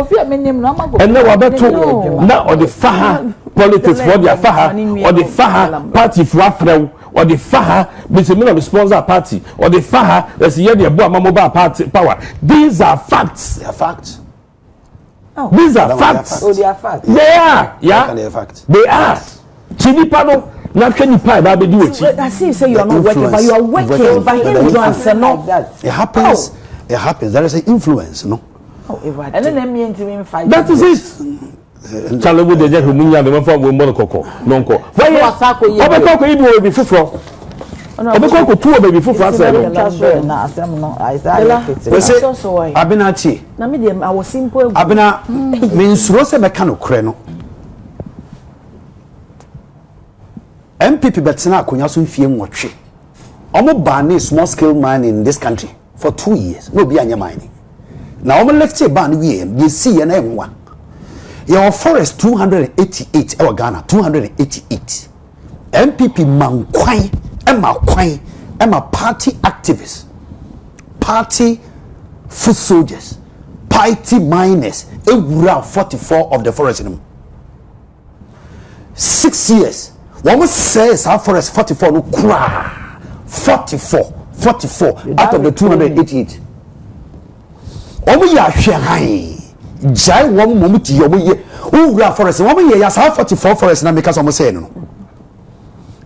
And never better. Now, or the Faha politics for the Faha, or the Faha party for Afro, or the Faha, Mr. Sponsor party, or the Faha, that's the year mobile party power. These are facts. They are facts. Oh. These are facts. Oh, they are facts. They are. Yeah. They are facts. They are. Chidipano. Not can you pie baby do it. I see you say you are not working, but you are working. By him you answer no. It happens. It happens. There is an influence, no. And then me into him fight. That is it. Challenge with the jet who munya the for we money koko. Nonko. Why you asako you? Obeko ko ibi we be fufuro. Obeko ko two baby fufuro say na asem no Isaiah Pete. Abena chi. Na me dem I was simple. Abena me nsuro se beka no kure no. MPP betina akonya so mfie nwotwe omo ban small scale mining in this country for 2 years no be anya mining na omo left e ban we ye see na enwa your forest 288 ewa Ghana 288 MPP mankwan ema party activists party foot soldiers party miners ewura 44 of the forest in 6 years one says our forest 44 no kra 44 out of the 288 omo ya hwe han jai wo mo ti yo mo ye owura forest wo mo ye ya sa 44 forest na make some say no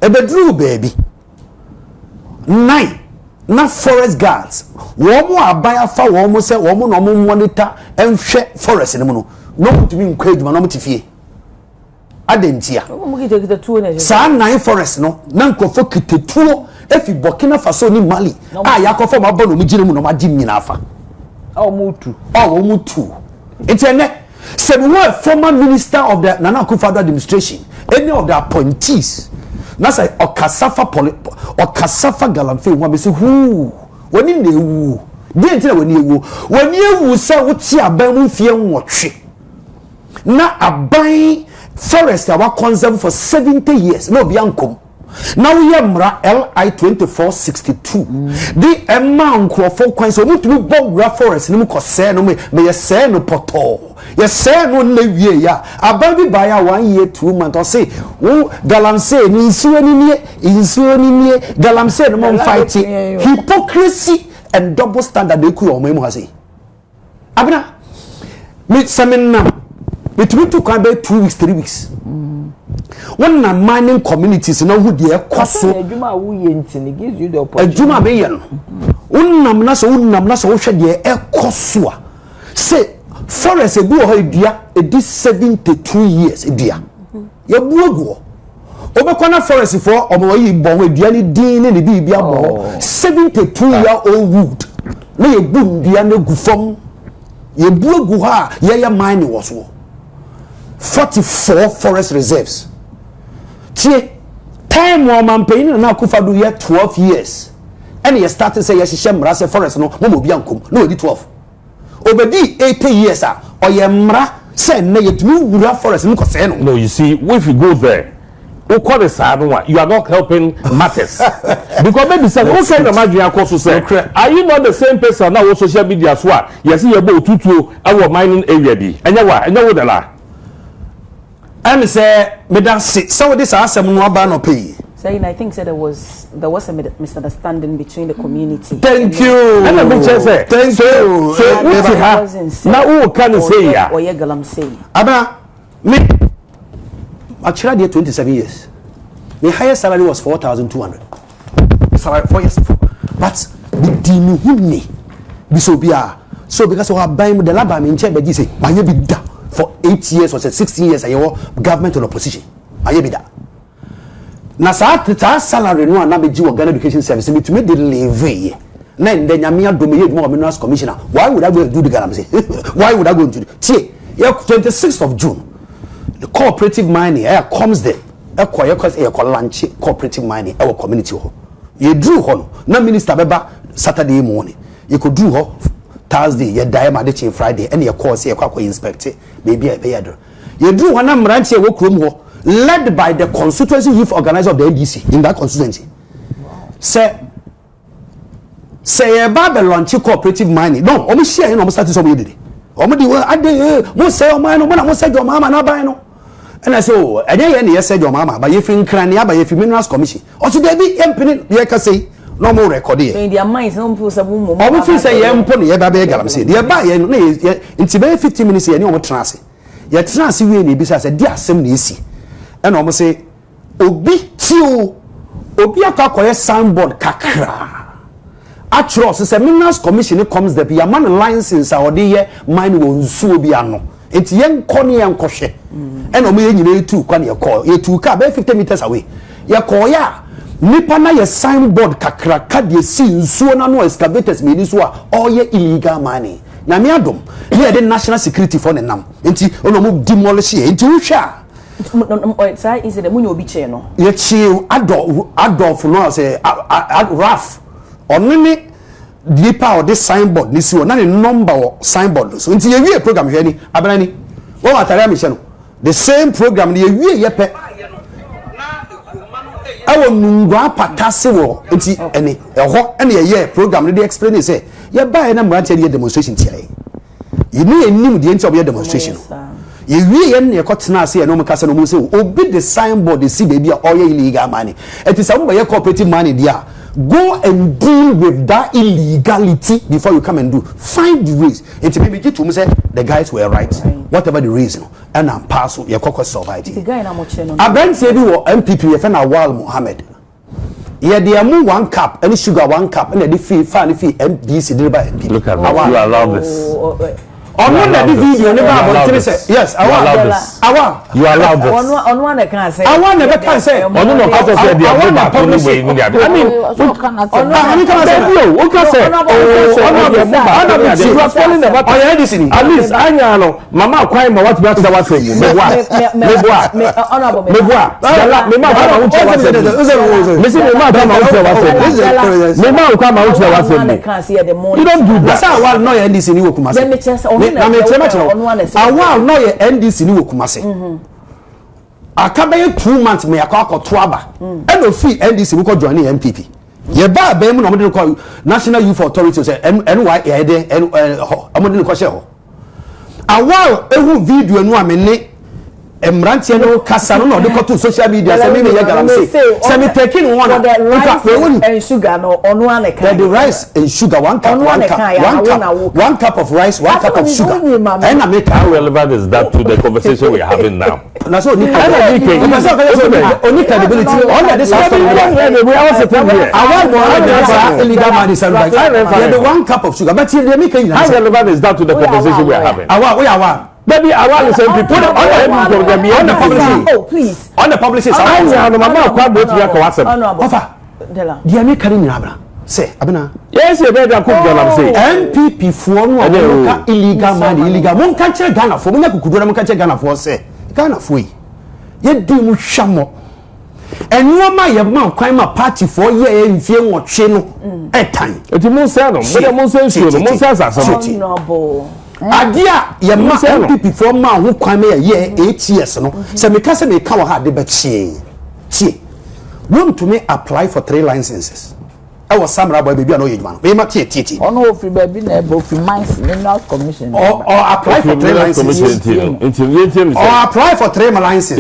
ebedru baby 9 na forest guards wo mo abaya fa wo mo say wo mo no mo monitor enhwe forest ni mo no mutumi nkwa adwuma no mo tifie adentia sa 9 forest no na nkofo kitetuo efi Burkina Faso ni Mali yakofo mabo no mugire mu no magim nyina afa mutu intene said we former minister of the Nana Akufo-Addo administration any of the appointees na say okasafa Galamsey wa me say who woni na ewu die ntira woni ewu say wuti aban mu fie nwotwe na aban forest awa conserve for 70 years no be ankom now we are LI 2462 the amount of kwan so mutumi bogura forest ni mukose no me ye say no poto ye say no lewie ya ababi baya 1 year 2 months or say wo Galamsey ni insuo ni Galamsey no mon fight hypocrisy and double standard eku o mo ha say abina me seminna between 2 weeks 3 weeks when na mining communities na who dey kwaso adwuma wo ye ntini gives you the opportunity adwuma be ye no unnam na so wo hwe dey ekoso a say forest ebu ho edua edi 72 years edua ye buoguo obekwana forest for omo yi bo ho edua ni din ni bibia bo 72 year old wood na ye bu ndua na gufom ye buogu ha ye mining wo so 44 forest reserves. Tie time Oman paying na Akufo-Addo year 12 years. And you start to say yes mra say forest no mo bi ankom no di 12. Obedi 80 years or ye mra say na yetumi wura forest no kose no. No, you see, if you go there, you are not helping matters. Because maybe say okay na madua koso say are you not the same person now on social media so yes you go tutu our mining area bi. Enya wo de la. And say me that so this asem no aba no pay. Saying I think said there was a misunderstanding between the community. Thank you. And me say thank you. So now who can say ya? Or ye Galamsey. Abana me actually 27 years. The highest salary was 4,200. Salary 4 years. But the dinu huni bisobia. So because we have buy the laba me nche be say why be da for 8 years or 16 years ayo government or opposition. Why be da. Na sa salary no na beji Ghana Education Service me to me the levy. Na ndẹ nyame adome ye dwuma minerals commissioner. Why would I go do the Galamsey? Why would I go to do? See, 26th of June. The cooperative mining comes there. Lunch cooperative mining our community ho. You drew ho na minister beba Saturday morning. You could do ho Thursday, you die Monday Friday, and your course you inspect it. Maybe I pay you. You drew one branch work room ho led by the constituency youth organizer of the NDC in that constituency. Say about lunch cooperative mining. No, only share no start some day. Omudi we say o man no mo say your mama na buy no. And I say oh, any say your mama, but if in crania by if minerals commission. Also there be empini ye ka say no more record here. In their minds no feel say mo. Omo feel say ye mpo ne ye ba be Galamsey. Ye ba ye no nti be 15 minutes ye ne omo transe. Ye transe we ne bi say di asem na esi. And omo say obi ti obi akakoye signboard kakra. Actually, since the minerals commission comes there, your man license or the mine will so be ano. It's young corny and koshe. And omi you two can you call you two car 50 meters away. Ya call ya Nipana your signboard kakra kad ye see so na no excavators me so all ye illegal money. Na me adom here the national security for the nam. Enti ono mo demolish here. Enti wo hwa say is the munyo obi che no ye chi adolf no say raf onne deeper or this signboard ni si o na the number or signboard so nti ye wie program hwe ni abrani wo atare am hye no the same program ye wie ye pe awo nungwa patase wo nti ene eho ene ye program no dey explain say ye buy na mranche dey demonstration tie ye ni enim dey nti obe demonstration ye wie ye ne ekotena ase ye no mo kasa no mo say obi the signboard dey see baby or ye illegal money it is some ye cooperative money there. Go and deal with that illegality before you come and do. Find the ways. It's maybe to say the guys were right. Whatever the reason. And I'm passing your cocoa survived. The guy na mo che no. Aben say bi wo MPP ye fe na Wal Mohammed. Ye dey mu 1 cup, any sugar 1 cup, and the fee fan fee MPC deliver MPP. Look at that. You allow this. On the video never about say yes, I want. You allow this. On one can say. I want never can say. On no how to say the public way in there. I mean, you are following the matter. At least I know mama kwai ma what be that say you. You don't do that. That's how I know NDC ni Okumase. Na me chema awa no ye NDC ni Okumase. Akabe 2 months me akọ aba. E no free NDC we ko join MPP. Ye ba be mu no mo call National Youth Authority say NY e de amode ko she ho. Awa ehu video nu amene emrantie no kasa no de ko to social media say me ye Galamsey. Say me taking one and sugar no onu aneka. The rice and sugar 1 cup, 1 cup of rice, 1 cup of sugar. And I make how relevant is that to the conversation we're having now? Na so only credibility on this we are sitting here. I want illegal money the 1 cup of sugar, but they make how relevant is that to the conversation we are having? We are Baby, I want to say people on the publicity. Oh, please. On the publicity. I know mama kwa both ya kwa WhatsApp. Offer. Dia me kari nyabra. Say, abena. Yes, you better cook Galamsey. MPP for no ka illegal money, illegal. Mon ka che Ghana for, mon ya kukudura mon ka che Ghana for say. Ghana for yi. Ye di mu hwamo. Enwoma ye ma kwan ma party for ye mfie nwotwe no. Time. Eti mon say no, mon say nsuo no, mon say asasam. No. Adia ye ma MPP for ma ho kwan me ye 8 years no se me ka se me ka wo ha de ba tie want to me apply for 3 licenses I was Samra boy baby no yeduma we ma tie ono ofri baby na ebo fi mines minerals commission or apply for 3 licenses or apply for 3 licenses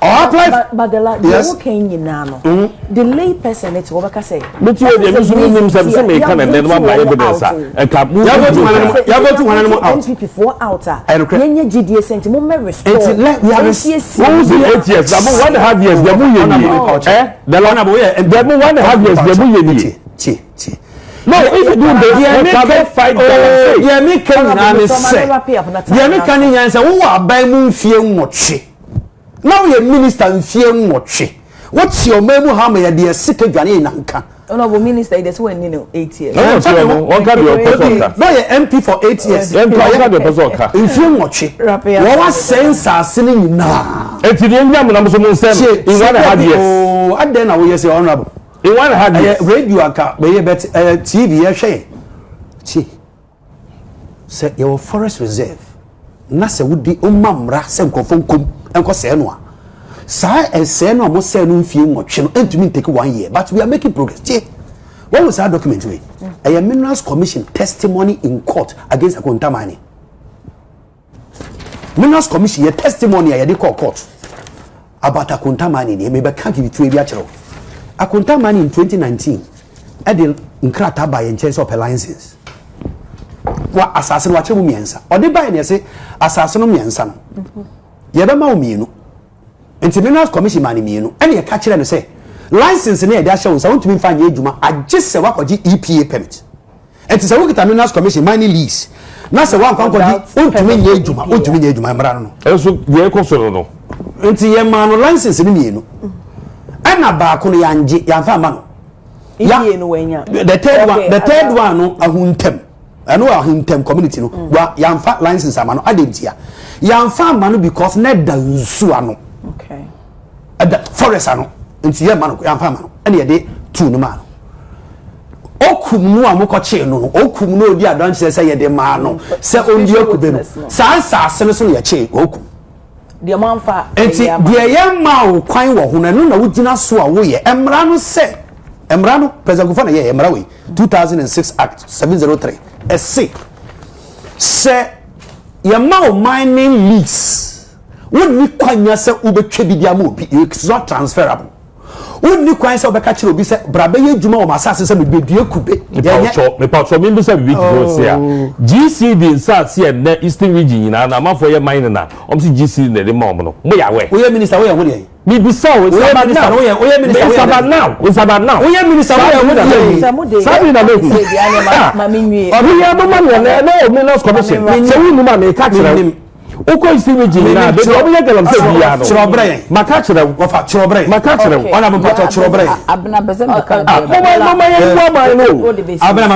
or apply but the you can nyina no the lay person it go back say but you dey musu nim say me can and then one by evidence e ka bu ya go to one out MPP for outer yenye GDA sent mo me restore we have 8 years that 1.5 years dem mu yeni the one about here dem 1.5 years dem mu yeni no if you do the fight yeah me can na say yeah me can yan say wo aban mu mfie nwotwe now you minister mfie nwotwe what's your Mahama ya de sika dwane na nka honorable minister it is when you 8 years one can be opposite no you MP for 8 years MP can be opposite mfie nwotwe wo wa sense asene nyina enti de nyam na mo say in 1.5 years oh aden na wo yes honorable in 1.5 years radio aka be bet TV ya hwe chi say your forest reserve na se wudi umamra se nkofon kom enko se no a sa ese no mo se no mfie nwotwe no entumi take 1 year but we are making progress chi what was that document we a minerals commission testimony in court against Akontamani minerals commission your testimony ya dey court about Akontamani ni me be ka give to e bi a kire Akontamani in 2019 ede nkrata ba ye nche so per license wa asase no akyemu miensa ode ba ye ne se asase no miensa no ye be ma o mienu enti minerals commission mani mienu ene ye ka kire no se license ne ye da hye won sa wontumi fa nya adwuma agye se wakogi EPA permit enti se wokita minerals commission mining lease na se wan kwankodi wontumi nya adwuma mra no eso ye ko so no enti ye ma no license ne mienu ana ba ko no yanje yanfa ma no EPA no wenya the third one no ahuntem eno ahuntem community no wa yanfa license ama no adentia yanfa ama no because net da nsu ano Okay. At the forest ano. Nti ye man ya mfa man. Ene ye de tu no man. Okum no amokoche no. Okum no odi adonche se ye de man no. Se ondi okube no. Sa asene so ye che okum. The man fa. Enti de ye ma wo kwan wo ho na no na wugina so a wo ye. Emra no se. Emra no President Kufa na ye emra we. 2006 Act 703. Se ye ma mining lease. Woni kwanya se ubetwe bidia ma obi. It's not transferable. Woni kwan se obeka kire obi se brabe ye djuma o masase se medue kube me pacho me bi se bi go se a GCD nsase na Eastern region na na amafo ye mine na omsi GCD na de ma no mo ya we oye minister we ya wo de me bi so we minister oye minister we about now oye minister we ya wo de sabi na me ma minwie obi ya mo ma na Minerals Commission se wi nu ma me ka kire Oko isi mi jina de obi ye Galamsey biya no chrobre maka kire wo fa chrobre maka kire ona mo pato chrobre abna bezem ka mama ye kwa ma no abna